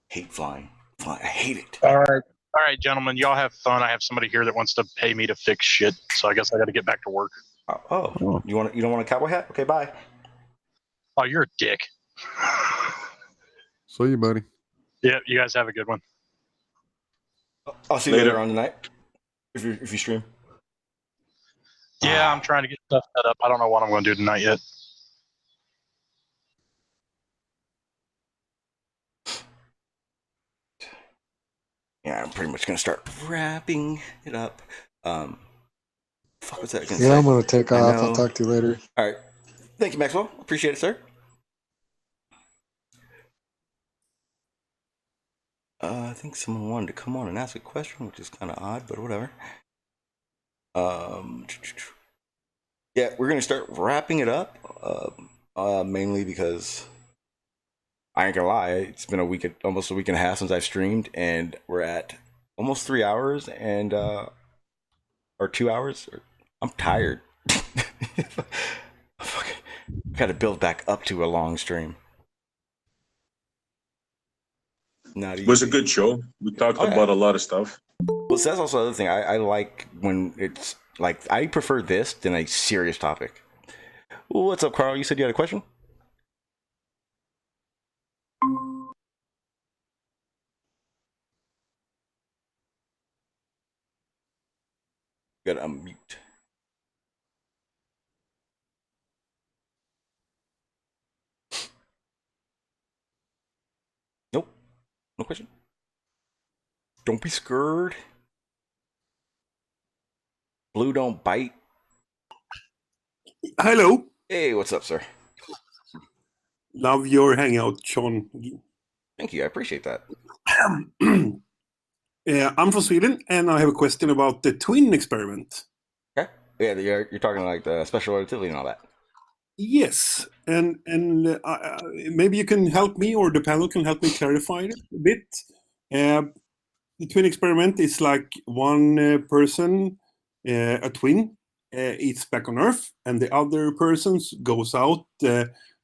Hate flying. I hate it. All right, gentlemen, y'all have fun. I have somebody here that wants to pay me to fix shit, so I guess I got to get back to work. Oh. You don't want a cowboy hat? Okay, bye. Oh, you're a dick. See you, buddy. Yeah, you guys have a good one. I'll see you later on tonight if you stream. Yeah, I'm trying to get stuff set up. I don't know what I'm going to do tonight yet. Yeah, I'm pretty much going to start wrapping it up. Fuck was that gonna Yeah, say? I'm going to take off. I'll talk to you later. All right. Thank you, Maxwell. Appreciate it, sir. I think someone wanted to come on and ask a question, which is kind of odd, but whatever. Yeah, we're gonna start wrapping it up. Mainly because I ain't gonna lie, it's been almost a week and a half since I've streamed, and we're at almost 3 hours and or 2 hours. I'm tired. I got to build back up to a long stream. Not easy. It was a good show. We talked about a lot of stuff. Well, so that's also the other thing. I like when it's like, I prefer this than a serious topic. Well, what's up, Carl? You said you had a question? You gotta unmute. Nope. No question. Don't be scared. Blue don't bite. Hello. Hey, what's up, sir? Love your hangout, Sean. Thank you. I appreciate that. I'm from Sweden, and I have a question about the twin experiment. Okay. Yeah, you're talking like the special relativity and all that. Yes, and maybe you can help me, or the panel can help me clarify it a bit. The twin experiment is like one person, a twin, is back on Earth, and the other person goes out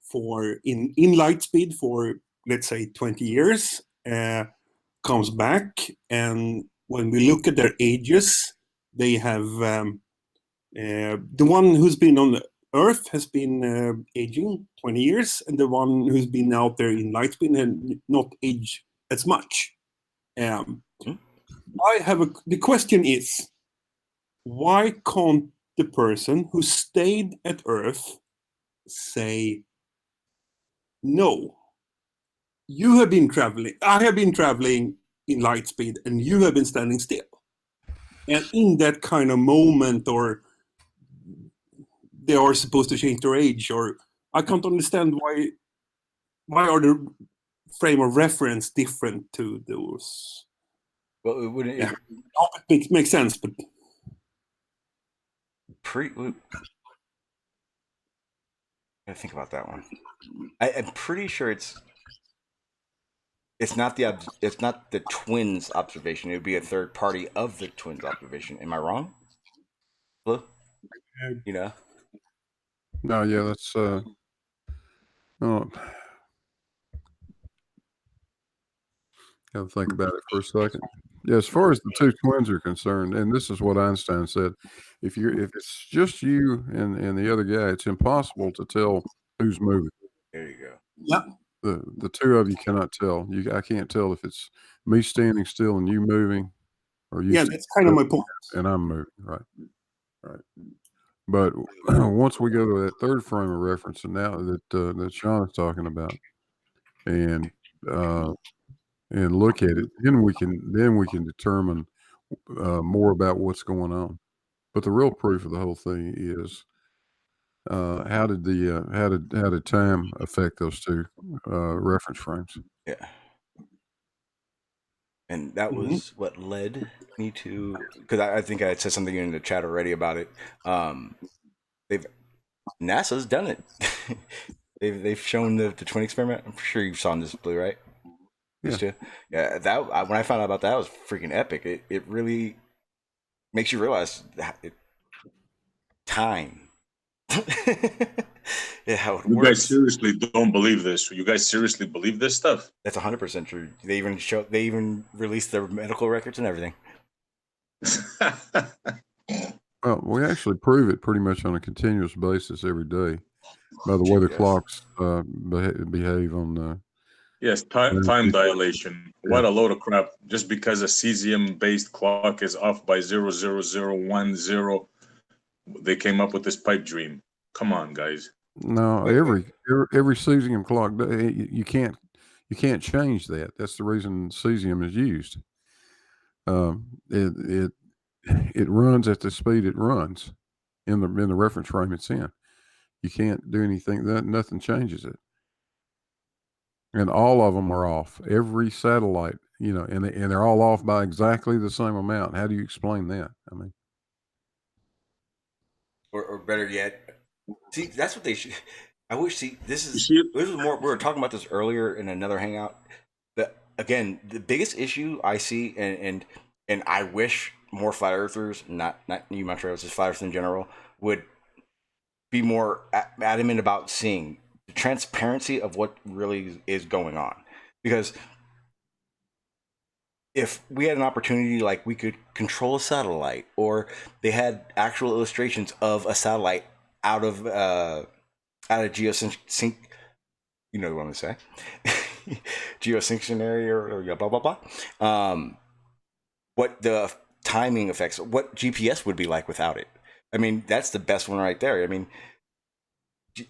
for in light speed for, let's say, 20 years, comes back, and when we look at their ages, they have the one who's been on the Earth has been aging 20 years, and the one who's been out there in light speed and not age as much. The question is, why can't the person who stayed at Earth say, no, you have been traveling, I have been traveling in light speed, and you have been standing still? And in that kind of moment, or they are supposed to change their age, or I can't understand why are the frame of reference different to those? Well, it wouldn't. Yeah. It makes sense, but I think about that one. I'm pretty sure it's not the twins' observation. It would be a third party of the twins' observation. Am I wrong? Blue? You know? No, yeah, that's gotta think about it for a second. Yeah, as far as the two twins are concerned, and this is what Einstein said, if it's just you and the other guy, it's impossible to tell who's moving. There you go. Yeah. The two of you cannot tell. I can't tell if it's me standing still and you moving, or you. Yeah, that's kind of my point. And I'm moving, right. But once we go to that third frame of reference, and now that Sean is talking about, and look at it, then we can determine more about what's going on. But the real proof of the whole thing is how did time affect those two reference frames? Yeah. And that was what led me to, because I think I had said something in the chat already about it. NASA's done it. they've shown the twin experiment. I'm sure you saw this, Blue, right? Yeah. Yeah. That when I found out about that, it was freaking epic. It really makes you realize time. Yeah, how it you works. Guys seriously don't believe this? You guys seriously believe this stuff? That's 100% true. They even released their medical records and everything. Well, we actually prove it pretty much on a continuous basis every day by the way the clocks behave on the. Yes, time dilation. What a load of crap! Just because a cesium-based clock is off by 0.00010, they came up with this pipe dream. Come on, guys. No, every cesium clock, you can't change that. That's the reason cesium is used. It runs at the speed it runs in the reference frame it's in. You can't do anything. Nothing changes it. And all of them are off. Every satellite you know, and they're all off by exactly the same amount. How do you explain that? I mean, or better yet, see, that's what they should. I wish. See, this was more. We were talking about this earlier in another hangout. But again, the biggest issue I see, and I wish more flat earthers, not you Montrealers, just flat earthers in general, would be more adamant about seeing the transparency of what really is going on. Because if we had an opportunity, like we could control a satellite, or they had actual illustrations of a satellite out of geosync, you know what I'm gonna say, geostationary or blah blah blah. What the timing effects, what GPS would be like without it. I mean, that's the best one right there. I mean,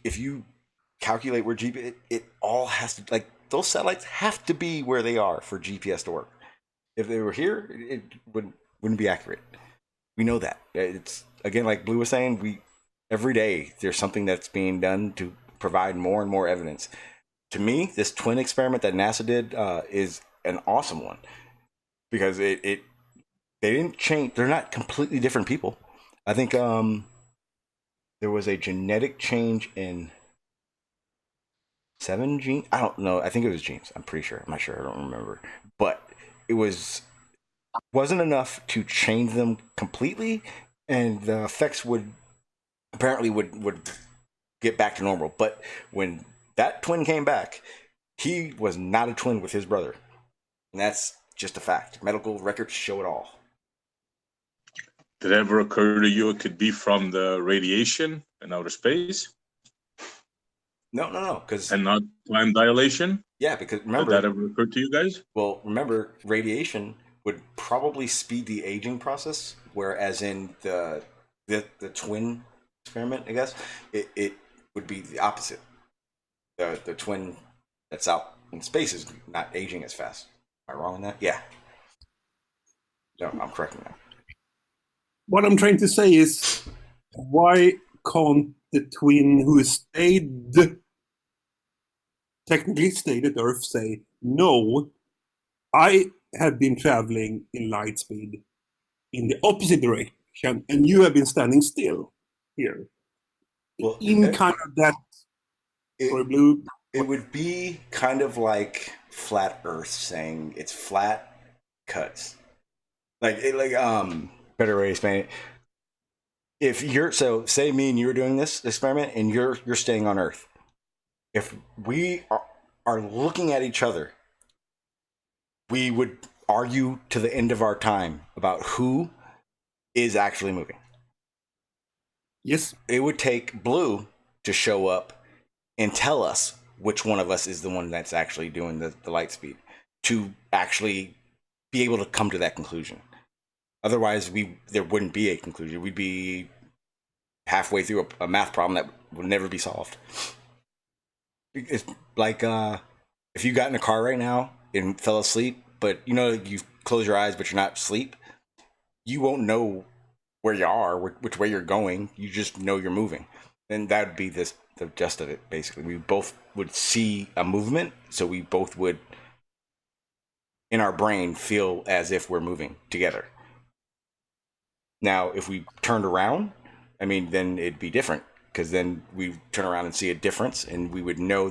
if you calculate where GPS, it all has to, like, those satellites have to be where they are for GPS to work. If they were here, it wouldn't be accurate. We know that. It's, again, like Blue was saying, every day there's something that's being done to provide more and more evidence. To me, this twin experiment that NASA did is an awesome one, because they didn't change. They're not completely different people. I think there was a genetic change in 7 genes. I don't know. I think it was genes. I'm pretty sure. I'm not sure. I don't remember. But it wasn't enough to change them completely, and the effects would get back to normal. But when that twin came back, he was not a twin with his brother, and that's just a fact. Medical records show it all. Did it ever occur to you it could be from the radiation in outer space? No, because and not time dilation. Yeah, because remember, did that ever occur to you guys? Well, remember, radiation would probably speed the aging process, whereas in the twin experiment, I guess it would be the opposite. The twin that's out in space is not aging as fast. Am I wrong in that? Yeah. No, I'm correcting that. What I'm trying to say is, why can't the twin who technically stayed at Earth say, no, I have been traveling in light speed in the opposite direction, and you have been standing still here? Well, in kind of that, or Blue. It would be kind of like flat Earth saying it's flat cuts. Better way to explain it. If you're, so say me and you are doing this experiment and you're staying on Earth. If we are looking at each other, we would argue to the end of our time about who is actually moving. Yes. It would take Blue to show up and tell us which one of us is the one that's actually doing the light speed, to actually be able to come to that conclusion. Otherwise, there wouldn't be a conclusion. We'd be halfway through a math problem that would never be solved. It's like if you got in a car right now and fell asleep, but you close your eyes, but you're not asleep, you won't know where you are, which way you're going. You just know you're moving. And that would be the gist of it, basically. We both would see a movement, so we both would, in our brain, feel as if we're moving together. Now, if we turned around, then it'd be different, because then we turn around and see a difference, and we would know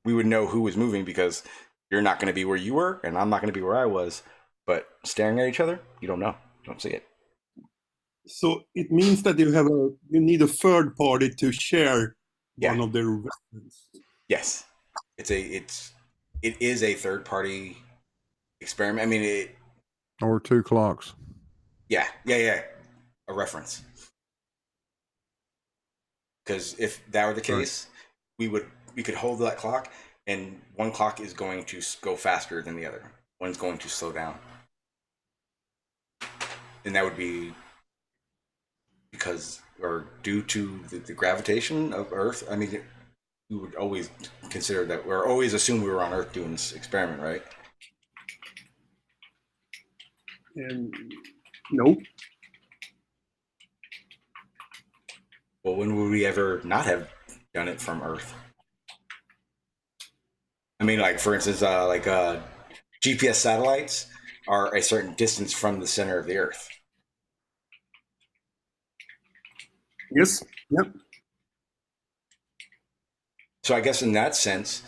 we would know who was moving, because you're not going to be where you were, and I'm not going to be where I was. But staring at each other, you don't know, you don't see it. So it means that you need a third party to share one of their reference. Yes, it is a third party experiment. Or 2 clocks. Yeah, a reference. Because if that were the case, we could hold that clock, and one clock is going to go faster than the other. One's going to slow down, and that would be due to the gravitation of Earth. We would always consider that, or always assume we were on Earth doing this experiment, right? No. Well, when would we ever not have done it from Earth? For instance, GPS satellites are a certain distance from the center of the Earth. Yes. Yep. So I guess in that sense,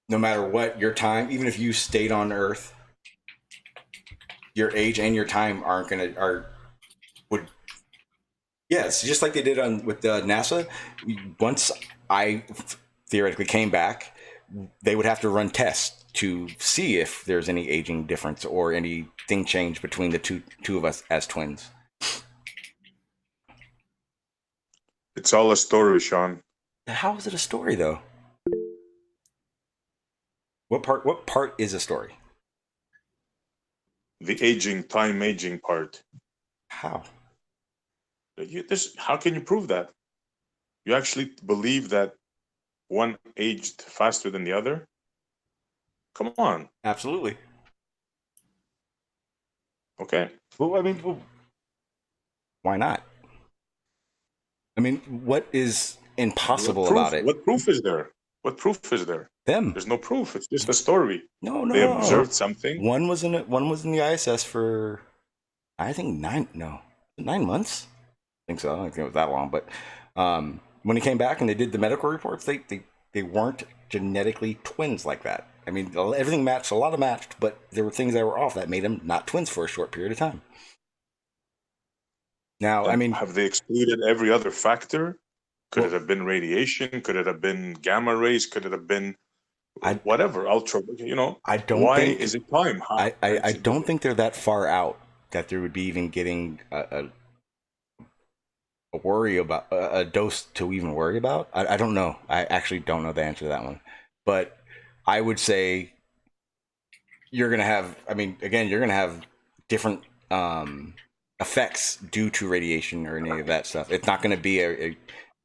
no matter what your time, even if you stayed on Earth, your age and your time would. Yes, just like they did with NASA. Once I theoretically came back, they would have to run tests to see if there's any aging difference or anything changed between the two of us as twins. It's all a story, Sean. How is it a story, though? What part is a story? The time aging part. How? How can you prove that? You actually believe that one aged faster than the other? Come on. Absolutely. Okay. Well, I mean, why not? I mean, what is impossible about it? What proof is there? What proof is there? Them. There's no proof. It's just a story. No. They observed something. One was in the ISS for, I think 9 months. I think so. I don't think it was that long. But when he came back and they did the medical reports, they weren't genetically twins like that. I mean, everything matched, a lot of matched, but there were things that were off that made them not twins for a short period of time. Now, I mean, have they excluded every other factor? Could it have been radiation? Could it have been gamma rays? Could it have been whatever, ultra? I don't. Why is it time? I don't think they're that far out that there would be even getting a worry about a dose to even worry about. I don't know. I actually don't know the answer to that one, but I would say you're gonna have. I mean, again, you're gonna have different effects due to radiation or any of that stuff. It's not going to be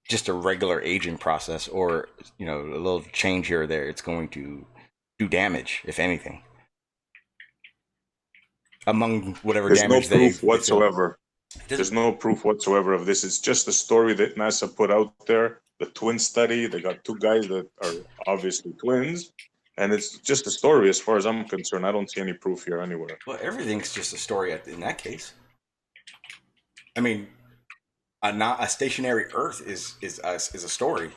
just a regular aging process or a little change here or there. It's going to do damage, if anything, among whatever There's damage no proof they whatsoever. There's no proof whatsoever of this. It's just a story that NASA put out there. The twin study. They got 2 guys that are obviously twins. And it's just a story as far as I'm concerned. I don't see any proof here anywhere. Well, everything's just a story in that case. I mean, a stationary Earth is a story.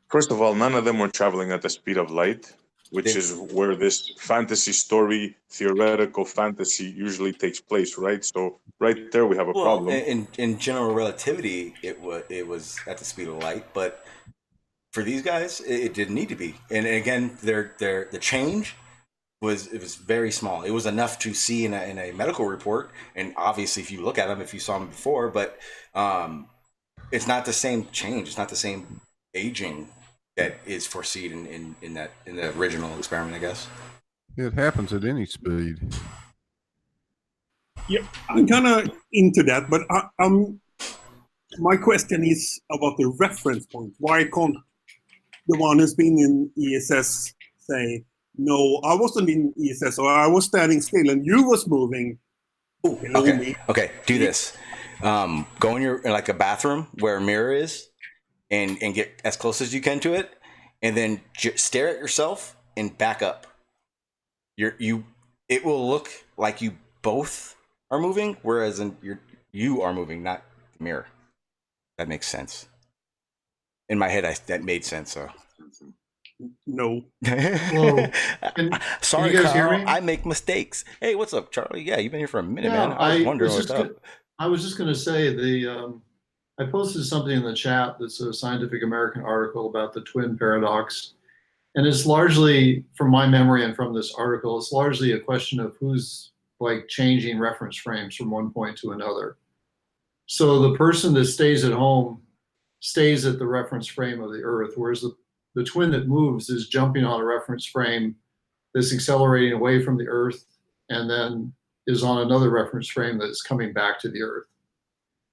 First of all, none of them were traveling at the speed of light, which is where this fantasy story, theoretical fantasy, usually takes place, right? So right there, we have a problem. In general relativity, it was at the speed of light, but for these guys, it didn't need to be. And again, the change was very small. It was enough to see in a medical report, and obviously, if you look at them, if you saw them before, but it's not the same change. It's not the same aging that is foreseen in the original experiment, I guess. It happens at any speed. Yeah, I'm kind of into that, but my question is about the reference point. Why can't the one who's been in ESS say, no, I wasn't in ESS, or I was standing still and you was moving? Okay, do this. Go in your a bathroom where a mirror is and get as close as you can to it, and then stare at yourself and back up. It will look like you both are moving, whereas you are moving, not the mirror. That makes sense. In my head, that made sense. So. No. Sorry, you guys Carl, hear me? I make mistakes. Hey, what's up, Charlie? Yeah, you've been here for a minute, Yeah, man. I was wondering what's up. I was just going to say I posted something in the chat that's a Scientific American article about the twin paradox. And it's largely, from my memory and from this article, it's largely a question of who's changing reference frames from one point to another. So the person that stays at home stays at the reference frame of the Earth, whereas the twin that moves is jumping on a reference frame that's accelerating away from the Earth and then is on another reference frame that's coming back to the Earth.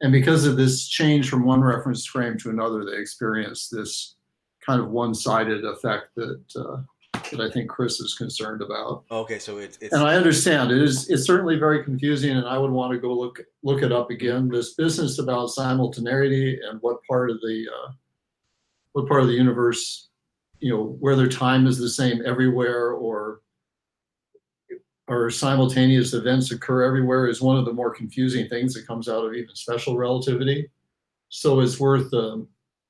And because of this change from one reference frame to another, they experience this kind of one-sided effect that I think Chris is concerned about. Okay, so it's and I understand it's certainly very confusing, and I would want to go look it up again. This business about simultaneity and what part of the universe whether time is the same everywhere or simultaneous events occur everywhere is one of the more confusing things that comes out of even special relativity. So it's worth,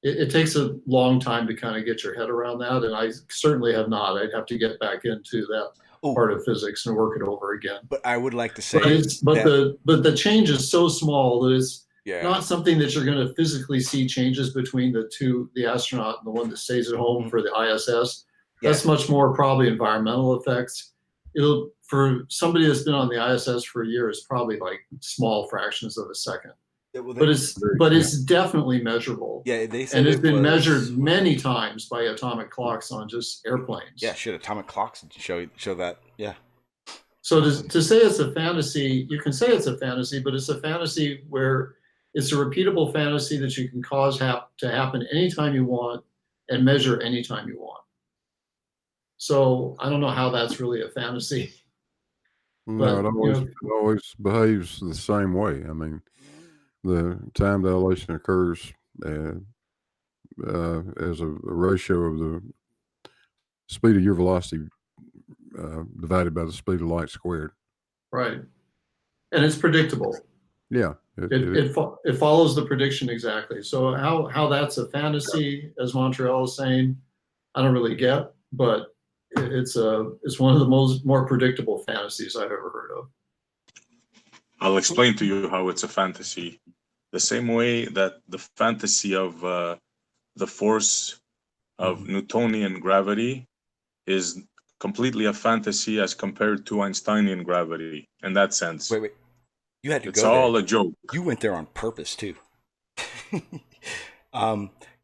it takes a long time to kind of get your head around that. And I certainly have not. I'd have to get back into that part of physics and work it over again. But I would like to say, but the change is so small that it's not something that you're going to physically see changes between the astronaut and the one that stays at home for the ISS. That's much more probably environmental effects. For somebody that's been on the ISS for a year, it's probably like small fractions of a second. But it's definitely measurable. Yeah, they said and it's been measured many times by atomic clocks on just airplanes. Yeah, atomic clocks show that. Yeah. So to say it's a fantasy, you can say it's a fantasy, but it's a fantasy where it's a repeatable fantasy that you can cause to happen anytime you want and measure anytime you want. So I don't know how that's really a fantasy. No, it always behaves the same way. I mean, the time dilation occurs as a ratio of the speed of your velocity divided by the speed of light squared. Right. And it's predictable. Yeah. It follows the prediction exactly. So how that's a fantasy, as Montreal is saying, I don't really get, but it's one of the more predictable fantasies I've ever heard of. I'll explain to you how it's a fantasy. The same way that the fantasy of the force of Newtonian gravity is completely a fantasy as compared to Einsteinian gravity in that sense. Wait. You had to it's go all there. A joke. You went there on purpose too.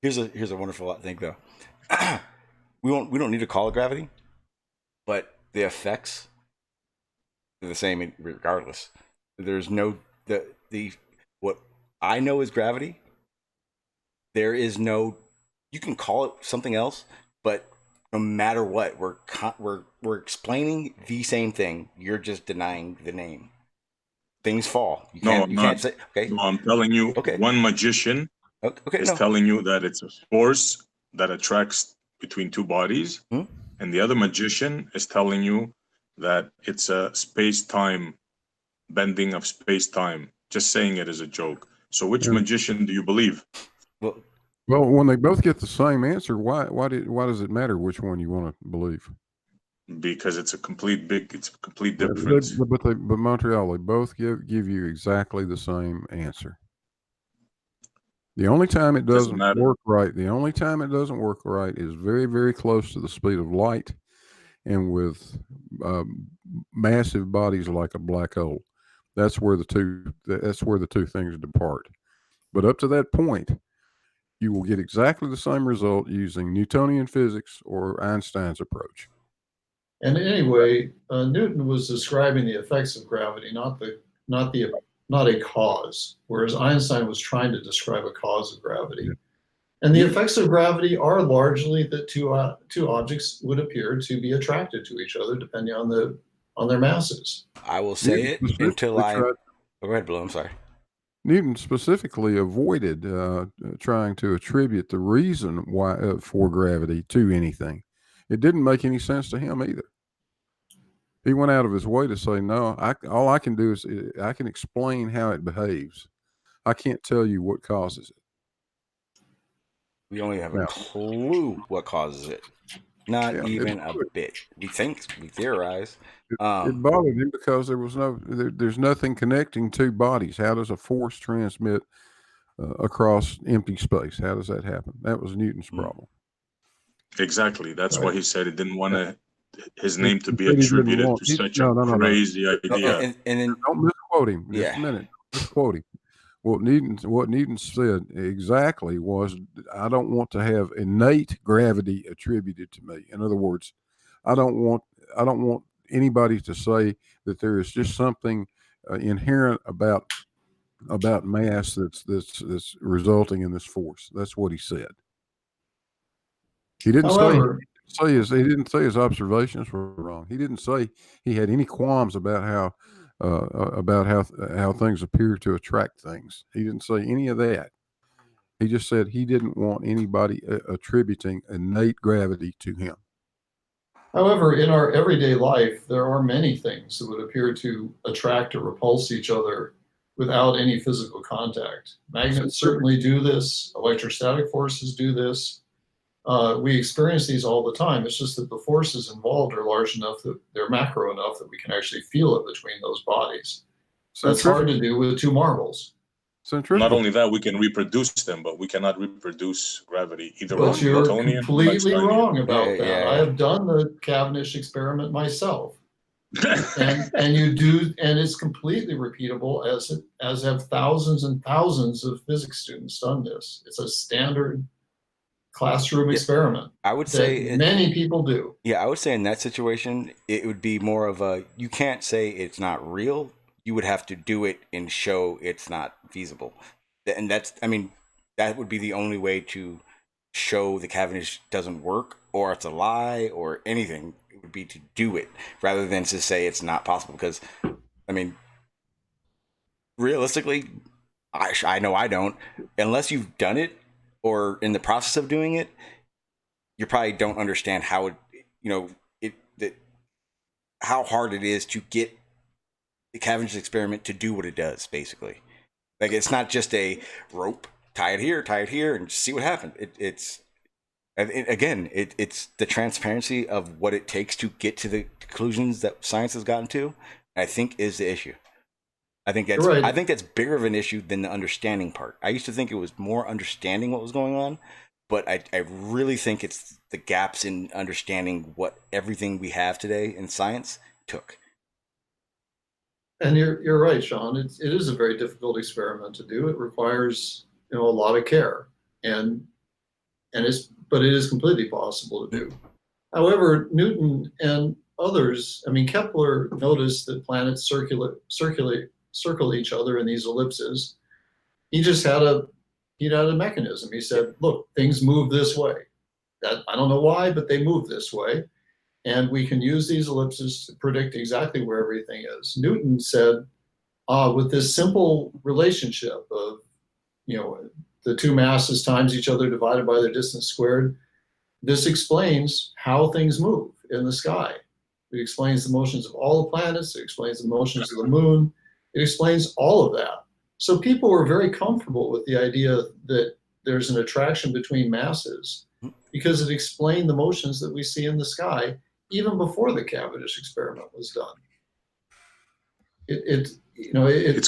Here's a wonderful thing though. We don't need to call it gravity, but the effects are the same regardless. There's no what I know is gravity. There is no. You can call it something else, but no matter what, we're explaining the same thing. You're just denying the name. Things fall. Can't say. Okay. No, I'm telling you. Okay. One magician is telling you that it's a force that attracts between two bodies, and the other magician is telling you that it's a space-time bending of space-time. Just saying it as a joke. So, which magician do you believe? Well, when they both get the same answer, why does it matter which one you want to believe? Because it's a complete difference. But Montreal, they both give you exactly the same answer. The only time it doesn't work right, is very, very close to the speed of light, and with massive bodies like a black hole. That's where the two things depart. But up to that point, you will get exactly the same result using Newtonian physics or Einstein's approach. And anyway, Newton was describing the effects of gravity, not a cause, whereas Einstein was trying to describe a cause of gravity. And the effects of gravity are largely that two objects would appear to be attracted to each other depending on their masses. I will say it until go ahead, Blue. I'm sorry. Newton specifically avoided trying to attribute the reason why for gravity to anything. It didn't make any sense to him either. He went out of his way to say, no, all I can do is I can explain how it behaves. I can't tell you what causes it. We only have a clue what causes it. Not even a bit. We theorize. It bothered him because there's nothing connecting two bodies. How does a force transmit across empty space? How does that happen? That was Newton's problem. Exactly. That's why he said he didn't want his name to be attributed to such a crazy idea. And then don't misquote him. Just a minute. Misquote him. What Newton said exactly was, I don't want to have innate gravity attributed to me. In other words, I don't want anybody to say that there is just something inherent about mass that's resulting in this force. That's what he said. He didn't say his observations were wrong. He didn't say he had any qualms about how things appear to attract things. He didn't say any of that. He just said he didn't want anybody attributing innate gravity to him. However, in our everyday life, there are many things that would appear to attract or repulse each other without any physical contact. Magnets certainly do this. Electrostatic forces do this. We experience these all the time. It's just that the forces involved are large enough that they're macro enough that we can actually feel it between those bodies. That's hard to do with two marbles. Not only that, we can reproduce them, but we cannot reproduce gravity either on But you're plutonium or completely Einsteinium. wrong about that. I have done the Cavendish experiment myself. and you do, and it's completely repeatable, as have thousands and thousands of physics students done this. It's a standard classroom experiment. I would that say many people do. Yeah, I would say in that situation, it would be more of a, you can't say it's not real. You would have to do it and show it's not feasible. And that's, I mean, that would be the only way to show the Cavendish doesn't work or it's a lie or anything. It would be to do it rather than to say it's not possible. Because, I mean, realistically, I know I don't. Unless you've done it or in the process of doing it, you probably don't understand how it, how hard it is to get the Cavendish experiment to do what it does, basically. Like, it's not just a rope, tie it here, and see what happens. It's the transparency of what it takes to get to the conclusions that science has gotten to, I think, is the issue. I think that's Right. I think that's bigger of an issue than the understanding part. I used to think it was more understanding what was going on, but I really think it's the gaps in understanding what everything we have today in science took. And you're right, Sean. It is a very difficult experiment to do. It requires a lot of care, but it is completely possible to do. However, Newton and others, I mean, Kepler noticed that planets circle each other in these ellipses. He had a mechanism. He said, look, things move this way. That I don't know why, but they move this way. And we can use these ellipses to predict exactly where everything is. Newton said, with this simple relationship of, the two masses times each other divided by their distance squared, this explains how things move in the sky. It explains the motions of all the planets. It explains the motions of the moon. It explains all of that. So people were very comfortable with the idea that there's an attraction between masses because it explained the motions that we see in the sky even before the Cavendish experiment was done. It's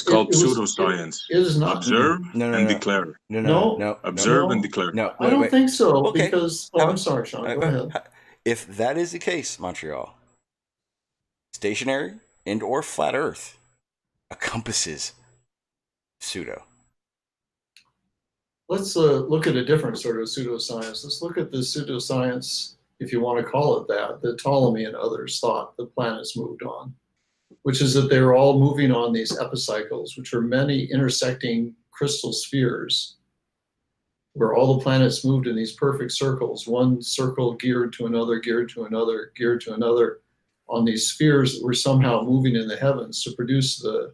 called pseudoscience. It is not. Observe and declare. No. Observe and declare. No, I don't think so, Okay. because I'm sorry, Sean. Go ahead. If that is the case, Montreal, stationary and or flat Earth encompasses pseudo. Let's look at a different sort of pseudoscience. Let's look at the pseudoscience, if you want to call it that Ptolemy and others thought the planets moved on, which is that they were all moving on these epicycles, which are many intersecting crystal spheres, where all the planets moved in these perfect circles, one circle geared to another, geared to another, geared to another, on these spheres that were somehow moving in the heavens to produce the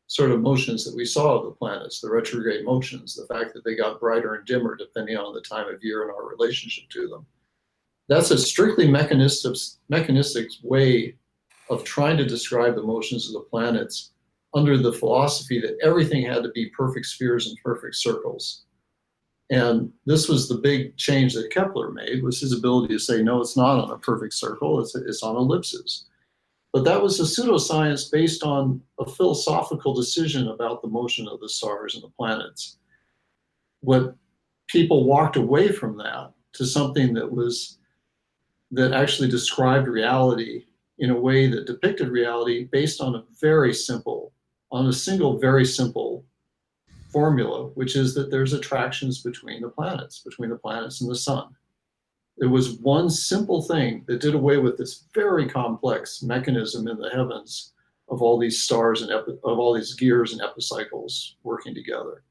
sort of motions that we saw of the planets, the retrograde motions, the fact that they got brighter and dimmer depending on the time of year and our relationship to them. That's a strictly mechanistic way of trying to describe the motions of the planets under the philosophy that everything had to be perfect spheres and perfect circles. And this was the big change that Kepler made, was his ability to say, no, it's not on a perfect circle, it's on ellipses. But that was a pseudoscience based on a philosophical decision about the motion of the stars and the planets. What people walked away from that to something that actually described reality in a way that depicted reality based on a single very simple formula, which is that there's attractions between the planets and the sun. There was one simple thing that did away with this very complex mechanism in the heavens of all these stars and of all these gears and epicycles working together.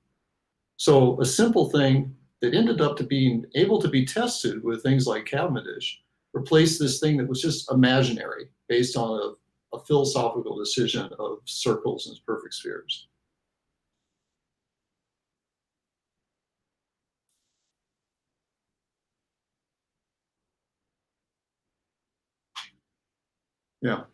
So a simple thing that ended up to being able to be tested with things like Cavendish replaced this thing that was just imaginary based on a philosophical decision of circles and perfect spheres. Yeah.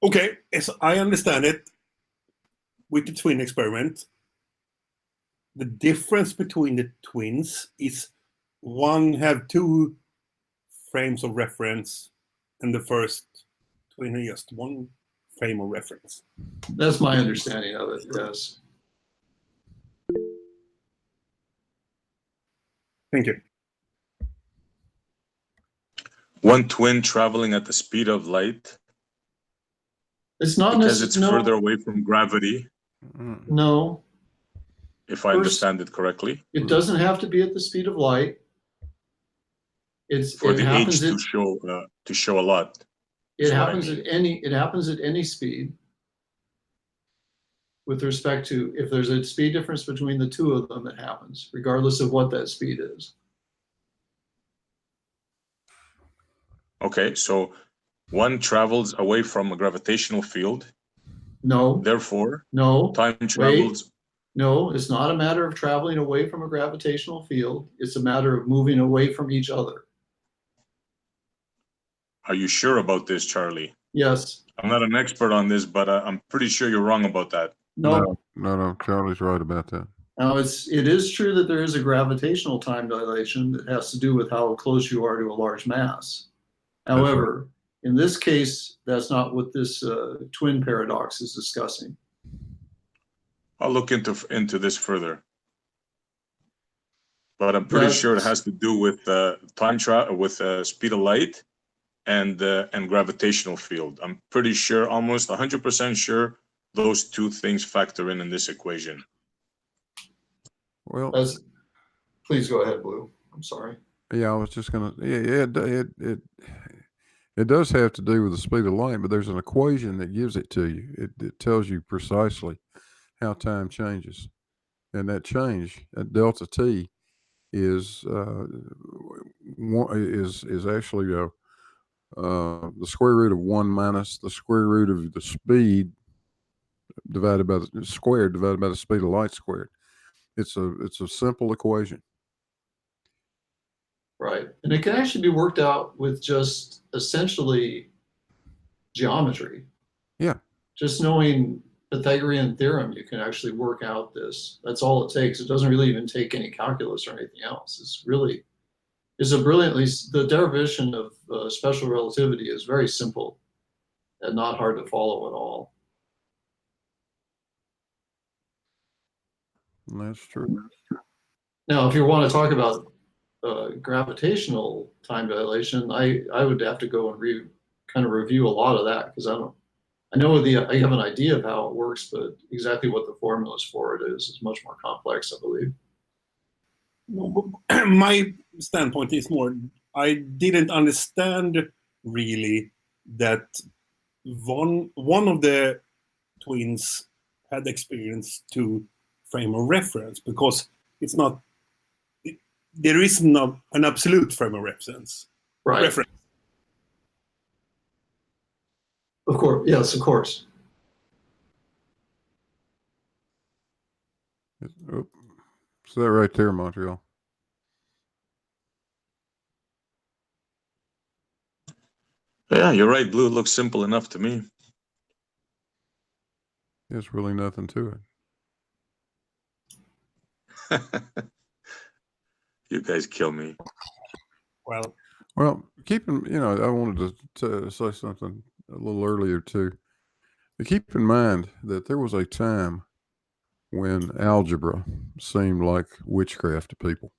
Okay, as I understand it, with the twin experiment, the difference between the twins is one have 2 frames of reference, and the first twin has just 1 frame of reference. That's my understanding of it, yes. Thank you. One twin traveling at the speed of light It's not because it's necessarily, further away from gravity, no, if I First- understand it correctly, it doesn't have to be at the speed of light. for It the age happens to at, show a lot. it is what I happens mean. it happens at any speed. With respect to, if there's a speed difference between the 2 of them, it happens, regardless of what that speed is. Okay, so one travels away from a gravitational field, No, therefore no, time travels. no, it's not a matter of traveling away from a gravitational field. It's a matter of moving away from each other. Are you sure about this, Charlie? Yes, I'm not an expert on this, but I'm pretty sure you're wrong about that. no. No, Charlie's right about that. Now, it is true that there is a gravitational time dilation that has to do with how close you are to a large mass. However, in this case, that's not what this twin paradox is discussing. I'll look into this further. But I'm pretty sure it has to do with time travel, with speed of light, and gravitational field. I'm pretty sure, almost 100% sure, those 2 things factor in this equation. Well, Please go ahead, Blue. I'm sorry. yeah, I was just gonna. Yeah, it does have to do with the speed of light, but there's an equation that gives it to you. It tells you precisely how time changes, and that change at delta t is actually the square root of 1 minus the square root of the speed divided by the squared divided by the speed of light squared. It's a simple equation. Right. And it can actually be worked out with just essentially geometry. Yeah. Just knowing Pythagorean theorem, you can actually work out this. That's all it takes. It doesn't really even take any calculus or anything else. The derivation of special relativity is very simple and not hard to follow at all. That's true. Now, if you want to talk about gravitational time dilation, I would have to go and kind of review a lot of that, because I have an idea of how it works, but exactly what the formulas for it is much more complex, I believe. My standpoint is more, I didn't understand really that one of the twins had experienced 2 frame of reference, because it's not, there is not an absolute frame of reference. Right. Reference. Of course, yes, of course. Is that right there, Montreal? Yeah, you're right, Blue. It looks simple enough to me. There's really nothing to it. You guys kill me. Well, I wanted to say something a little earlier too. Keep in mind that there was a time when algebra seemed like witchcraft to people.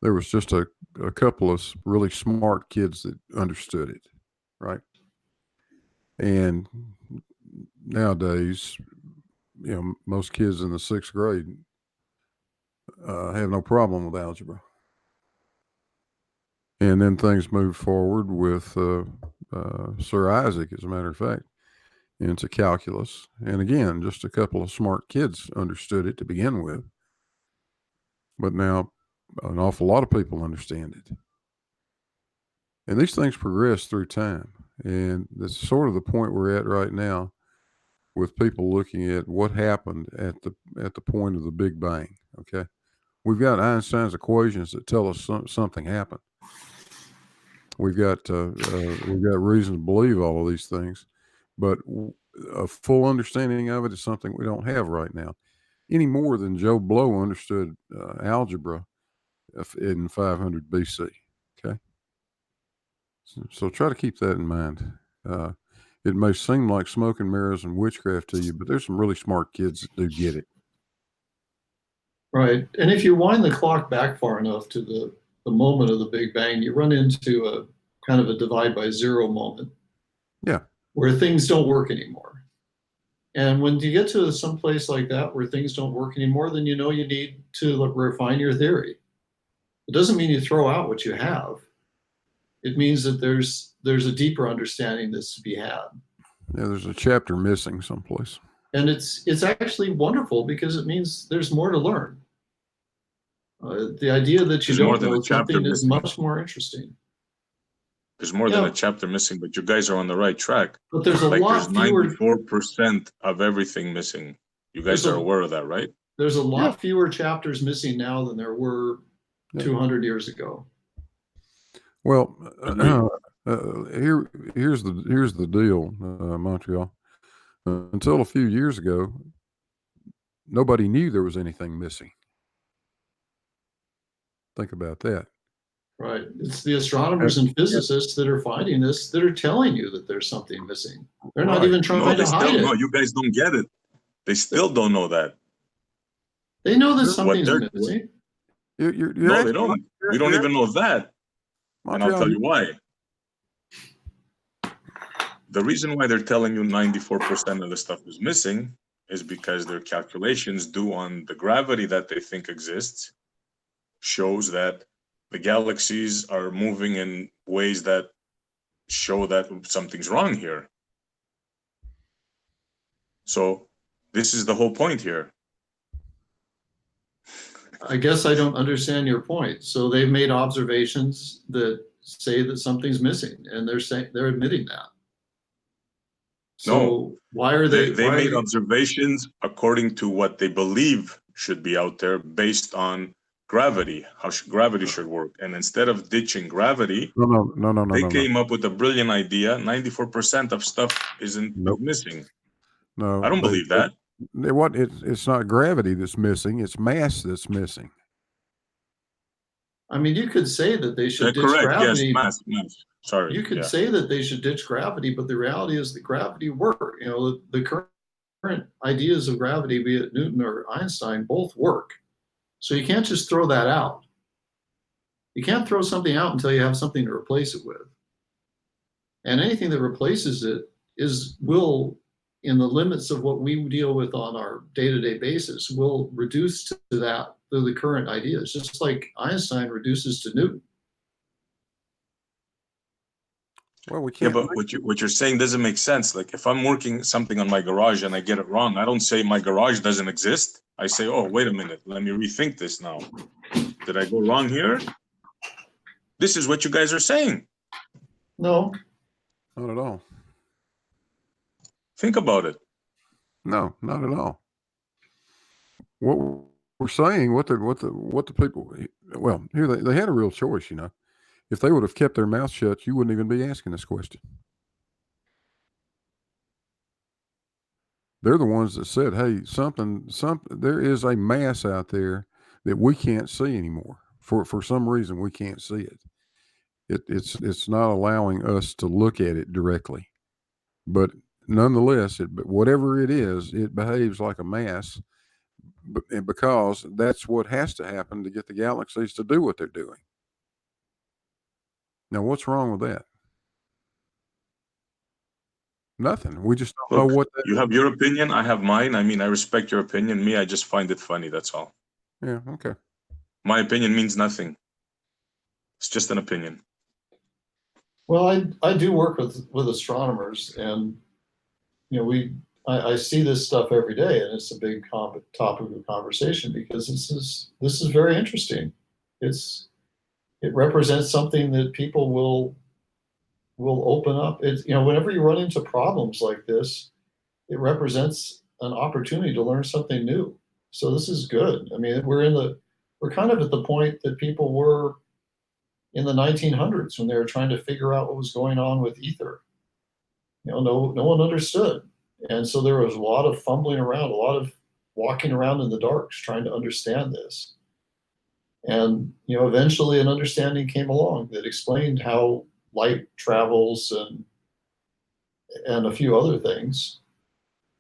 There was just a couple of really smart kids that understood it, right? And nowadays, most kids in the 6th grade have no problem with algebra. And then things moved forward with Sir Isaac, as a matter of fact, into calculus. And again, just a couple of smart kids understood it to begin with. But now an awful lot of people understand it. And these things progress through time. And that's sort of the point we're at right now, with people looking at what happened at the point of the Big Bang. Okay, we've got Einstein's equations that tell us something happened. We've got reason to believe all of these things, but a full understanding of it is something we don't have right now, any more than Joe Blow understood algebra in 500 BC. Okay, so try to keep that in mind. It may seem like smoke and mirrors and witchcraft to you, but there's some really smart kids that do get it. Right. And if you wind the clock back far enough to the moment of the Big Bang, you run into a kind of a divide by zero moment. Yeah. Where things don't work anymore. And when you get to some place like that where things don't work anymore, then you know you need to refine your theory. It doesn't mean you throw out what you have. It means that there's a deeper understanding that's to be had. Yeah, there's a chapter missing someplace. And it's actually wonderful because it means there's more to learn. The idea that you don't know something is much more interesting. There's more than a chapter missing, but you guys are on the right track. But there's a lot fewer. 94% of everything missing. You guys are aware of that, right? There's a lot fewer chapters missing now than there were 200 years ago. Well, here's the deal, Montreal. Until a few years ago, nobody knew there was anything missing. Think about that. Right. It's the astronomers and physicists that are finding this that are telling you that there's something missing. They're not even trying to hide it. No, you guys don't get it. They still don't know that. They know that something's missing. No, they don't. We don't even know that. And I'll tell you why. The reason why they're telling you 94% of the stuff is missing is because their calculations due on the gravity that they think exists shows that the galaxies are moving in ways that show that something's wrong here. So this is the whole point here. I guess I don't understand your point. So they've made observations that say that something's missing, and they're admitting that. So why are they? They made observations according to what they believe should be out there based on gravity, how gravity should work. And instead of ditching gravity, they came up with a brilliant idea. 94% of stuff isn't missing. No, I don't believe that. It's not gravity that's missing, it's mass that's missing. I mean, you could say that they should ditch gravity. Yes, mass. Sorry. You could say that they should ditch gravity, but the reality is that gravity works. You know, the current ideas of gravity, be it Newton or Einstein, both work. So you can't just throw that out. You can't throw something out until you have something to replace it with. And anything that replaces it will, in the limits of what we deal with on our day-to-day basis, will reduce to the current ideas, just like Einstein reduces to Newton. Well, we can't. Yeah, but what you're saying doesn't make sense. Like if I'm working something on my garage and I get it wrong, I don't say my garage doesn't exist. I say, oh, wait a minute, let me rethink this now. Did I go wrong here? This is what you guys are saying. No. Not at all. Think about it. No, not at all. What we're saying, what the people, well, here they had a real choice, you know. If they would have kept their mouth shut, you wouldn't even be asking this question. They're the ones that said, hey, there is a mass out there that we can't see anymore. For some reason, we can't see it. It's not allowing us to look at it directly. But nonetheless, whatever it is, it behaves like a mass because that's what has to happen to get the galaxies to do what they're doing. Now, what's wrong with that? Nothing. We just don't know what. You have your opinion. I have mine. I mean, I respect your opinion. Me, I just find it funny. That's all. Yeah. Okay. My opinion means nothing. It's just an opinion. Well, I do work with astronomers, and you know I see this stuff every day, and it's a big topic of conversation because this is very interesting. It represents something that people will open up. It's, you know, whenever you run into problems like this, it represents an opportunity to learn something new. So this is good. I mean, we're kind of at the point that people were in the 1900s when they were trying to figure out what was going on with ether. No one understood. And so there was a lot of fumbling around, a lot of walking around in the darks trying to understand this. And, eventually an understanding came along that explained how light travels and a few other things.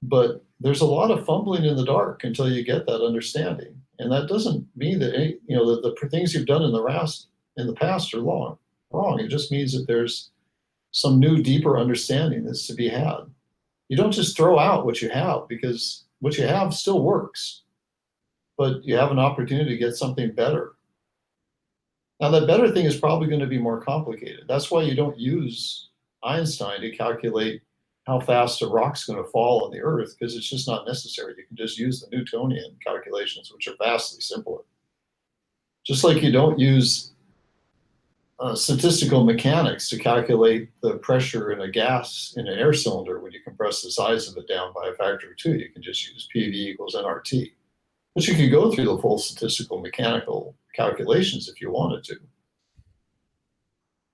But there's a lot of fumbling in the dark until you get that understanding. And that doesn't mean that, the things you've done in the past are wrong. It just means that there's some new, deeper understanding that's to be had. You don't just throw out what you have, because what you have still works, but you have an opportunity to get something better. Now, that better thing is probably going to be more complicated. That's why you don't use Einstein to calculate how fast a rock's going to fall on the Earth, because it's just not necessary. You can just use the Newtonian calculations, which are vastly simpler. Just like you don't use statistical mechanics to calculate the pressure in a gas in an air cylinder when you compress the size of it down by a factor of 2. You can just use PV equals nRT. But you could go through the full statistical mechanical calculations if you wanted to.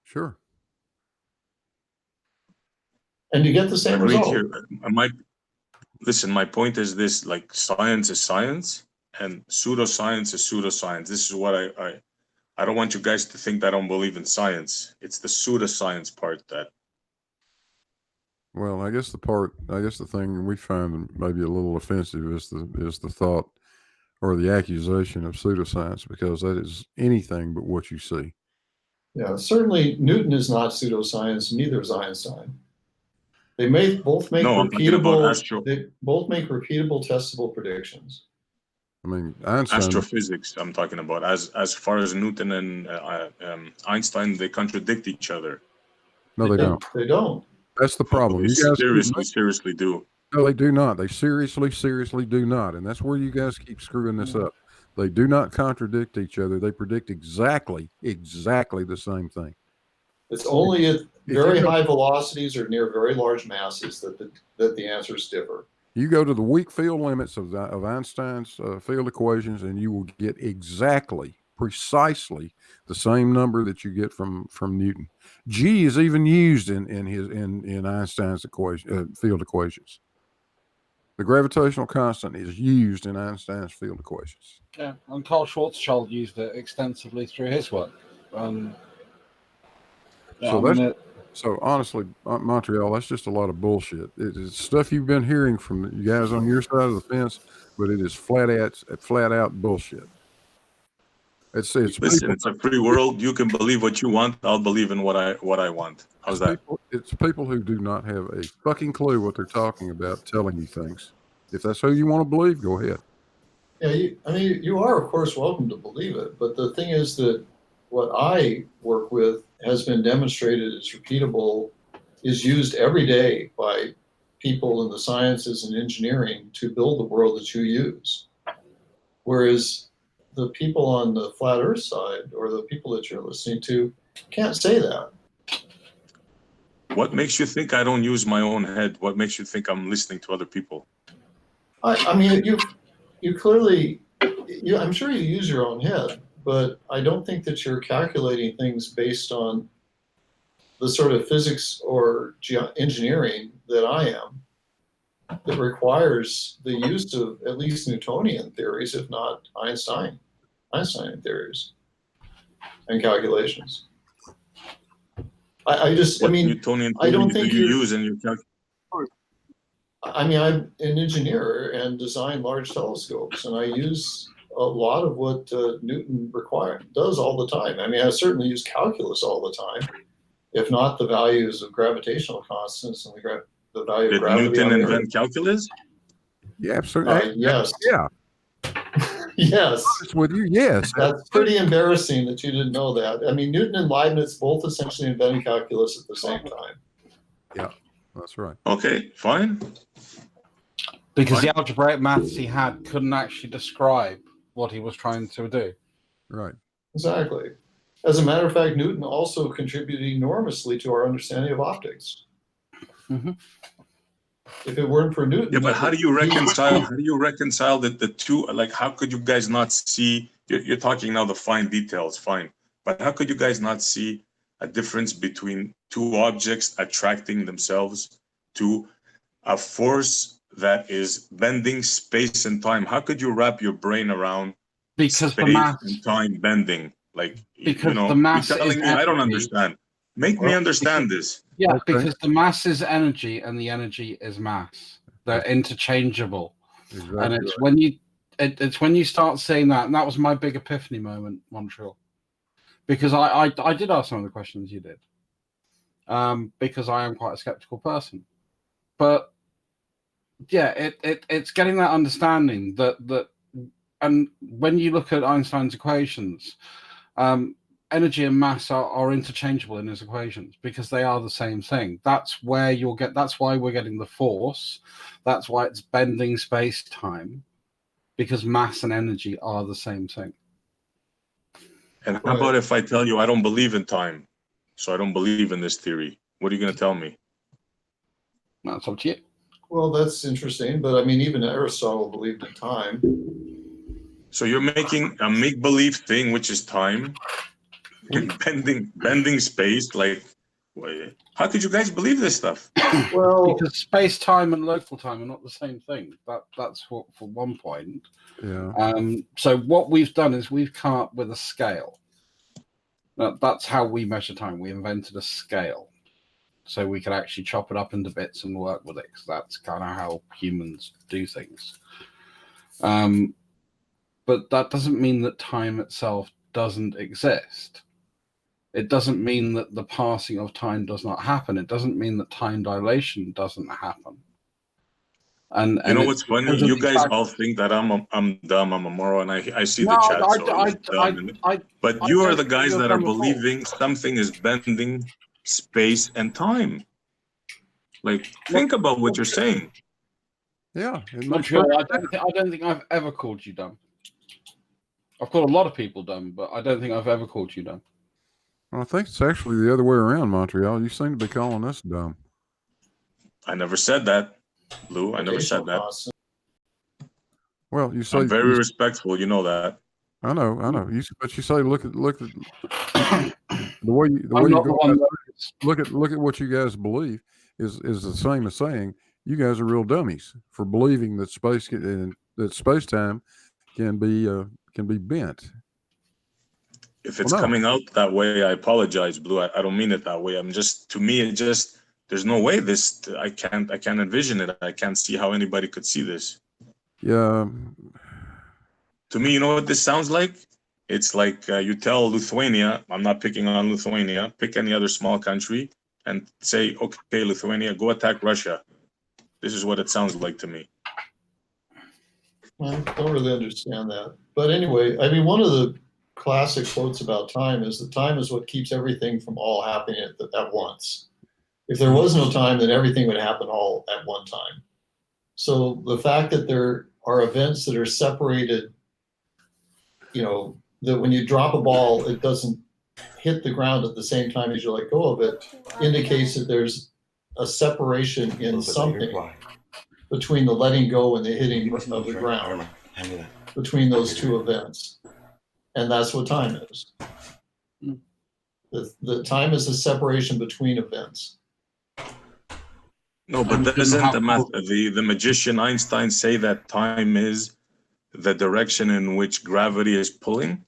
Sure. And you get the same result. Here. My point is this: like, science is science, and pseudoscience is pseudoscience. This is what I don't want you guys to think that I don't believe in science. It's the pseudoscience part that. Well, I guess the thing we find maybe a little offensive is the thought or the accusation of pseudoscience, because that is anything but what you see. Yeah, certainly Newton is not pseudoscience, neither is Einstein. They both make repeatable, testable predictions. I mean, Einstein, astrophysics, I'm talking about. As far as Newton and Einstein, they contradict each other. No, they don't. They don't. That's the problem. You guys seriously do. No, they do not. They seriously do not. And that's where you guys keep screwing this up. They do not contradict each other. They predict exactly the same thing. It's only at very high velocities or near very large masses that the answers differ. You go to the weak field limits of Einstein's field equations, and you will get precisely the same number that you get from Newton. G is even used in Einstein's field equations. The gravitational constant is used in Einstein's field equations. Yeah, and Carl Schwarzschild used it extensively through his work. So honestly, Montreal, that's just a lot of bullshit. It's stuff you've been hearing from you guys on your side of the fence, but it is flat out bullshit. Listen, it's a free world. You can believe what you want. I'll believe in what I want. How's that? It's people who do not have a fucking clue what they're talking about telling you things. If that's who you want to believe, go ahead. Yeah, you are, of course, welcome to believe it. But the thing is that what I work with has been demonstrated, it's repeatable, is used every day by people in the sciences and engineering to build the world that you use. Whereas the people on the flat earth side, or the people that you're listening to, can't say that. What makes you think I don't use my own head? What makes you think I'm listening to other people? I mean, you clearly, I'm sure you use your own head, but I don't think that you're calculating things based on the sort of physics or engineering that I am, that requires the use of at least Newtonian theories, if not Einsteinian theories and calculations. Newtonian I don't think you use in your calculation. I mean, I'm an engineer and design large telescopes, and I use a lot of what Newton does all the time. I mean, I certainly use calculus all the time, if not the values of gravitational constants and the value of gravity. Did Newton invent calculus? Yeah, absolutely. Yes. Yeah. Yes. With you, yes. That's pretty embarrassing that you didn't know that. I mean, Newton and Leibniz both essentially invented calculus at the same time. Yeah, that's right. Okay, fine. Because the algebraic maths he had couldn't actually describe what he was trying to do. Right. Exactly. As a matter of fact, Newton also contributed enormously to our understanding of optics. Mm-hmm. If it weren't for Newton, Yeah, but how do you reconcile? How do you reconcile the two? Like, how could you guys not see? You're talking now the fine details, fine, but how could you guys not see a difference between two objects attracting themselves to a force that is bending space and time? How could you wrap your brain around Because the space mass, and time bending? Like, because the mass you're telling is me I don't energy. understand. Make me understand this. Yeah, Okay. because the mass is energy and the energy is mass. They're interchangeable. Exactly And it's right. when you it's when you start saying that, and that was my big epiphany moment, Montreal. Because I did ask some of the questions you did. Because I am quite a skeptical person. But yeah, it's getting that understanding that and when you look at Einstein's equations, energy and mass are interchangeable in his equations because they are the same thing. That's where that's why we're getting the force. That's why it's bending space-time, because mass and energy are the same thing. And how about if I tell you I don't believe in time, so I don't believe in this theory? What are you going to tell me? That's up to you. Well, that's interesting, but I mean, even Aristotle believed in time. So you're making a make-believe thing, which is time, bending space. Like, how could you guys believe this stuff? Well, because space-time and local time are not the same thing. That's what, for one point. Yeah. So what we've done is we've come up with a scale. That's how we measure time. We invented a scale, so we could actually chop it up into bits and work with it. Because that's kind of how humans do things. But that doesn't mean that time itself doesn't exist. It doesn't mean that the passing of time does not happen. It doesn't mean that time dilation doesn't happen. And you know what's funny? You guys all think that I'm dumb, I'm a moron. I see the chat. But you are the guys that are believing something is bending space and time. Like, think about what you're saying. Yeah. Montreal, I don't think I've ever called you dumb. I've called a lot of people dumb, but I don't think I've ever called you dumb. Well, I think it's actually the other way around, Montreal. You seem to be calling us dumb. I never said that, Lou. I never said that. Well, you say I'm very respectful. You know that. I know. But you say look at the way you go. Look at what you guys believe is the same as saying you guys are real dummies for believing that space time can be bent. If it's coming out that way, I apologize, Blue. I don't mean it that way. To me, it just, there's no way I can't envision it. I can't see how anybody could see this. Yeah. To me, you know what this sounds like? It's like you tell Lithuania, I'm not picking on Lithuania, pick any other small country and say, okay, Lithuania, go attack Russia. This is what it sounds like to me. I don't really understand that. But anyway, I mean, one of the classic quotes about time is that time is what keeps everything from all happening at once. If there was no time, then everything would happen all at one time. So the fact that there are events that are separated, that when you drop a ball, it doesn't hit the ground at the same time as you let go of it, indicates that there's a separation in something between the letting go and the hitting of the ground, between those two events. And that's what time is. The time is the separation between events. No, but doesn't the magician Einstein say that time is the direction in which gravity is pulling?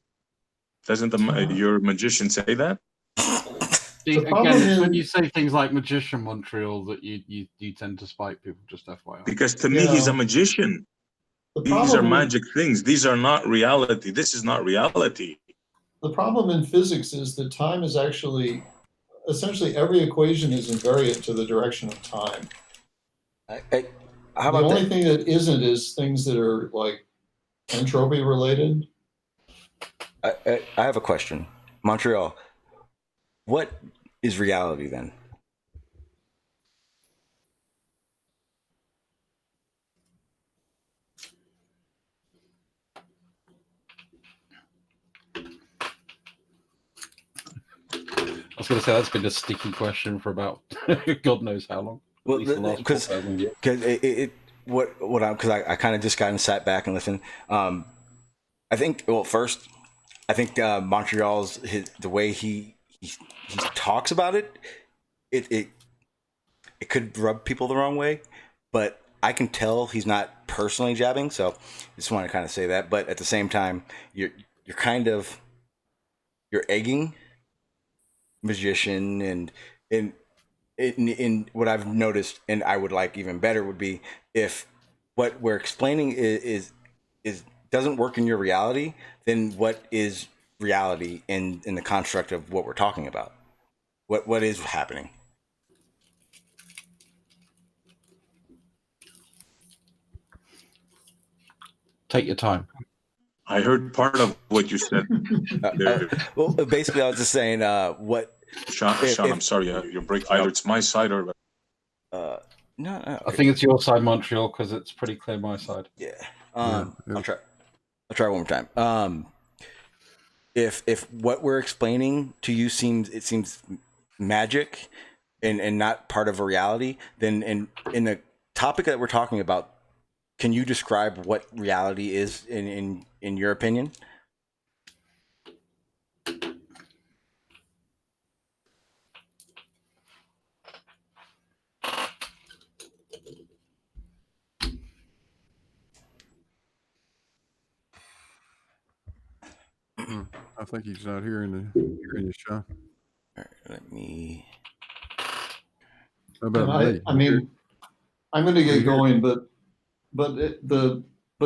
Doesn't your magician say that? See, again, when you say things like magician Montreal, that you tend to spite people, just FYI. Because to me, he's a magician. These are magic things. These are not reality. This is not reality. The problem in physics is that time is actually, essentially every equation is invariant to the direction of time. The only thing that isn't is things that are like entropy related. I have a question. Montreal, what is reality then? I was going to say that's been a sticky question for about God knows how long. Well, least the last because 4,000 years. I kind of just got and sat back and listened. I think first, I think Montreal's the way he talks about it, it could rub people the wrong way, but I can tell he's not personally jabbing. So I just want to kind of say that. But at the same time, you're egging magician, and in what I've noticed, and I would like even better would be if what we're explaining is doesn't work in your reality, then what is reality in the construct of what we're talking about? What is happening? Take your time. I heard part of what you said. Well, basically, I was just saying what. Sean, I'm sorry, you're breaking. Either it's my side or. No. Okay. I think it's your side, Montreal, because it's pretty clear my side. Yeah. I'll try one more time. If what we're explaining to you seems magic and not part of a reality, then in the topic that we're talking about, can you describe what reality is in your opinion? I think he's not hearing you, Sean. All right, let me. How about me? I mean, I'm going to get going, but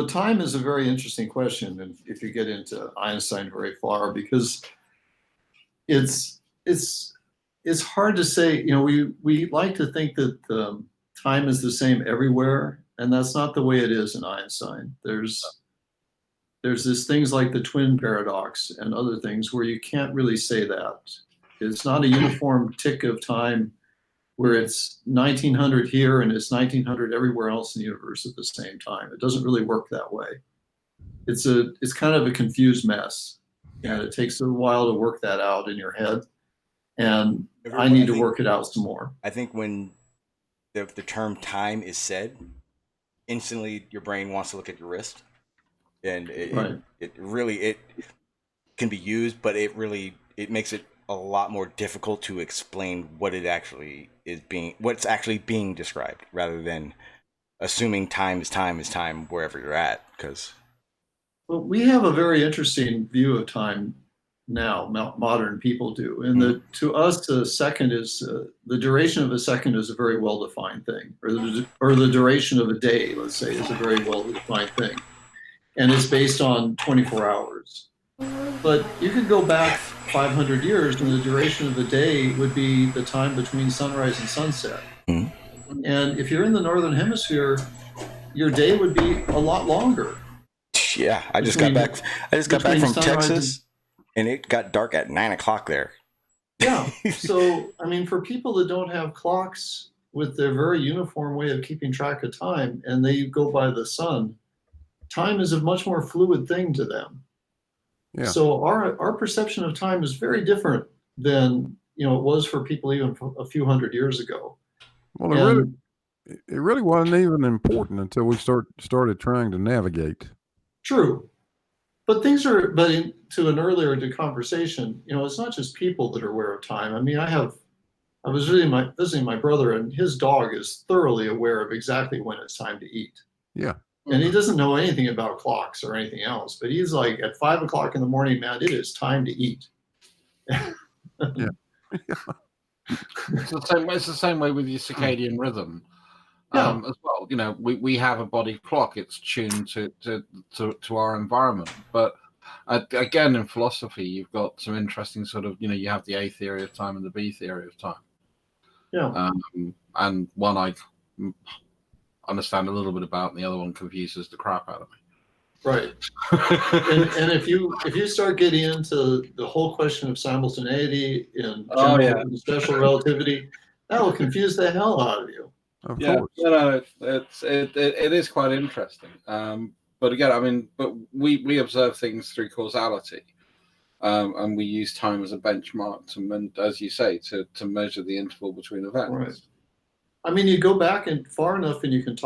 time is a very interesting question, if you get into Einstein very far, because it's hard to say. You know, we like to think that time is the same everywhere, and that's not the way it is in Einstein. There's this things like the twin paradox and other things where you can't really say that. It's not a uniform tick of time where it's 1900 here and it's 1900 everywhere else in the universe at the same time. It doesn't really work that way. It's kind of a confused mess, and it takes a while to work that out in your head. And I need to work it out some more. I think when the term time is said, instantly your brain wants to look at your wrist, and it really can be used, but it makes it a lot more difficult to explain what it actually is what's actually being described, rather than assuming time is time wherever you're at. Because well, we have a very interesting view of time now, modern people do, and to us a second is the duration of a second is a very well defined thing, or the duration of a day, let's say, is a very well defined thing, and it's based on 24 hours. But you could go back 500 years and the duration of the day would be the time between sunrise and sunset. Mm-hmm. And if you're in the Northern Hemisphere, your day would be a lot longer. Yeah, I just got back from Texas and it got dark at 9 o'clock there. Yeah. So, I mean, for people that don't have clocks with their very uniform way of keeping track of time, and they go by the sun, time is a much more fluid thing to them. Yeah. So our perception of time is very different than it was for people even a few hundred years ago. Well, it really wasn't even important until we started trying to navigate. True, but to an earlier conversation, it's not just people that are aware of time. I mean, I was visiting my brother, and his dog is thoroughly aware of exactly when it's time to eat. Yeah. And he doesn't know anything about clocks or anything else, but he's like, at 5 o'clock in the morning, man, it is time to eat. Yeah. It's the same way with your circadian rhythm as well. We have a body clock. It's tuned to our environment. But again, in philosophy, you've got some interesting sort of, you have the A theory of time and the B theory of time. Yeah. And one I understand a little bit about, and the other one confuses the crap out of me. Right. and if you start getting into the whole question of simultaneity and and special relativity, that will confuse the hell out of you. Of course. It is quite interesting. But again, we observe things through causality, and we use time as a benchmark as you say, to measure the interval between events. Right. I mean, you go back and far enough, and you can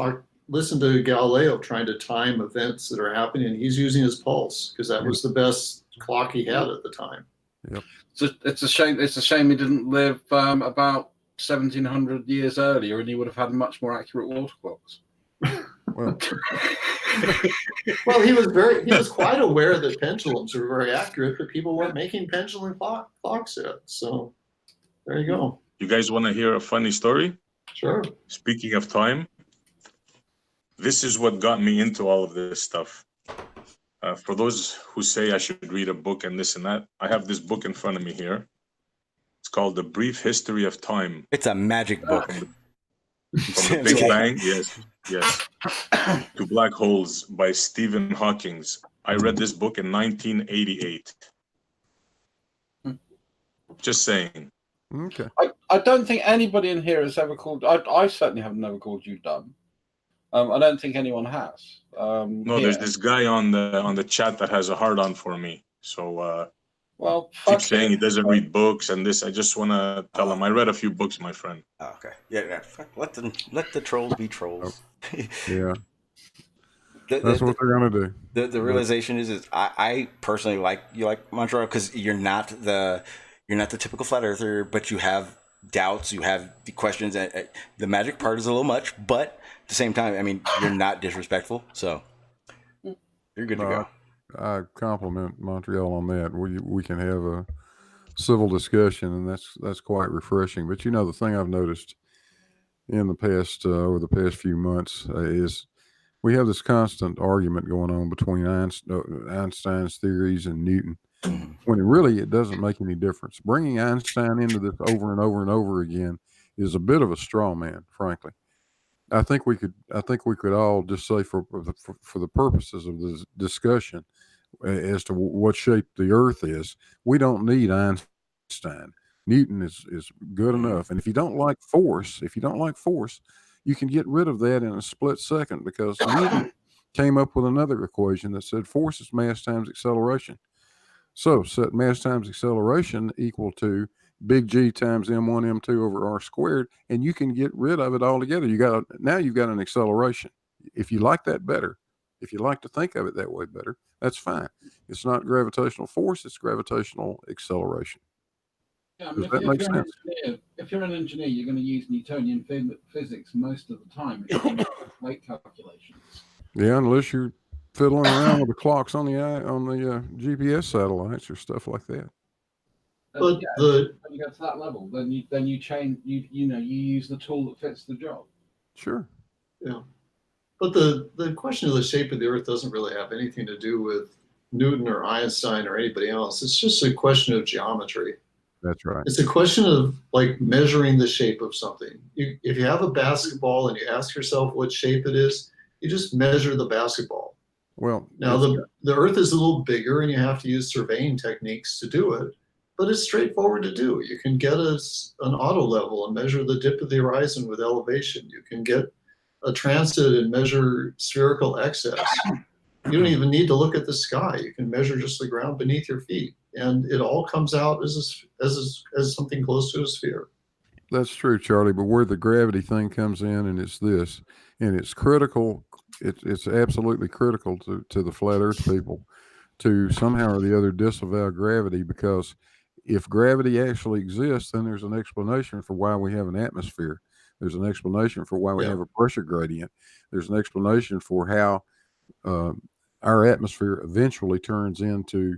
listen to Galileo trying to time events that are happening, and he's using his pulse because that was the best clock he had at the time. Yep. So it's a shame. It's a shame he didn't live about 1700 years earlier, and he would have had much more accurate water clocks. Well, well, he was quite aware that pendulums were very accurate, but people weren't making pendulum clocks yet. So there you go. You guys want to hear a funny story? Sure. Speaking of time, this is what got me into all of this stuff. For those who say I should read a book and this and that, I have this book in front of me here. It's called The Brief History of Time. It's a magic book. From the Big Bang, yes, to Black Holes by Stephen Hawking. I read this book in 1988. Just saying. Okay. I don't think anybody in here has ever called. I certainly have never called you dumb. I don't think anyone has. No, there's this guy on the chat that has a hard on for me. So well, keeps saying he doesn't read books and this. I just want to tell him I read a few books, my friend. Oh, okay. Yeah. Let the trolls be trolls. Yeah. That's what they're gonna do. The realization is I personally like Montreal because you're not the typical flat earther, but you have doubts, you have the questions. The magic part is a little much, but at the same time, I mean, you're not disrespectful, so you're good to go. I compliment Montreal on that. We can have a civil discussion, and that's quite refreshing. But the thing I've noticed in the past over the past few months is we have this constant argument going on between Einstein's theories and Newton, when it doesn't make any difference. Bringing Einstein into this over and over and over again is a bit of a straw man, frankly. I think we could all just say for the purposes of this discussion as to what shape the Earth is, we don't need Einstein. Newton is good enough. And if you don't like force, you can get rid of that in a split second, because Newton came up with another equation that said force is mass times acceleration. So set mass times acceleration equal to big G times M1, M2 over R squared, and you can get rid of it altogether. Now you've got an acceleration. If you like that better, if you like to think of it that way better, that's fine. It's not gravitational force, it's gravitational acceleration. Yeah, Does that make sense? If you're an engineer, you're going to use Newtonian physics most of the time. Weight calculations. Yeah, unless you're fiddling around with the clocks on the GPS satellites or stuff like that. But when you go to that level, then you change. You use the tool that fits the job. Sure. Yeah. But the question of the shape of the Earth doesn't really have anything to do with Newton or Einstein or anybody else. It's just a question of geometry. That's right. It's a question of like measuring the shape of something. If you have a basketball and you ask yourself what shape it is, you just measure the basketball. Well, now the Earth is a little bigger and you have to use surveying techniques to do it, but it's straightforward to do. You can get an auto level and measure the dip of the horizon with elevation. You can get a transit and measure spherical excess. You don't even need to look at the sky. You can measure just the ground beneath your feet, and it all comes out as something close to a sphere. That's true, Charlie. But where the gravity thing comes in, and it's this, and it's critical. It's absolutely critical to the flat Earth people to somehow or the other disavow gravity, because if gravity actually exists, then there's an explanation for why we have an atmosphere. There's an explanation for why we have a pressure gradient. There's an explanation for how our atmosphere eventually turns into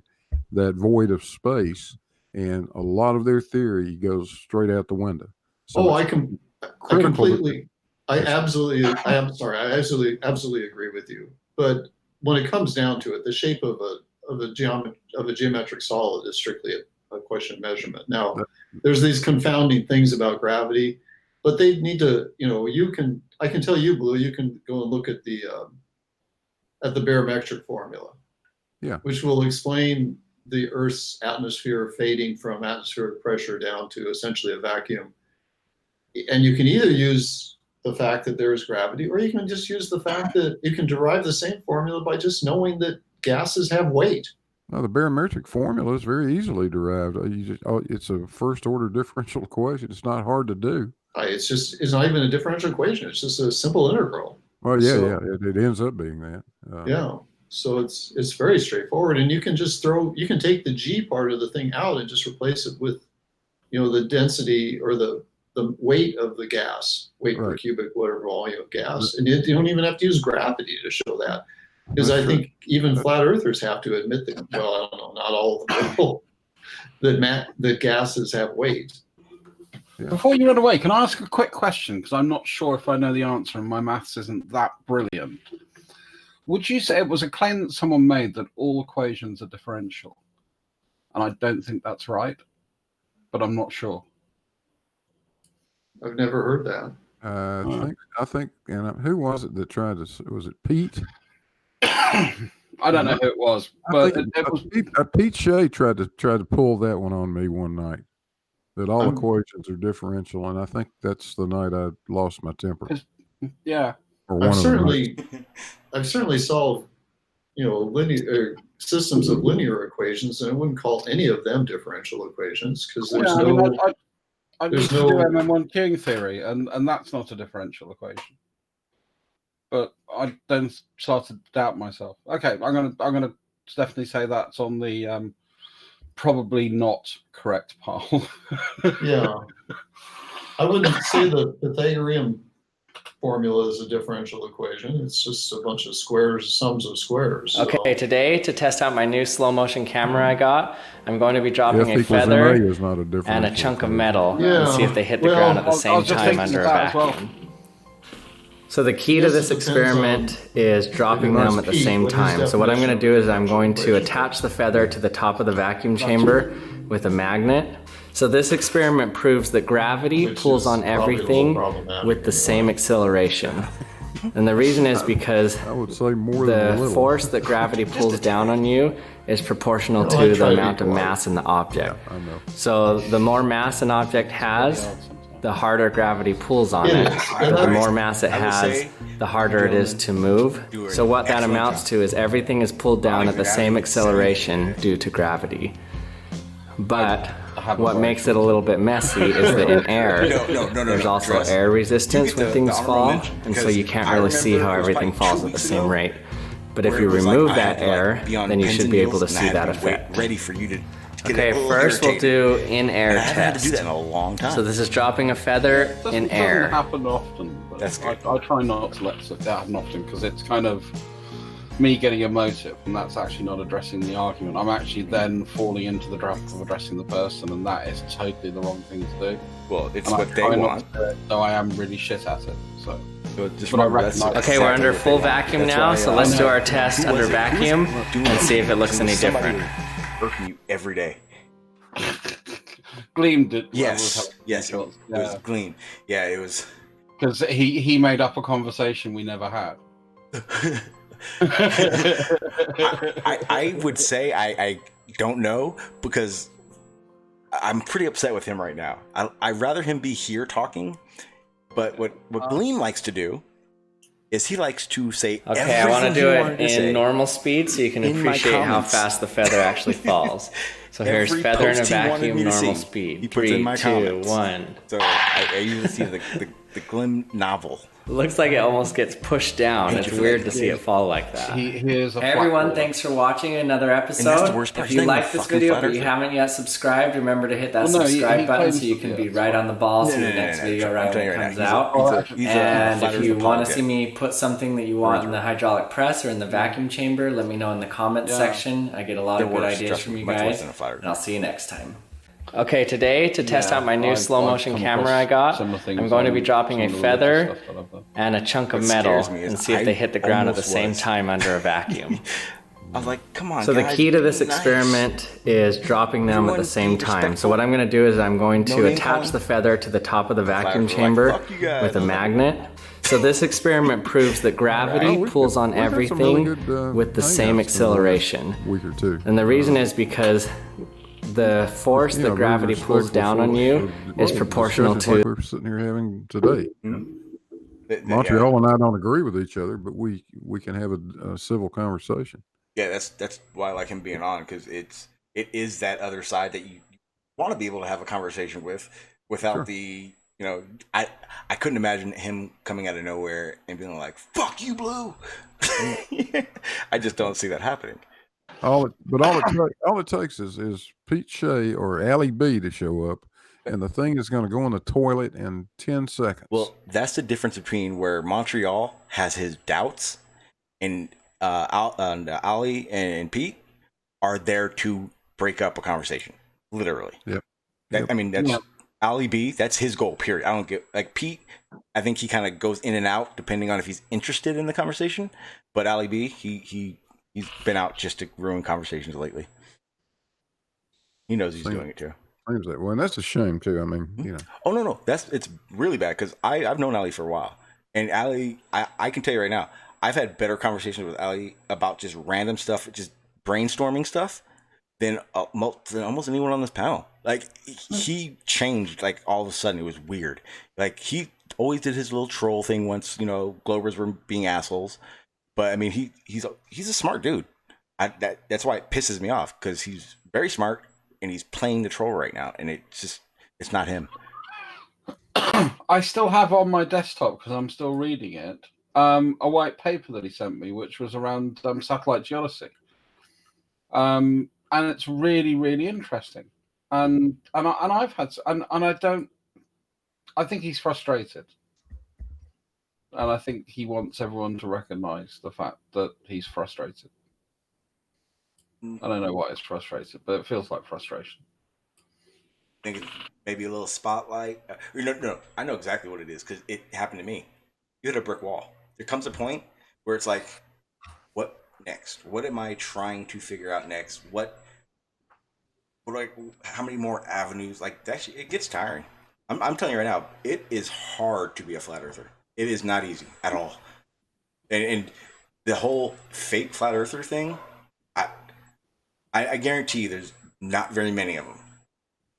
that void of space, and a lot of their theory goes straight out the window. So I absolutely agree with you. But when it comes down to it, the shape of a geometric solid is strictly a question of measurement. Now, there's these confounding things about gravity, but they need to, I can tell you, Blue, you can go and look at the barometric formula, which will explain the Earth's atmosphere fading from atmospheric pressure down to essentially a vacuum. And you can either use the fact that there is gravity, or you can just use the fact that you can derive the same formula by just knowing that gases have weight. Now, the barometric formula is very easily derived. It's a first order differential equation. It's not hard to do. it's not even a differential equation. It's just a simple integral. Well, yeah, So- yeah, it ends up being that. Yeah. So it's very straightforward, and you can just you can take the G part of the thing out and just replace it with, the density or the weight of the gas, weight per Right. cubic whatever volume of gas, and you don't even have to use gravity to show that, because That's I think even flat earthers have to admit that. Well, I don't know, not all of them will, that gases have weight. Yeah. Before you run away, can I ask a quick question? Because I'm not sure if I know the answer and my maths isn't that brilliant. Would you say it was a claim that someone made that all equations are differential? And I don't think that's right, but I'm not sure. I've never heard that. I think, and who was it that tried to? Was it Pete? I don't know who it was, but it was Pete Shea tried to pull that one on me one night. That all equations are differential, and I think that's the night I lost my temper. Yeah. Or one I've certainly solved, linear systems of linear equations, and I wouldn't call any of them differential equations because there's I there's used to do no. MM1 queuing theory, and that's not a differential equation. But I then started to doubt myself. Okay, I'm gonna definitely say that's on the probably not correct pile. Yeah, I wouldn't say the Pythagorean formula is a differential equation. It's just a bunch of squares, sums of squares. So. Okay, today to test out my new slow motion camera I got, I'm going to be dropping a feather and a chunk of metal and see if they hit the ground at the same time under a vacuum. So the key to this experiment is dropping them at the same time. So what I'm going to do is I'm going to attach the feather to the top of the vacuum chamber with a magnet. So this experiment proves that gravity pulls on everything with the same acceleration. And the reason is because I would say more the force that gravity pulls down on you is proportional to the amount of mass in the object. So the more mass an object has, the harder gravity pulls on it. But the more mass it has, the harder it is to move. So what that amounts to is everything is pulled down at the same acceleration due to gravity. But what makes it a little bit messy is that in air, there's also air resistance when things fall, and so you can't really see how everything falls at the same rate. But if you remove that air, then you should be able to see that effect. Ready for you to Okay, first we'll do in-air I haven't had to test. do that in a long time. So this is dropping a feather in air. It doesn't happen often. But That's good. I try not to let it happen often because it's kind of me getting emotive, and that's actually not addressing the argument. I'm actually then falling into the trap of addressing the person, and that is totally the wrong thing to do. Well, it's And what I they try not want. to do it, so I am really shit at it. So Just but I remember, that's recognize- Okay, we're under full vacuum That's now, why, so let's I do know. our test Who under was it? Who was vacuum doing and see if it looks It was any somebody different. Irking you every day. Gleam did. Yes, yes, it was Gleam. Yeah, it was. Because he made up a conversation we never had. I would say I don't know because I'm pretty upset with him right now. I'd rather him be here talking, but what Gleam likes to do is he likes to say Okay, I want to everything do he it wanted to say in normal speed so you can in my appreciate how comments. fast the feather actually falls. So here's Every feather in a post he wanted vacuum, me to normal see, speed. he puts in 3, my 2, comments. 1. So I usually see the Glim novel. It looks like it almost gets pushed down. Thank It's you for weird that. to see it fall like that. Here's a Hey everyone, flat thanks for watching another that's episode. the worst part. If He's you not like even this fucking video flat but you earther. haven't yet subscribed, remember to hit that Well, no, he subscribe button claims so you to can be, be that's right why. on the ball so No, your no, next no, video I'm right telling when you it right comes now, out. he's a And flat if earther you want to apologist. see me put something that you want in the hydraulic press or in the vacuum chamber, let me know in the comments Yeah. section. I get a lot of They're good worse, ideas trust from me, you much worse guys, than a flat earther. and I'll see you next time. Okay, today to test Yeah, out my new I've slow motion come camera across I got, similar things I'm going to on be dropping a some of the feather stuff that I've done. and a chunk of What metal scares me is and see if they I hit the ground at the almost same was. time under a vacuum. I was like, come on, So the guys, key to this be nice. experiment is dropping them at Everyone the same be time. So what I'm going to do is I'm going No to name attach calling? the feather to the top of the vacuum Like, chamber fuck you guys. with a magnet. So this experiment proves that gravity pulls on everything with the same acceleration. Week or two. And the reason is because the force You that know, very gravity pulls respectful down on for you is proportional discussions like to we're sitting here having today. Yeah, Montreal and I don't agree with each other, but we can have a civil conversation. yeah, that's why I like him being on because it is that other side that you want to be able to have a conversation with without Sure. the I couldn't imagine him coming out of nowhere and being like, "Fuck you, Blue." I just don't see that happening. All it takes is Pete Shea or Allie B to show up, and the thing is going to go in the toilet in 10 seconds. Well, that's the difference between where Montreal has his doubts, and Ali and Pete are there to break up a conversation, literally. Yep. I mean, that's Ali B. That's his goal. Period. I don't get like Pete. I think he kind of goes in and out depending on if he's interested in the conversation. But Ali B. He's been out just to ruin conversations lately. He knows he's doing it too. Seems that way, and that's a shame too. I mean, you know. Oh no, it's really bad because I've known Ali for a while, and Ali, I can tell you right now, I've had better conversations with Ali about just random stuff, just brainstorming stuff, than almost anyone on this panel. Like he changed, like all of a sudden it was weird. Like he always did his little troll thing once, Globers were being assholes, but I mean he's a smart dude. That's why it pisses me off because he's very smart. And he's playing the troll right now, and it's not him. I still have on my desktop because I'm still reading it. A white paper that he sent me, which was around satellite geodesy, and it's really, really interesting. And I've had and I don't. I think he's frustrated, and I think he wants everyone to recognise the fact that he's frustrated. I don't know why it's frustrated, but it feels like frustration. I think maybe a little spotlight. No, I know exactly what it is because it happened to me. You hit a brick wall. There comes a point where it's like, what next? What am I trying to figure out next? How many more avenues? Like, actually, it gets tiring. I'm telling you right now, it is hard to be a flat earther. It is not easy at all. And the whole fake flat earther thing, I guarantee there's not very many of them,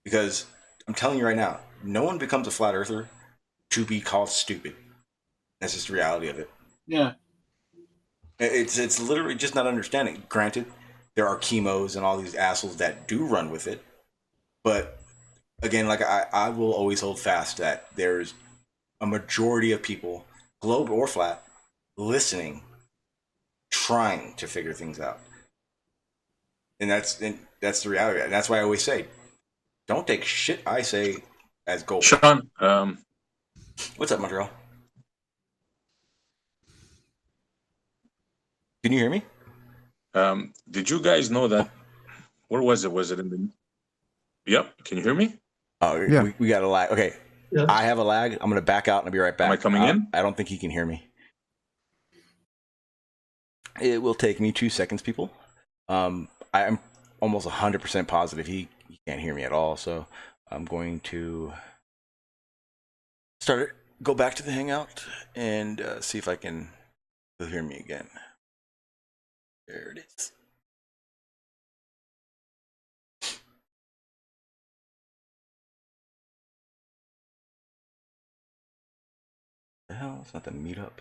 because I'm telling you right now, no one becomes a flat earther to be called stupid. That's just the reality of it. Yeah. It's literally just not understanding. Granted, there are chemos and all these assholes that do run with it, but again, like I will always hold fast that there's a majority of people, globe or flat, listening, trying to figure things out. And that's the reality. And that's why I always say, don't take shit I say as gold. Sean, what's up, Montreal? Can you hear me? Did you guys know that? Where was it? Was it in the? Yep. Can you hear me? Oh, yeah. We got a lag. Okay. Yeah. I have a lag. I'm going to back out and I'll be right back. Am I coming in? I don't think he can hear me. It will take me 2 seconds, people. I'm almost 100% positive he can't hear me at all. So I'm going to go back to the Hangout and see if he'll hear me again. There it is. The hell? It's not the meetup.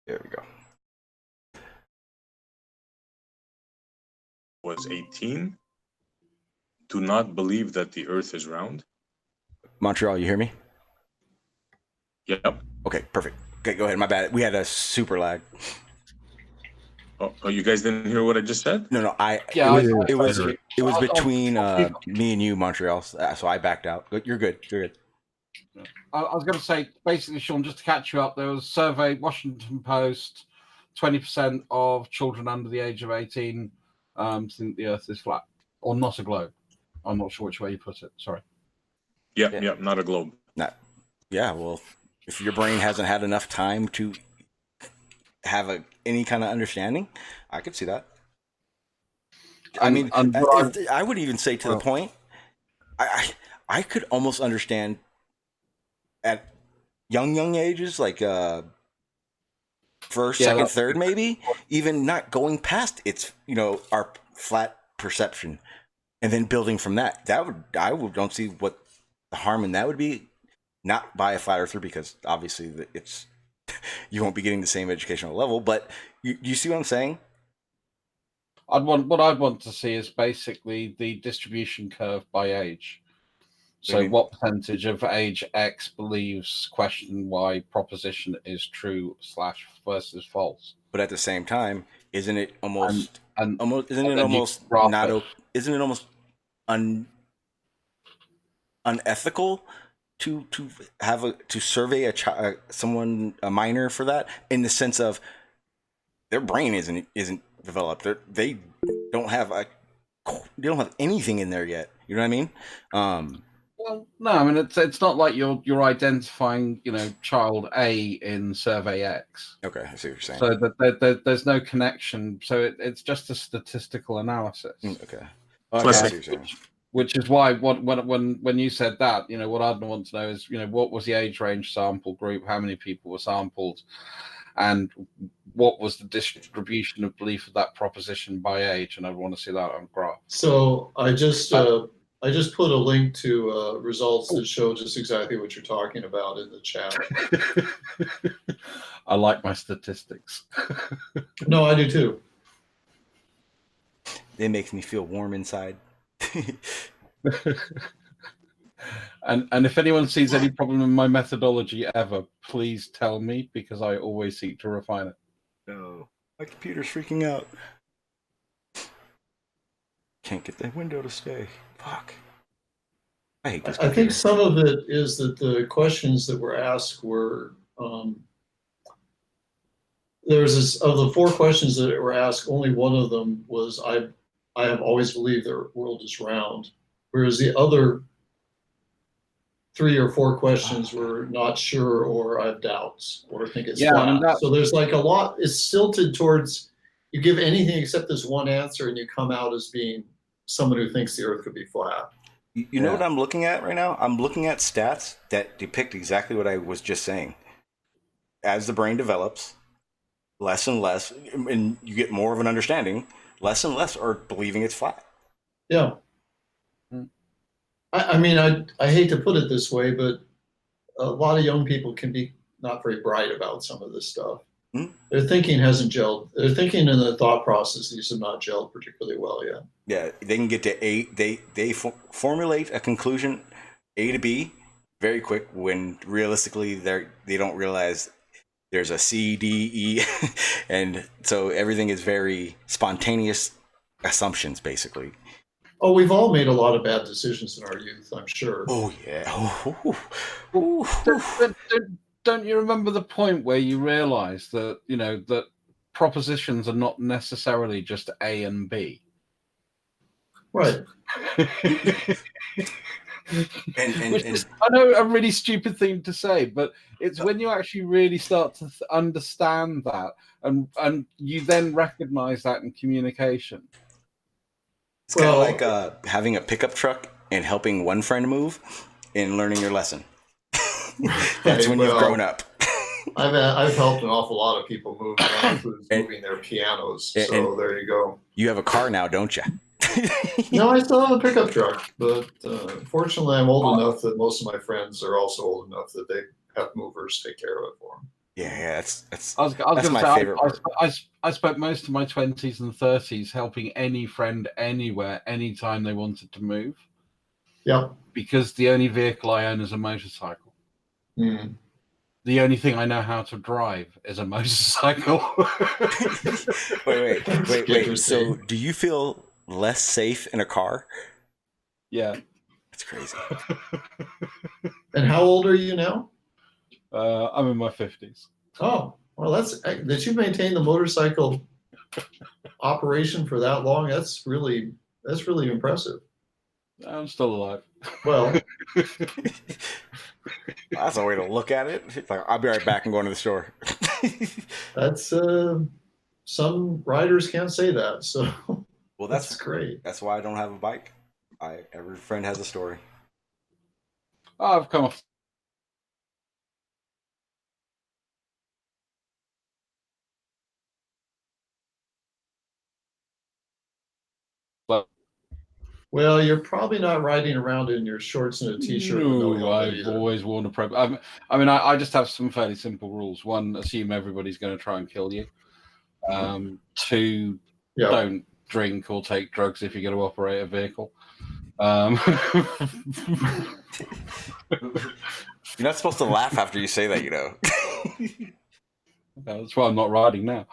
There we go. Was 18. Do not believe that the Earth is round. Montreal, you hear me? Yep. Okay, perfect. Okay, go ahead. My bad. We had a super lag. Oh, you guys didn't hear what I just said? No. It was between me and you, Montreal. So I backed out. You're good. You're good. I was going to say, basically, Sean, just to catch you up, there was a survey, Washington Post, 20% of children under the age of 18 think the Earth is flat, or not a globe. I'm not sure which way you put it. Sorry. Yeah, not a globe. Yeah, well, if your brain hasn't had enough time to have any kind of understanding, I could see that. I mean, I would even say to the point, I could almost understand at young ages, like first, second, third, maybe even not going past its our flat perception, and then building from that. I don't see what the harm in that would be. Not by a flat earther, because obviously it's you won't be getting the same educational level. But you see what I'm saying? What I'd want to see is basically the distribution curve by age. So what percentage of age X believes question Y proposition is true / versus false? But at the same time, isn't it almost unethical to survey a minor for that, in the sense of their brain isn't developed. They don't have anything in there yet. You know what I mean? Well, no, I mean it's not like you're identifying, child A in survey X. Okay, I see what you're saying. So that there's no connection. So it's just a statistical analysis. Okay. Which is why when you said that, what I'd want to know is, what was the age range sample group, how many people were sampled, and what was the distribution of belief of that proposition by age, and I'd want to see that on graph. So I just put a link to results that show just exactly what you're talking about in the chat. I like my statistics. No, I do too. It makes me feel warm inside. And if anyone sees any problem in my methodology ever, please tell me, because I always seek to refine it. No, my computer's freaking out. Can't get the window to stay. Fuck. I hate this computer. I think some of it is that the questions that were asked were of the 4 questions that were asked, only one of them was I have always believed the world is round, whereas the other 3 or 4 questions were not sure, or I have doubts, or think it's flat. I mean, so there's like a lot. It's tilted towards you give anything except this one answer, and you come out as being someone who thinks the Earth could be flat. You know what I'm looking at right now? I'm looking at stats that depict exactly what I was just saying. As the brain develops, less and less, and you get more of an understanding, less and less are believing it's flat. Yeah. I mean, I hate to put it this way, but a lot of young people can be not very bright about some of this stuff. Their thinking hasn't gelled. Their thinking and the thought processes have not gelled particularly well yet. Yeah, they can get to A. They formulate a conclusion A to B very quick, when realistically they don't realize there's a C, D, E, and so everything is very spontaneous assumptions, basically. Oh, we've all made a lot of bad decisions in our youth, I'm sure. Oh yeah. Don't you remember the point where you realize that, that propositions are not necessarily just A and B? Right. I know a really stupid thing to say, but it's when you actually really start to understand that, and you then recognize that in communication. It's kind of like having a pickup truck and helping one friend move and learning your lesson. That's when you've grown up. I've helped an awful lot of people move, moving their pianos. So there you go. You have a car now, don't you? No, I still have a pickup truck, but fortunately, I'm old enough that most of my friends are also old enough that they have movers take care of it for them. Yeah, that's I was my favorite part. I spent most of my 20s and 30s helping any friend anywhere, anytime they wanted to move. Yeah. Because the only vehicle I own is a motorcycle. Mm. The only thing I know how to drive is a motorcycle. Wait. So, do you feel less safe in a car? Yeah. That's crazy. And how old are you now? I'm in my 50s. Oh, well, that you maintain the motorcycle operation for that long. That's really impressive. I'm still alive. Well, that's a way to look at it. It's like, I'll be right back and going to the store. That's some riders can't say that. So, well, that's great. That's why I don't have a bike. Every friend has a story. Oh, I've come off. Well, you're probably not riding around in your shorts and a t-shirt. No, I've always worn a prep. I just have some fairly simple rules. One, assume everybody's going to try and kill you. 2, don't drink or take drugs if you're going to operate a vehicle. You're not supposed to laugh after you say that, you know. That's why I'm not riding now.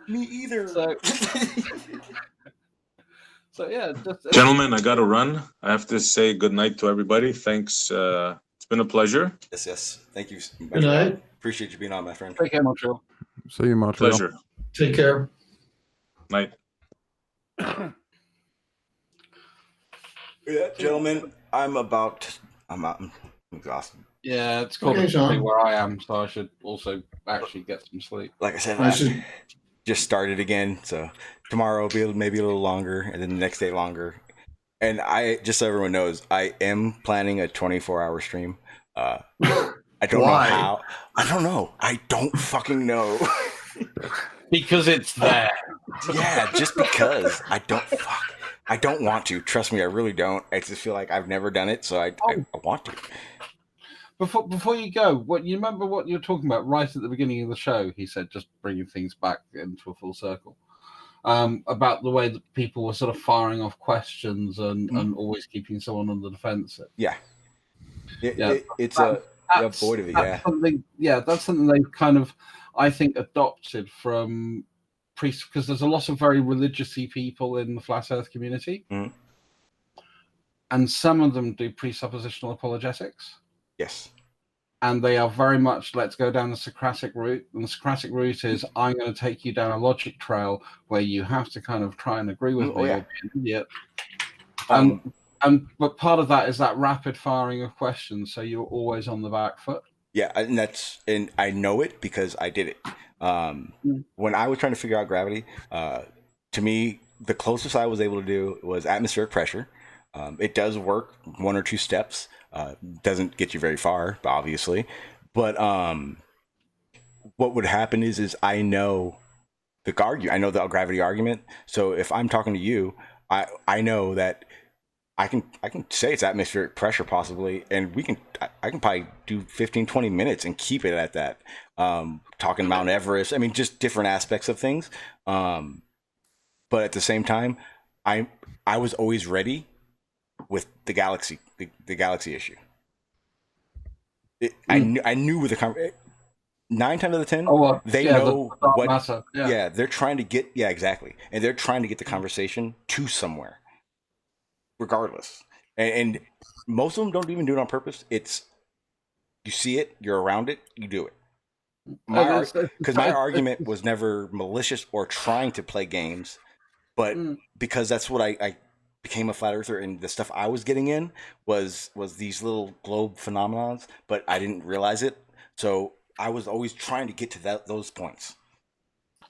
Me either. So yeah, gentlemen, I got to run. I have to say good night to everybody. Thanks. It's been a pleasure. Yes. Thank you. Good night. Appreciate you being on, my friend. Take care, Montreal. See you, Montreal. Pleasure. Take care. Night. Yeah, gentlemen, I'm exhausted. Yeah, it's called where I am, so I should also actually get some sleep. Like I said, I just started again, so tomorrow will be maybe a little longer, and then the next day longer. And just so everyone knows, I am planning a 24-hour stream. I don't know how. I don't know. I don't fucking know. Because it's there. Yeah, just because. I don't want to. Trust me, I really don't. I just feel like I've never done it, so I want to. Before you go, you remember what you were talking about right at the beginning of the show? He said, just bringing things back into a full circle, about the way that people were sort of firing off questions and always keeping someone on the defensive. Yeah, it's a void of it. That's something they've kind of, I think, adopted from priests, because there's a lot of very religious-y people in the flat Earth community, and some of them do presuppositional apologetics. Yes. And they are very much, let's go down the Socratic route. And the Socratic route is, I'm going to take you down a logic trail where you have to kind of try and agree with me or be an idiot. But part of that is that rapid firing of questions, so you're always on the back foot. Yeah, and I know it because I did it. When I was trying to figure out gravity, to me, the closest I was able to do was atmospheric pressure. It does work 1 or 2 steps. Doesn't get you very far, obviously. But what would happen is I know the gravity argument. So if I'm talking to you, I know that I can say it's atmospheric pressure possibly, and I can probably do 15-20 minutes and keep it at that. Talking Mount Everest, I mean, just different aspects of things. But at the same time, I was always ready with the galaxy issue. I knew with the 9 times out of 10, they know what matter. Yeah, they're trying to get exactly, and they're trying to get the conversation to somewhere, regardless. And most of them don't even do it on purpose. It's you see it, you're around it, you do it. Because my argument was never malicious or trying to play games, but because that's what I became a flat earther, and the stuff I was getting in was these little globe phenomenons, but I didn't realize it. So I was always trying to get to those points.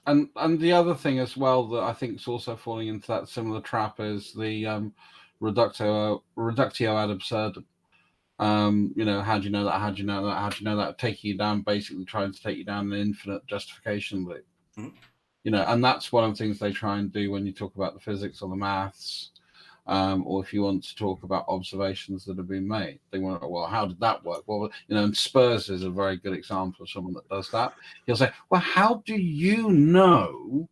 And the other thing as well that I think is also falling into that similar trap is the reductio ad absurdum. How do you know that? How do you know that? How do you know that? Taking you down, basically trying to take you down an infinite justification loop. And that's one of the things they try and do when you talk about the physics or the maths. Or if you want to talk about observations that have been made, they want to, well, how did that work? Well, and Spurs is a very good example of someone that does that. He'll say, well, how do you know?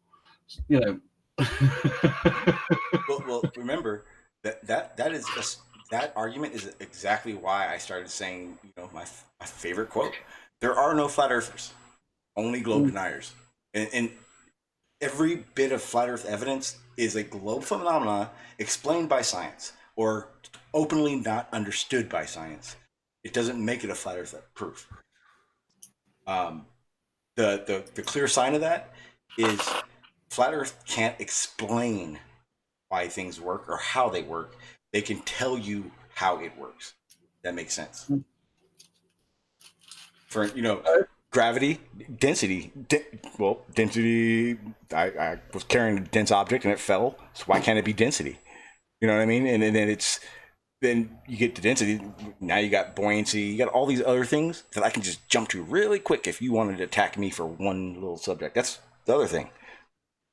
Well, remember that argument is exactly why I started saying, my favorite quote: "There are no flat earthers, only globe deniers," and every bit of flat Earth evidence is a globe phenomenon explained by science or openly not understood by science. It doesn't make it a flat Earth proof. The clear sign of that is flat Earth can't explain why things work or how they work. They can tell you how it works. That makes sense. For gravity, density. Density. I was carrying a dense object and it fell. So why can't it be density? You know what I mean? And then you get to density. Now you got buoyancy. You got all these other things that I can just jump to really quick if you wanted to attack me for one little subject. That's the other thing.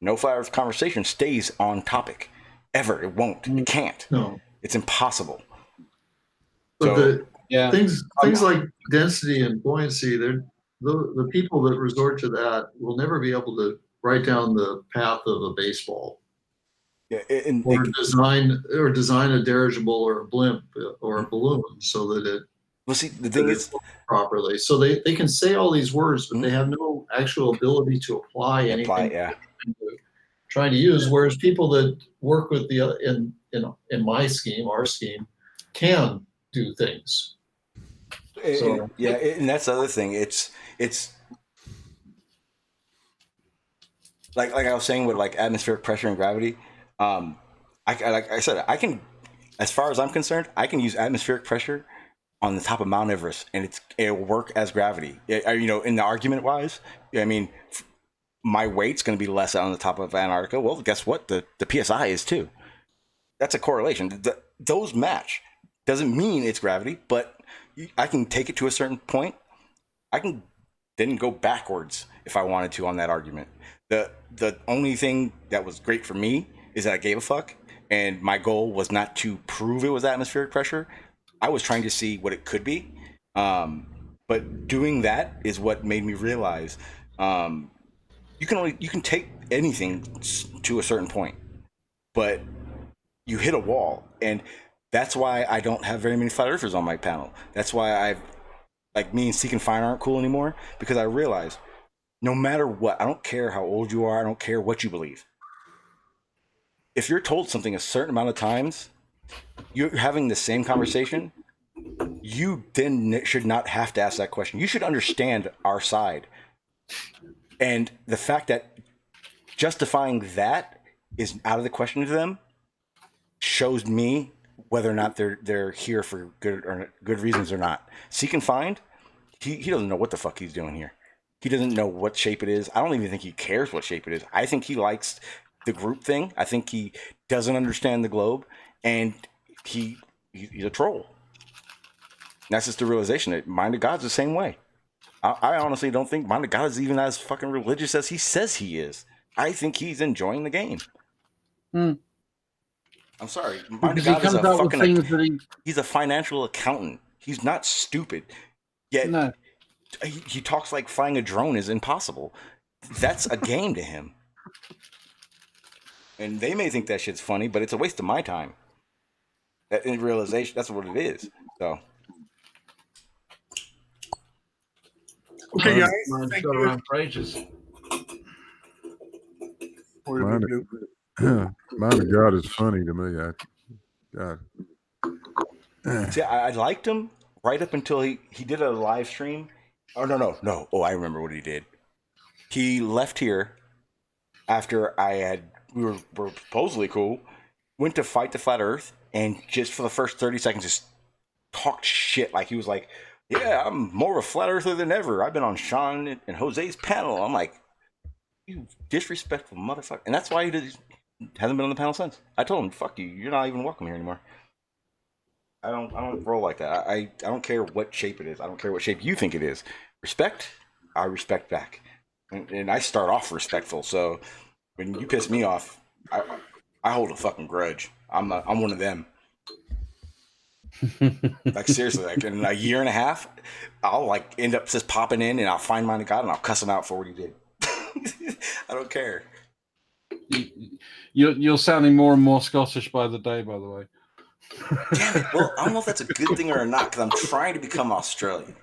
No flat Earth conversation stays on topic ever. It won't. It can't. No. It's impossible. But things like density and buoyancy, the people that resort to that will never be able to write down the path of a baseball. Yeah, or design a dirigible or a blimp or a balloon so that it. Well, see, the thing is properly. So they can say all these words, but they have no actual ability to apply anything. Trying to use. Whereas people that work with the in my scheme, our scheme, can do things. So and that's the other thing. It's like I was saying with like atmospheric pressure and gravity. Like I said, I can, as far as I'm concerned, I can use atmospheric pressure on the top of Mount Everest, and it'll work as gravity. You know, in the argument wise, I mean, my weight's going to be less on the top of Antarctica. Well, guess what? The PSI is too. That's a correlation. Those match. Doesn't mean it's gravity, but I can take it to a certain point. I can then go backwards if I wanted to on that argument. The only thing that was great for me is that I gave a fuck, and my goal was not to prove it was atmospheric pressure. I was trying to see what it could be. But doing that is what made me realize you can take anything to a certain point, but you hit a wall, and that's why I don't have very many flat earthers on my panel. That's why me and Seek and Find aren't cool anymore, because I realized no matter what, I don't care how old you are, I don't care what you believe. If you're told something a certain amount of times, you're having the same conversation, you then should not have to ask that question. You should understand our side. And the fact that justifying that is out of the question to them shows me whether or not they're here for good reasons or not. Seek and Find, he doesn't know what the fuck he's doing here. He doesn't know what shape it is. I don't even think he cares what shape it is. I think he likes the group thing. I think he doesn't understand the globe, and he's a troll. And that's just the realization that Mind of God's the same way. I honestly don't think Mind of God is even as fucking religious as he says he is. I think he's enjoying the game. I'm sorry. Mind of God is a fucking... He's a financial accountant. He's not stupid. Yet he talks like flying a drone is impossible. That's a game to him. And they may think that shit's funny, but it's a waste of my time. That in realization, that's what it is. So. Okay, guys. Mine's got around for ages. Mind of God is funny to me. God. See, I liked him right up until he did a live stream. Oh, no. Oh, I remember what he did. He left here after we were supposedly cool, went to fight the Flat Earth, and just for the first 30 seconds just talked shit. Like he was like, yeah, I'm more of a flat earther than ever. I've been on Sean and Jose's panel. I'm like, you disrespectful motherfucker. And that's why he hasn't been on the panel since. I told him, fuck you. You're not even welcome here anymore. I don't roll like that. I don't care what shape it is. I don't care what shape you think it is. Respect, I respect back. And I start off respectful. So when you piss me off, I hold a fucking grudge. I'm one of them. Like seriously, like in a year and a half, I'll like end up just popping in and I'll find Mind of God and I'll cuss him out for what he did. I don't care. You're sounding more and more Scottish by the day, by the way. Damn it. Well, I don't know if that's a good thing or not, because I'm trying to become Australian.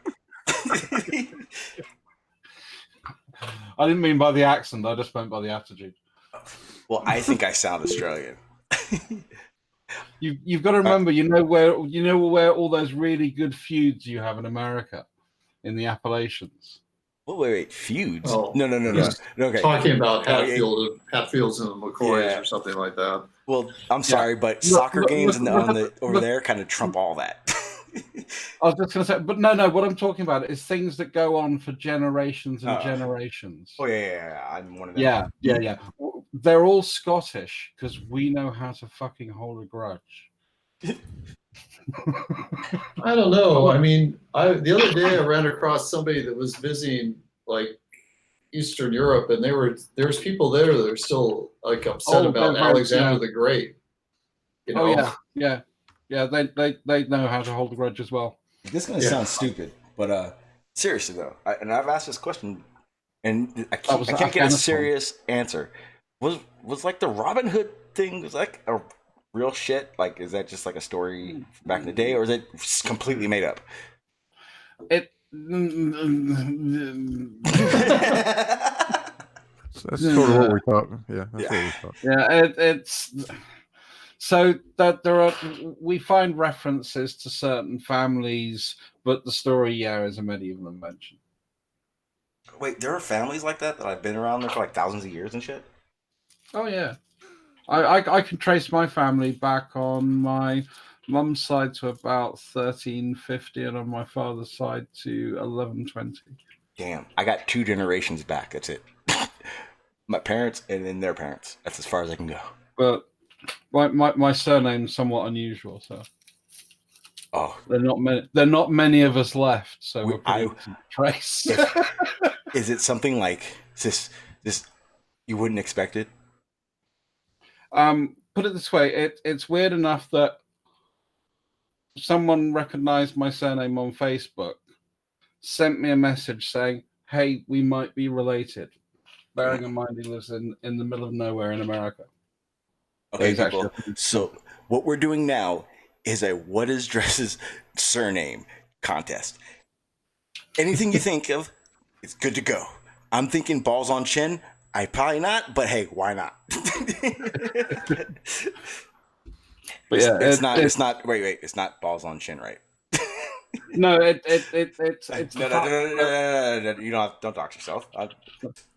I didn't mean by the accent, I just meant by the attitude. Well, I think I sound Australian. You've got to remember, you know where all those really good feuds you have in America, in the Appalachians. Oh, wait, feuds? No. Okay. Talking about Hatfields and McCoys or something like that. Well, I'm sorry, but soccer games over there kind of trump all that. I was just going to say, but no. What I'm talking about is things that go on for generations and generations. Oh yeah. I'm one of them. Yeah. They're all Scottish because we know how to fucking hold a grudge. I don't know. I mean, the other day I ran across somebody that was visiting like Eastern Europe, and there's people there that are still like upset about Alexander the Great. You know? Oh yeah. They know how to hold a grudge as well. This is gonna sound stupid, but Seriously though, and I've asked this question, and I was can't get a Afghanistan. serious answer. Was like the Robin Hood thing was like a real shit? Like, is that just like a story from back in the day, or is it completely made up? It. That's sort of what we thought. Yeah, that's what we thought. Yeah, it's so that there are. We find references to certain families, but the story, is a medieval invention. Wait, there are families like that I've been around there for like thousands of years and shit. Oh yeah, I can trace my family back on my mum's side to about 1350, and on my father's side to 1120. Damn, I got 2 generations back. That's it. My parents and then their parents. That's as far as I can go. But my surname's somewhat unusual, so they're not many of us left, so we're pretty easy to trace. Is it something like this you wouldn't expect it? Put it this way, it's weird enough that someone recognized my surname on Facebook, sent me a message saying, "Hey, we might be related." Bearing in mind he lives in the middle of nowhere in America. Okay, people. So what we're doing now is a what is Dress's surname contest. Anything you think of, it's good to go. I'm thinking balls on chin. I probably not, but hey, why not? But yeah, it's not. Wait. It's not balls on chin, right? No, it's no. You don't dox yourself. I'm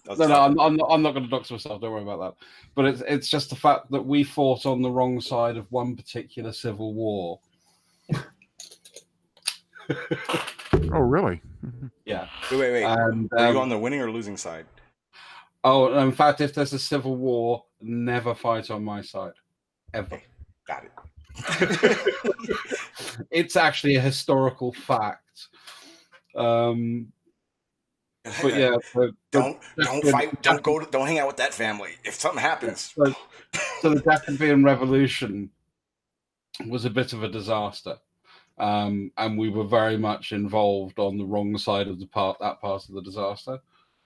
not going to dox myself. Don't worry about that. But it's just the fact that we fought on the wrong side of one particular civil war. Oh, really? Yeah. Wait. And, are you on the winning or losing side? Oh, in fact, if there's a civil war, never fight on my side, ever. Okay, got it. It's actually a historical fact. But yeah, don't fight. Don't hang out with that family. If something happens, so the Jacobean Revolution was a bit of a disaster, and we were very much involved on the wrong side of that part of the disaster.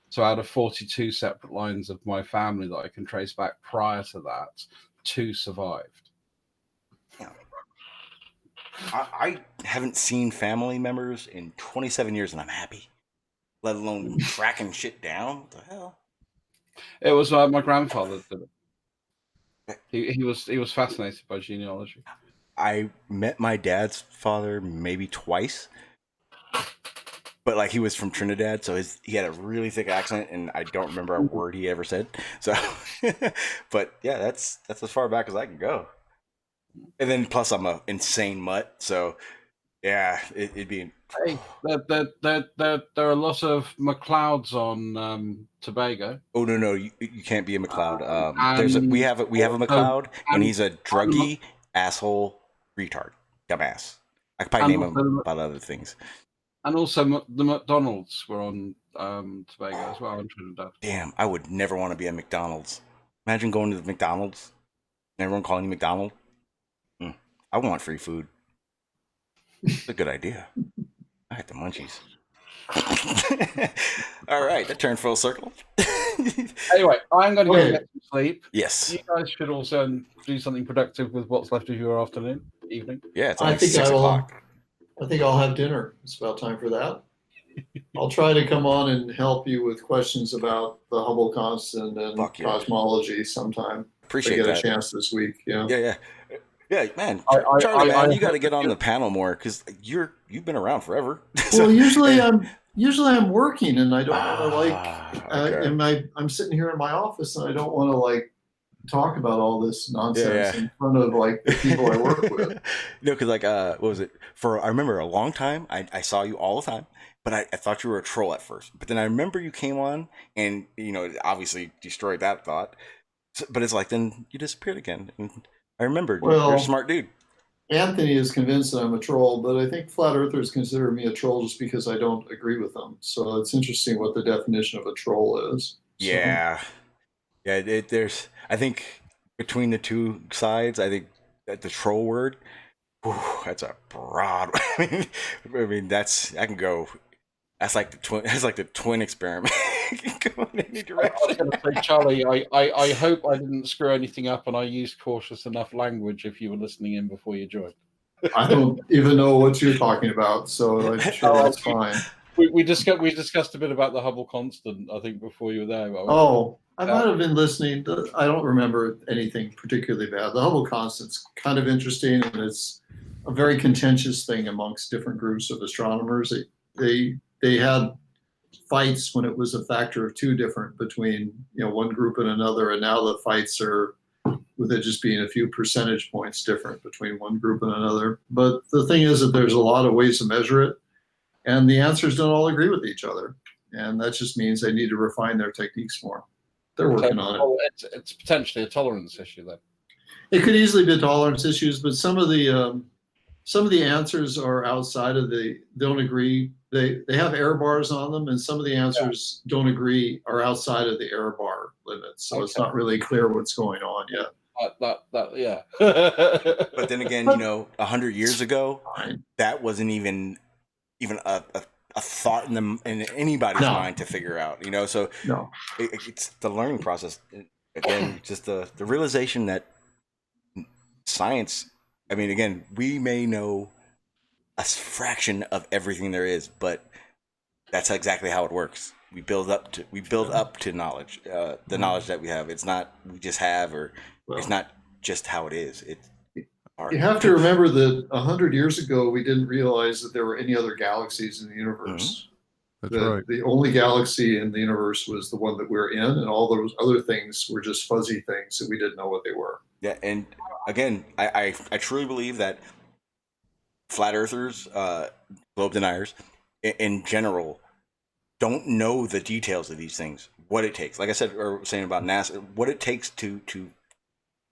So out of 42 separate lines of my family that I can trace back prior to that, 2 survived. Yeah. I haven't seen family members in 27 years, and I'm happy. Let alone tracking shit down. What the hell? It was my grandfather that did it. He was fascinated by genealogy. I met my dad's father maybe twice, but like he was from Trinidad, so he had a really thick accent, and I don't remember a word he ever said. So, but yeah, that's as far back as I can go. And then plus I'm an insane mutt, so yeah, it'd be. Hey, there are a lot of McLeods on Tobago. Oh no, you can't be a McLeod. We have a McLeod, and he's a druggy asshole retard, dumbass. I could probably name him about other things. And also the McDonald's were on Tobago as well in Trinidad. Damn, I would never want to be at McDonald's. Imagine going to the McDonald's and everyone calling you McDonald. I want free food. It's a good idea. I had the munchies. All right, that turned full circle. Anyway, I'm going to go get some sleep. Yes. You guys should also do something productive with what's left of your evening. Yeah, it's only 6 o'clock. I think I'll have dinner. It's about time for that. I'll try to come on and help you with questions about the Hubble constant and cosmology sometime. Appreciate that. Get a chance this week. Yeah. Yeah, man. Charlie, man, you got to get on the panel more because you've been around forever. Well, usually I'm working, and I don't want to I'm sitting here in my office, and I don't want to talk about all this nonsense in front of the people I work with. Because what was it? I remember a long time I saw you all the time, but I thought you were a troll at first. But then I remember you came on, and it obviously destroyed that thought. But it's then you disappeared again. And I remember you're a smart dude. Anthony is convinced that I'm a troll, but I think flat earthers consider me a troll just because I don't agree with them. So it's interesting what the definition of a troll is. Yeah. There's. I think between the two sides, I think that the troll word, that's a broad. I mean, I can go That's like the twin. That's like the twin experiment. Going in any I direction. was going to say, Charlie, I hope I didn't screw anything up and I used cautious enough language if you were listening in before you joined. I don't even know what you're talking about, so I'm sure that's fine. We discussed a bit about the Hubble constant, I think, before you were there. Oh, I might have been listening. I don't remember anything particularly bad. The Hubble constant's kind of interesting, and it's a very contentious thing amongst different groups of astronomers. They had fights when it was a factor of 2 different between one group and another, and now the fights are with it just being a few percentage points different between one group and another. But the thing is that there's a lot of ways to measure it, and the answers don't all agree with each other, and that just means they need to refine their techniques more. They're working on it. It's potentially a tolerance issue then. It could easily be tolerance issues, but some of the answers are outside of don't agree. They have error bars on them, and some of the answers don't agree, are outside of the error bar limits. So it's not really clear what's going on yet. Yeah. But then again, 100 years ago, that wasn't even a thought in anybody's mind to figure out. So it's the learning process. Again, just the realization that science. I mean, again, we may know a fraction of everything there is, but that's exactly how it works. We build up to knowledge, the knowledge that we have. It's not we just have, or it's not just how it is. You have to remember that 100 years ago, we didn't realize that there were any other galaxies in the universe. That's right. The only galaxy in the universe was the one that we're in, and all those other things were just fuzzy things that we didn't know what they were. Yeah, and again, I truly believe that flat earthers, globe deniers, in general, don't know the details of these things. What it takes, like I said, or saying about NASA, what it takes to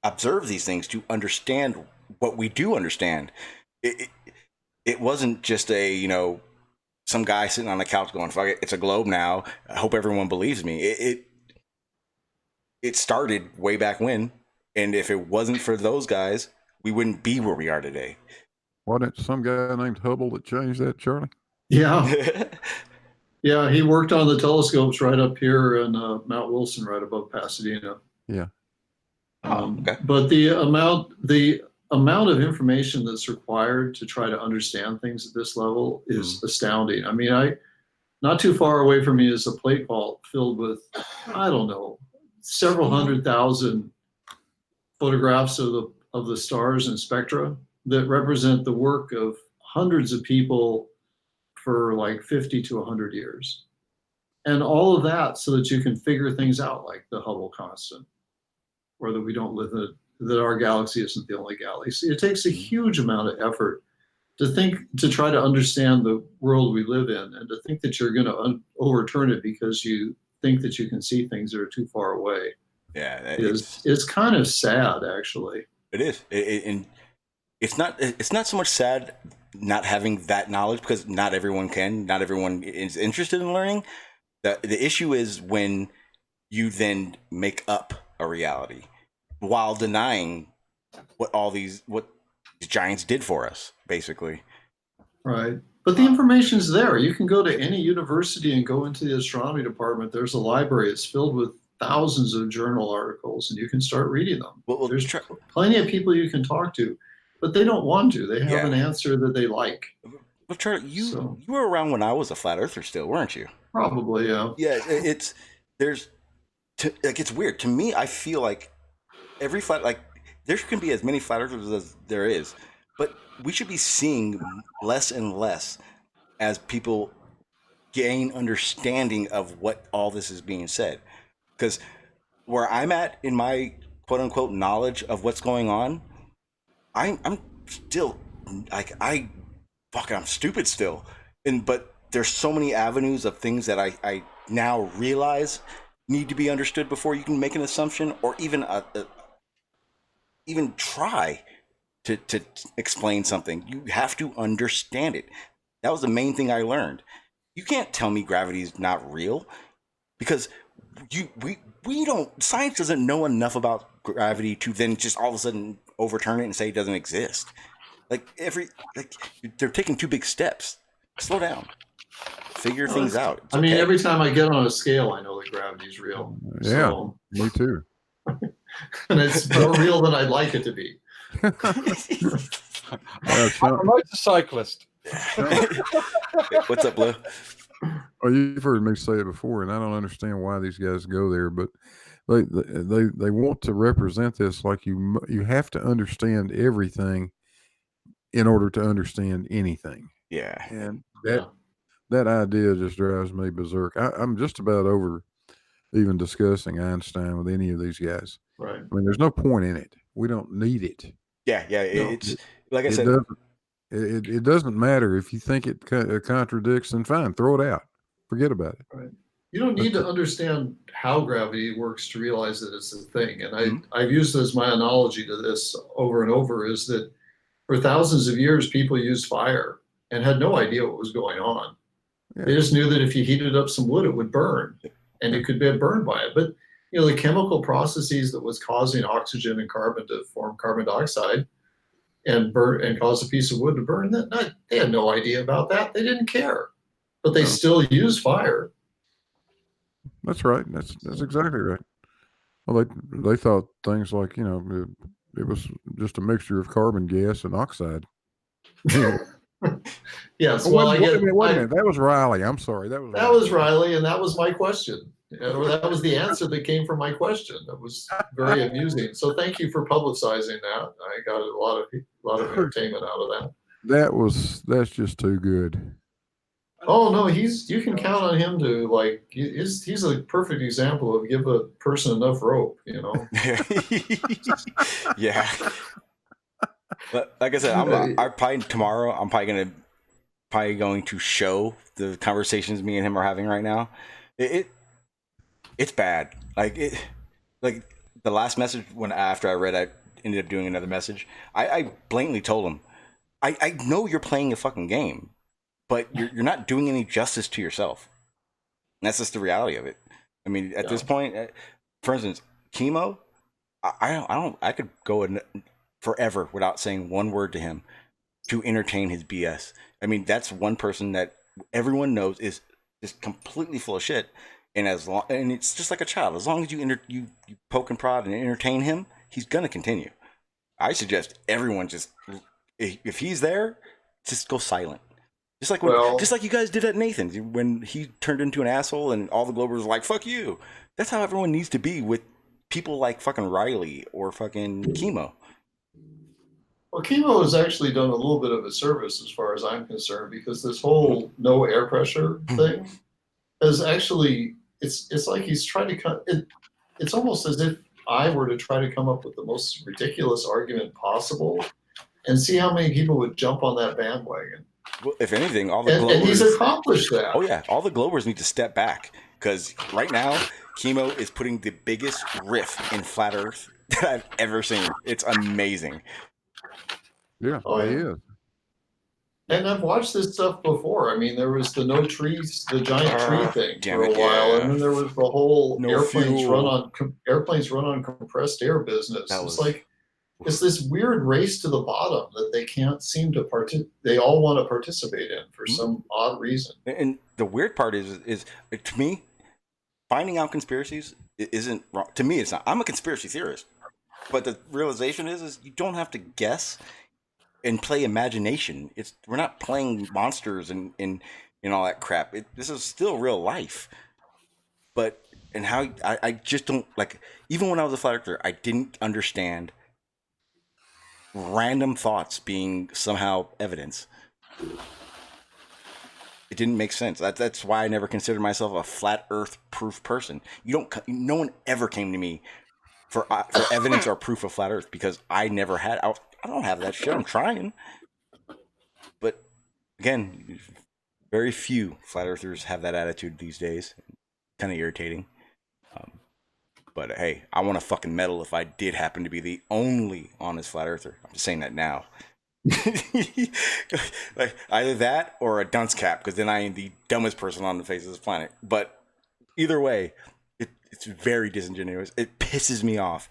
observe these things, to understand what we do understand. It wasn't just some guy sitting on the couch going, "Fuck it, it's a globe now. I hope everyone believes me." It started way back when, and if it wasn't for those guys, we wouldn't be where we are today. Wasn't it some guy named Hubble that changed that, Charlie? Yeah. Yeah, he worked on the telescopes right up here in Mount Wilson, right above Pasadena. Yeah. Okay. But the amount of information that's required to try to understand things at this level is astounding. I mean, not too far away from me is a plate vault filled with, I don't know, several 100,000 photographs of the stars and spectra that represent the work of hundreds of people for like 50 to 100 years. And all of that so that you can figure things out like the Hubble constant, or that we don't live that our galaxy isn't the only galaxy. It takes a huge amount of effort to try to understand the world we live in, and to think that you're going to overturn it because you think that you can see things that are too far away. Yeah, it's kind of sad, actually. It is, and it's not so much sad not having that knowledge, because not everyone is interested in learning. The issue is when you then make up a reality while denying what these giants did for us, basically. Right. But the information's there. You can go to any university and go into the astronomy department. There's a library. It's filled with thousands of journal articles, and you can start reading them. Well, there's plenty of people you can talk to, but they don't want to. They have an answer that they like. But Charlie, you were around when I was a flat earther still, weren't you? Probably, yeah. Yeah, it's weird. To me, I feel like there can be as many flat earthers as there is, but we should be seeing less and less as people gain understanding of what all this is being said. Because where I'm at in my quote unquote knowledge of what's going on, I'm still like I'm stupid still. But there's so many avenues of things that I now realize need to be understood before you can make an assumption, or even even try to explain something. You have to understand it. That was the main thing I learned. You can't tell me gravity is not real, because science doesn't know enough about gravity to then just all of a sudden overturn it and say it doesn't exist. They're taking too big steps. Slow down. figure things out. It's I mean, okay. every time I get on a scale, I know that gravity's real. Yeah, So, me too. and it's more real than I'd like it to be. I'm a motorcyclist. What's up, Blue? Well, you've heard me say it before, and I don't understand why these guys go there, but they want to represent this like you have to understand everything in order to understand anything. Yeah, and that idea just drives me berserk. I'm just about over even discussing Einstein with any of these guys. Right. I mean, there's no point in it. We don't need it. Yeah. It's like I said. It doesn't matter if you think it contradicts. Then fine, throw it out. Forget about it. Right. You don't need to understand how gravity works to realize that it's a thing. And I've used as my analogy to this over and over is that for thousands of years, people used fire and had no idea what was going on. Yeah. They just knew that if you heated up some wood, it would burn, and you could be burned by it. But the chemical processes that was causing oxygen and carbon to form carbon dioxide and burn and cause a piece of wood to burn, they had no idea about that. They didn't care, but they still used fire. That's right. That's exactly right. Well, they thought things like it was just a mixture of carbon gas and oxide. Yes. Well, wait a minute. That was Riley. I'm sorry. That was Riley, and that was my question. Or that was the answer that came from my question. That was very amusing. So thank you for publicizing that. I got a lot of entertainment out of that. That's just too good. Oh no, you can count on him to he's a perfect example of give a person enough rope, Yeah. But like I said, I'm probably going to show the conversations me and him are having right now. It's bad. Like the last message after I read, I ended up doing another message. I blatantly told him, I know you're playing a fucking game, but you're not doing any justice to yourself. And that's just the reality of it. I mean, at this point, for instance, Chemo, I could go forever without saying one word to him to entertain his BS. I mean, that's one person that everyone knows is just completely full of shit. And and it's just like a child. As long as you poke and prod and entertain him, he's gonna continue. I suggest everyone just, if he's there, just go silent. Just like you guys did at Nathan when he turned into an asshole and all the Globers were like, "Fuck you." That's how everyone needs to be with people like fucking Riley or fucking Chemo. Well, Chemo has actually done a little bit of a service as far as I'm concerned, because this whole no air pressure thing is actually, it's like he's trying to cut it. It's almost as if I were to try to come up with the most ridiculous argument possible and see how many people would jump on that bandwagon. Well, if anything, all the Globers... And he's accomplished that. Oh, yeah. All the Globers need to step back, because right now, Chemo is putting the biggest riff in Flat Earth that I've ever seen. It's amazing. Yeah, he is. And I've watched this stuff before. I mean, there was the no trees, the giant tree thing for a while, and then there was the whole airplanes run on compressed air business. It's like it's this weird race to the bottom that they can't seem to they all want to participate in for some odd reason. And the weird part is to me, finding out conspiracies isn't wrong. To me, it's not. I'm a conspiracy theorist, but the realization is you don't have to guess and play imagination. We're not playing monsters and all that crap. This is still real life. But and how I just don't like. Even when I was a flat earther, I didn't understand random thoughts being somehow evidence. It didn't make sense. That's why I never considered myself a flat earth proof person. No one ever came to me for evidence or proof of flat earth, because I never had. I don't have that shit. I'm trying. But again, very few flat earthers have that attitude these days. Kind of irritating. But hey, I want a fucking medal if I did happen to be the only honest flat earther. I'm just saying that now. Like either that or a dunce cap, because then I am the dumbest person on the face of this planet. But either way, it's very disingenuous. It pisses me off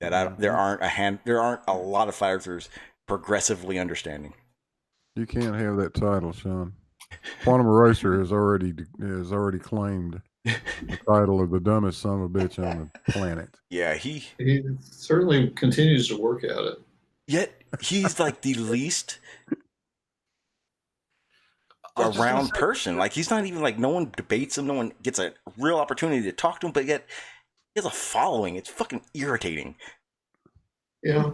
that there aren't a lot of flat earthers progressively understanding. You can't have that title, Sean. Quantum Eraser has already claimed the title of the dumbest son of a bitch on the planet. Yeah, he certainly continues to work at it. Yet he's like the least around person. Like he's not even like, no one debates him. No one gets a real opportunity to talk to him. But yet he has a following. It's fucking irritating. Yeah.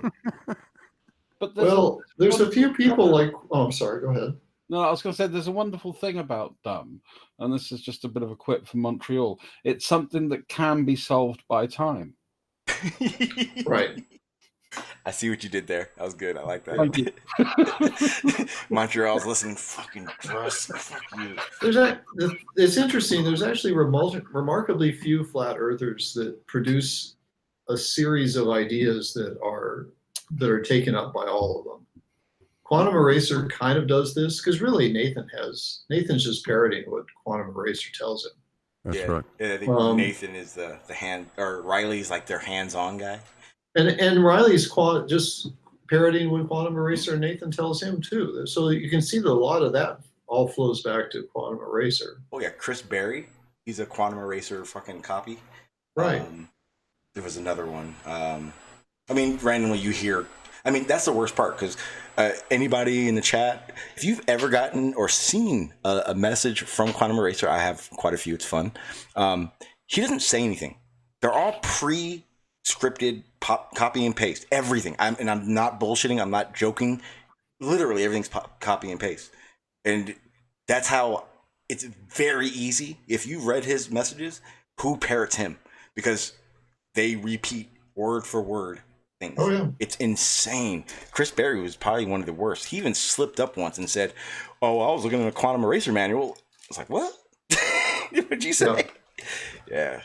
But there's a few people like. Oh, I'm sorry. Go ahead. No, I was going to say there's a wonderful thing about dumb, and this is just a bit of a quip from Montreal. It's something that can be solved by time. Right. I see what you did there. That was good. I like that. Thank you. Montreal's listening. Fucking trust. Fuck you. It's interesting. There's actually remarkably few flat earthers that produce a series of ideas that are taken up by all of them. Quantum Eraser kind of does this because really Nathan's just parroting what Quantum Eraser tells him. That's right. And I think Nathan is the hand, or Riley's like their hands-on guy. And Riley's just parroting what Quantum Eraser and Nathan tells him too. So you can see that a lot of that all flows back to Quantum Eraser. Oh yeah, Chris Berry. He's a Quantum Eraser fucking copy. Right. There was another one. I mean, randomly you hear. I mean, that's the worst part because anybody in the chat, if you've ever gotten or seen a message from Quantum Eraser, I have quite a few. It's fun. He doesn't say anything. They're all pre-scripted, copy and paste. Everything. I'm not bullshitting. I'm not joking. Literally, everything's copy and paste. And that's how it's very easy. If you read his messages, who parrots him? Because they repeat word for word things. Oh, yeah. It's insane. Chris Berry was probably one of the worst. He even slipped up once and said, "Oh, I was looking at a Quantum Eraser manual." I was like, "What? What'd you say?" Yeah.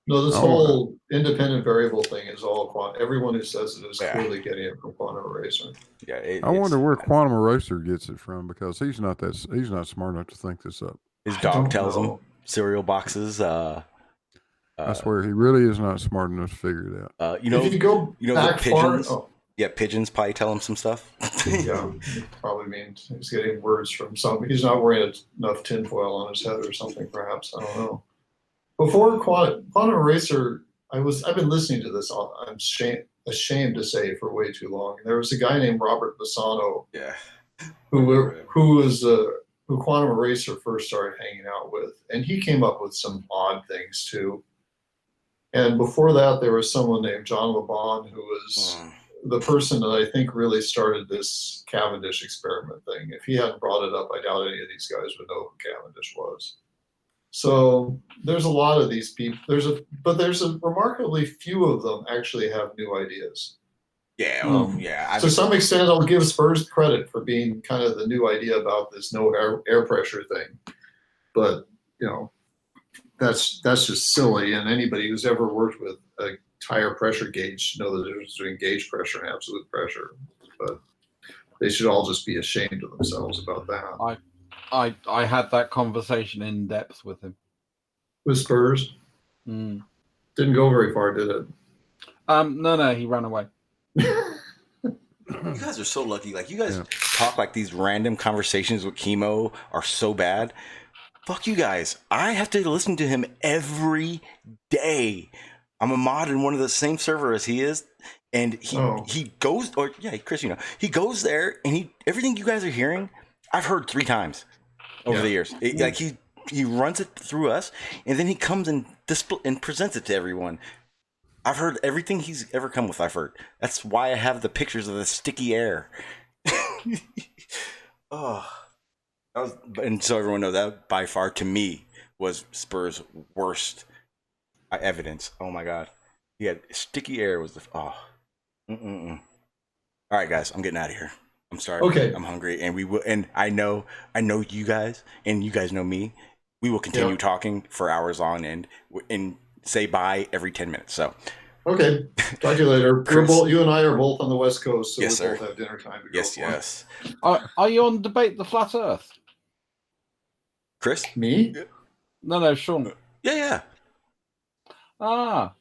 No, this whole independent variable thing is all quantum. Everyone who says it is clearly getting it from Quantum Eraser. Yeah. I wonder where Quantum Eraser gets it from because he's not smart enough to think this up. His dog tells him cereal boxes. I swear he really is not smart enough to figure it out. If you go the pigeons. far, Yeah, pigeons probably tell him some stuff. Yeah, probably means he's getting words from some. He's not wearing enough tinfoil on his head or something, perhaps. I don't know. Before Quantum Eraser, I've been listening to this. I'm ashamed to say for way too long. There was a guy named Robert Bassano, who Quantum Eraser first started hanging out with, and he came up with some odd things too. And before that, there was someone named John LeBon who was the person that I think really started this Cavendish experiment thing. If he hadn't brought it up, I doubt any of these guys would know who Cavendish was. So there's a lot of these people. But there's a remarkably few of them actually have new ideas. Yeah, to some extent, I'll give Spurs credit for being kind of the new idea about this no air pressure thing. But that's just silly. And anybody who's ever worked with a tire pressure gauge know the difference between gauge pressure and absolute pressure. But they should all just be ashamed of themselves about that. I had that conversation in depth with him. With Spurs? Mm. Didn't go very far, did it? No, he ran away. You guys are so lucky. Like, you guys talk like these random conversations with Chemo are so bad. Fuck you guys. I have to listen to him every day. I'm a mod in one of the same server as he is. And he goes, Chris, he goes there and everything you guys are hearing, I've heard 3 times over the years. Like he runs it through us and then he comes and presents it to everyone. I've heard everything he's ever come with. I've heard. That's why I have the pictures of the sticky air. And so everyone knows that by far to me was Spurs' worst evidence. Oh my god, he had sticky air was the All right, guys, I'm getting out of here. I'm sorry. Okay, I'm hungry, and we will. And I know you guys, and you guys know me. We will continue talking for hours on end and say bye every 10 minutes. So, okay, talk to you later. You and I are both on the West Coast, so yes, we both have dinner time to go. Yes. Are you on Debate the Flat Earth? Chris? Me? No, Sean. Yeah. I've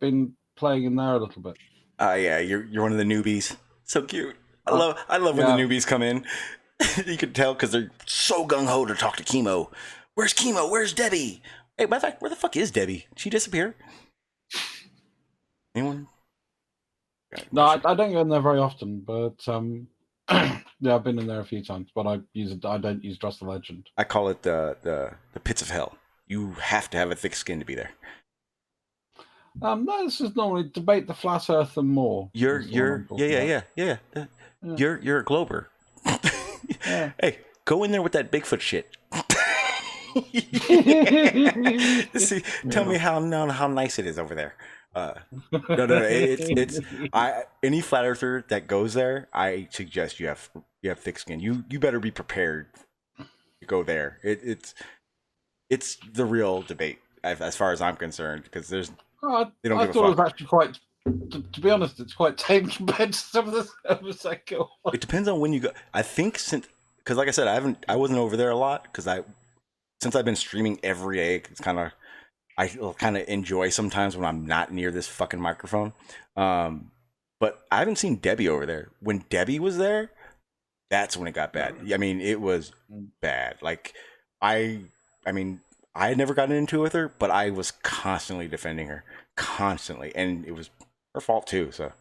been playing in there a little bit. Yeah, you're one of the newbies. So cute. I love when the newbies come in. You can tell because they're so gung ho to talk to Chemo. Where's Chemo? Where's Debbie? Hey, matter of fact, where the fuck is Debbie? Did she disappear? Anyone? No, I don't go in there very often, but yeah, I've been in there a few times, but I don't use Trust the Legend. I call it the pits of hell. You have to have a thick skin to be there. No, this is normally debate the flat Earth and more. You're You're a Glober. Yeah. Hey, go in there with that Bigfoot shit. See, tell me how nice it is over there. No, it's any flat earther that goes there, I suggest you have thick skin. You better be prepared to go there. It's the real debate as far as I'm concerned, because they don't give a fuck. I thought it was actually quite. To be honest, it's quite tame compared to some of the servers that go on. It depends on when you go. I think because like I said, I wasn't over there a lot because since I've been streaming every day, it's I kind of enjoy sometimes when I'm not near this fucking microphone. But I haven't seen Debbie over there. When Debbie was there, that's when it got bad. I mean, it was bad. Like I had never gotten into it with her, but I was constantly defending her, and it was her fault too. So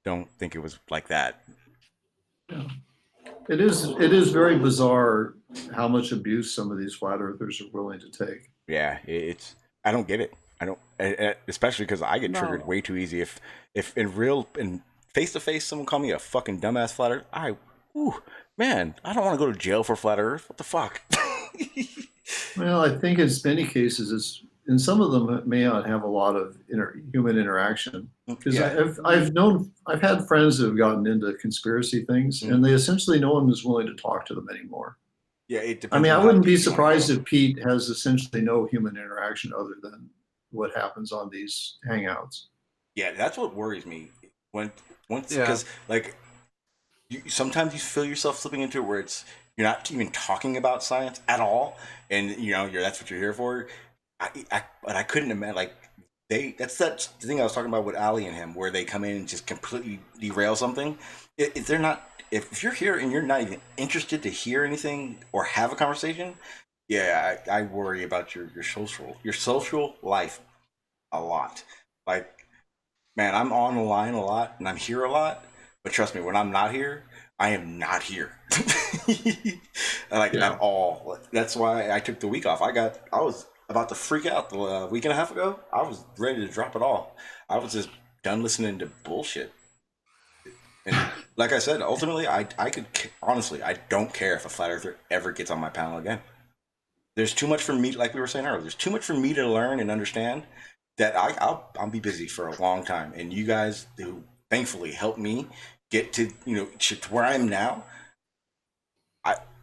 don't think it was like that. Yeah. It is very bizarre how much abuse some of these flat earthers are willing to take. Yeah, I don't get it. I don't, especially because I get triggered way too easy. If in face to face someone call me a fucking dumbass flat earth, I don't want to go to jail for flat earth. What the fuck? Well, I think in many cases, in some of them it may not have a lot of human interaction. Because I've had friends who have gotten into conspiracy things, and they essentially no one is willing to talk to them anymore. Yeah, it depends. I mean, I wouldn't be surprised if Pete has essentially no human interaction other than what happens on these hangouts. Yeah, that's what worries me. Because sometimes you feel yourself slipping into it where you're not even talking about science at all, and that's what you're here for. But I couldn't imagine that's the thing I was talking about with Ali and him, where they come in and just completely derail something. If they're not. If you're here and you're not even interested to hear anything or have a conversation, yeah, I worry about your social life a lot. Like, man, I'm on the line a lot and I'm here a lot, but trust me, when I'm not here, I am not here. At all. That's why I took the week off. I was about to freak out the week and a half ago. I was ready to drop it all. I was just done listening to bullshit. And like I said, ultimately, I don't care if a flat earther ever gets on my panel again. There's too much for me, like we were saying earlier, there's too much for me to learn and understand that I'll be busy for a long time. And you guys who thankfully helped me get to where I am now,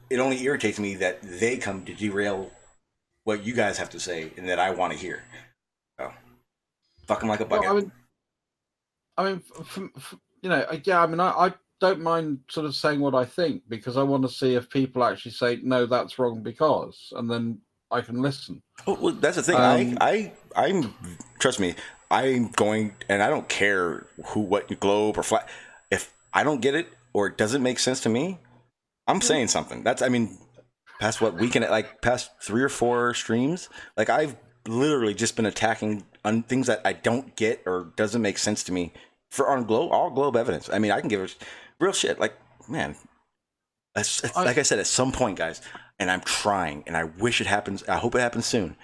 it only irritates me that they come to derail what you guys have to say and that I want to hear. So, fuck them like a bucket. I don't mind sort of saying what I think, because I want to see if people actually say, no, that's wrong because, and then I can listen. Well, that's the thing. I'm trust me, I'm going, and I don't care what globe or flat. If I don't get it or it doesn't make sense to me, I'm saying something. Past what weekend, past 3 or 4 streams, I've literally just been attacking on things that I don't get or doesn't make sense to me. On all globe evidence. I mean, I can give it real shit. Man, like I said, at some point, guys, and I'm trying, and I wish it happens. I hope it happens soon.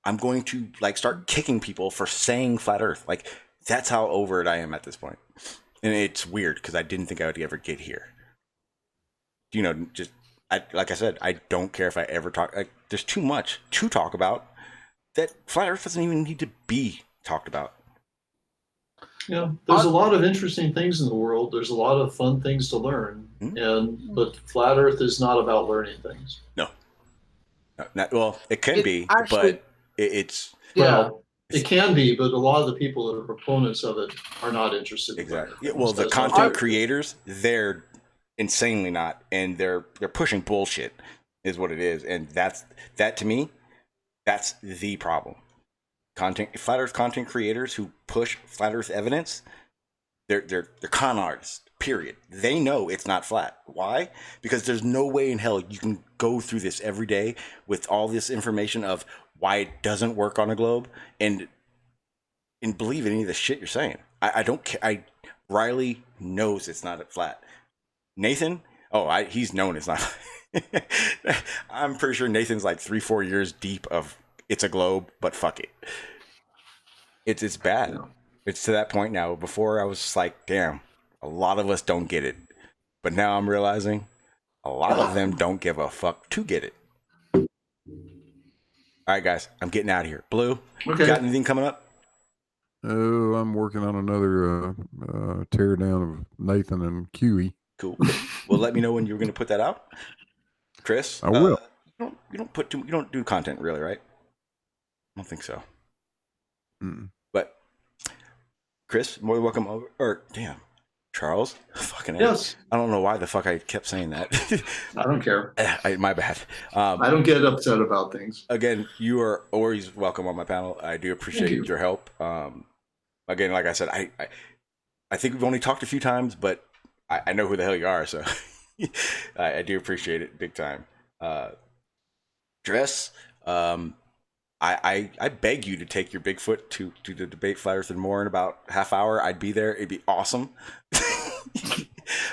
I'm going to start kicking people for saying flat Earth. That's how over it I am at this point. And it's weird because I didn't think I would ever get here. Like I said, I don't care if I ever talk. There's too much to talk about that flat Earth doesn't even need to be talked about. Yeah, there's a lot of interesting things in the world. There's a lot of fun things to learn, but flat Earth is not about learning things. No, well, it can be, but it's it can be, but a lot of the people that are proponents of it are not interested. Exactly. Well, the content creators, they're insanely not, and they're pushing bullshit, is what it is, and that to me, that's the problem. Flat Earth content creators who push flat Earth evidence, they're con artists. period. They know it's not flat. Why? Because there's no way in hell you can go through this every day with all this information of why it doesn't work on a globe and believe any of the shit you're saying. I don't care. Riley knows it's not flat. Nathan, he's known it's not. I'm pretty sure Nathan's like 3-4 years deep of it's a globe, but fuck it. It's bad. It's to that point now. Before I was just like, damn, a lot of us don't get it. But now I'm realizing a lot of them don't give a fuck to get it. All right, guys, I'm getting out of here. Blue, you got anything coming up? Oh, I'm working on another tear down of Nathan and Huey. Cool. Well, let me know when you're going to put that out, Chris. I will. You don't do content really, right? I don't think so. But Chris, more than welcome over. Or damn, Charles. Fucking yes. I don't know why the fuck I kept saying that. I don't care. My bad. I don't get upset about things. Again, you are always welcome on my panel. I do appreciate your help. Again, like I said, I think we've only talked a few times, but I know who the hell you are, so I do appreciate it big time. Dress, I beg you to take your Bigfoot to the debate Flat Earth and more in about half hour. I'd be there. It'd be awesome.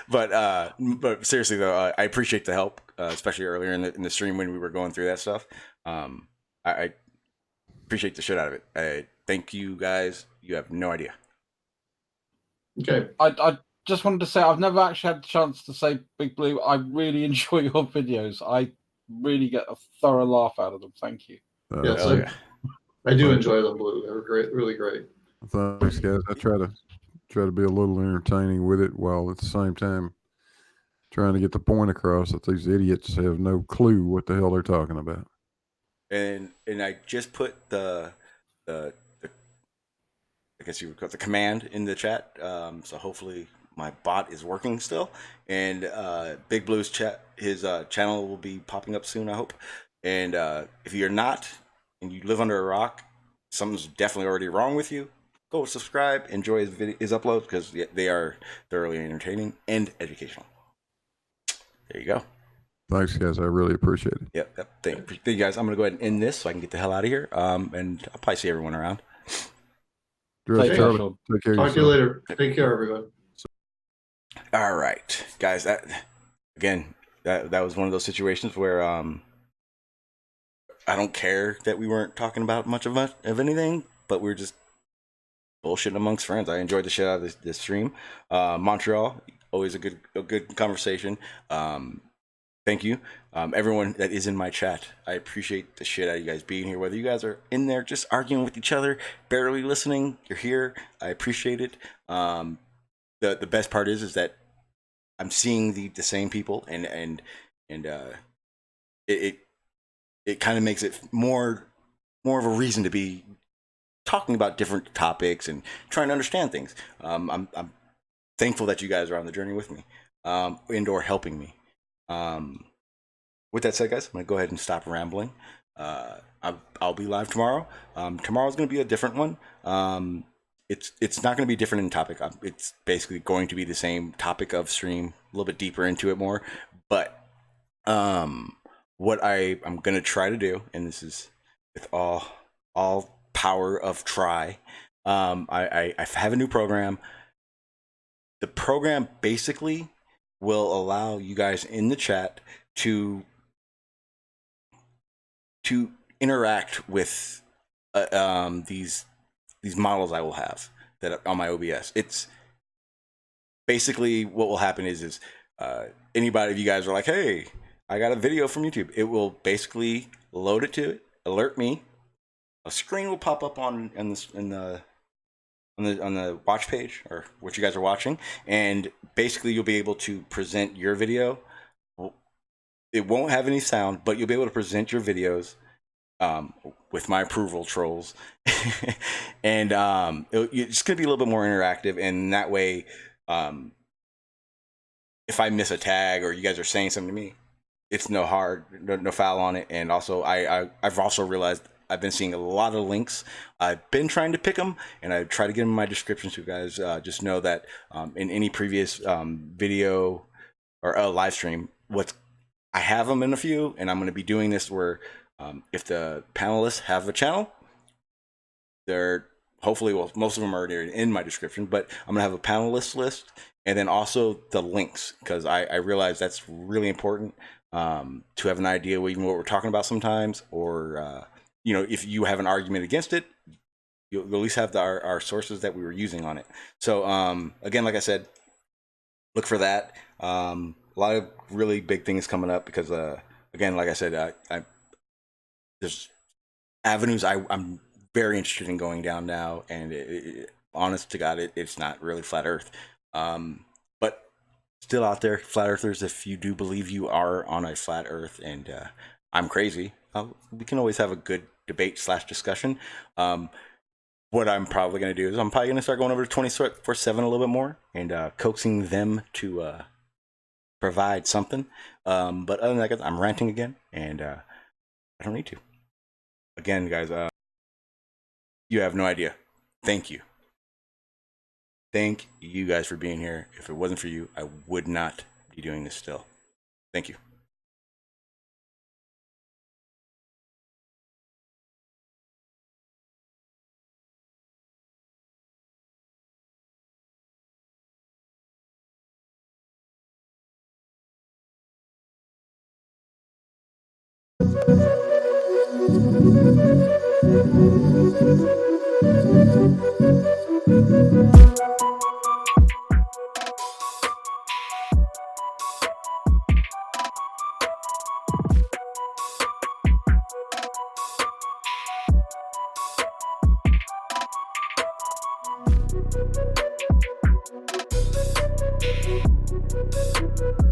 But seriously though, I appreciate the help, especially earlier in the stream when we were going through that stuff. I appreciate the shit out of it. I thank you guys. You have no idea. Okay. I just wanted to say I've never actually had the chance to say, Big Blue, I really enjoy your videos. I really get a thorough laugh out of them. Thank you. Yes, I do enjoy them, Blue. They're great, really great. Thanks, guys. I try to be a little entertaining with it while at the same time trying to get the point across that these idiots have no clue what the hell they're talking about. And I just put the I guess you would call it the command in the chat. So hopefully my bot is working still. And Big Blue's his channel will be popping up soon, I hope. And if you're not, and you live under a rock, something's definitely already wrong with you. Go subscribe, enjoy his uploads because they are thoroughly entertaining and educational. There you go. Thanks, guys. I really appreciate it. Yep. Thank you, guys. I'm gonna go ahead and end this so I can get the hell out of here. And I'll probably see everyone around. Take care. Talk to you later. Take care, everybody. All right, guys. That was one of those situations where I don't care that we weren't talking about much of anything, but we were just bullshitting amongst friends. I enjoyed the shit out of this stream. Montreal, always a good conversation. Thank you, everyone that is in my chat. I appreciate the shit out of you guys being here. Whether you guys are in there just arguing with each other, barely listening, you're here. I appreciate it. The best part is that I'm seeing the same people, and it kind of makes it more of a reason to be talking about different topics and trying to understand things. I'm thankful that you guys are on the journey with me, and/or helping me. With that said, guys, I'm gonna go ahead and stop rambling. I'll be live tomorrow. Tomorrow's gonna be a different one. It's not gonna be different in topic. It's basically going to be the same topic of stream, a little bit deeper into it more. But what I'm gonna try to do, and this is with all power of try. I have a new program. The program basically will allow you guys in the chat to interact with these models I will have that on my OBS. It's basically what will happen is anybody of you guys are like, hey, I got a video from YouTube. It will basically load it to it, alert me. A screen will pop up on the watch page or what you guys are watching, and basically you'll be able to present your video. It won't have any sound, but you'll be able to present your videos with my approval, trolls. And it's going to be a little bit more interactive, and that way if I miss a tag or you guys are saying something to me, it's no foul on it. And also I've also realized I've been seeing a lot of links. I've been trying to pick them, and I try to get them in my descriptions. So you guys just know that in any previous video or live stream, I have them in a few, and I'm going to be doing this where if the panelists have a channel, they're hopefully, well, most of them are already in my description, but I'm gonna have a panelist list and then also the links, because I realize that's really important to have an idea even what we're talking about sometimes, or you know, if you have an argument against it, you'll at least have our sources that we were using on it. So again, like I said, look for that. A lot of really big things coming up because again, like I said, there's avenues I'm very interested in going down now, and honest to God, it's not really flat Earth, but still out there, flat earthers. If you do believe you are on a flat Earth, and I'm crazy, we can always have a good debate / discussion. What I'm probably going to do is I'm probably going to start going over to 24/7 a little bit more and coaxing them to provide something. But other than that, I'm ranting again, and I don't need to. Again, guys. You have no idea. Thank you. Thank you guys for being here. If it wasn't for you, I would not be doing this still. Thank you. Thank you.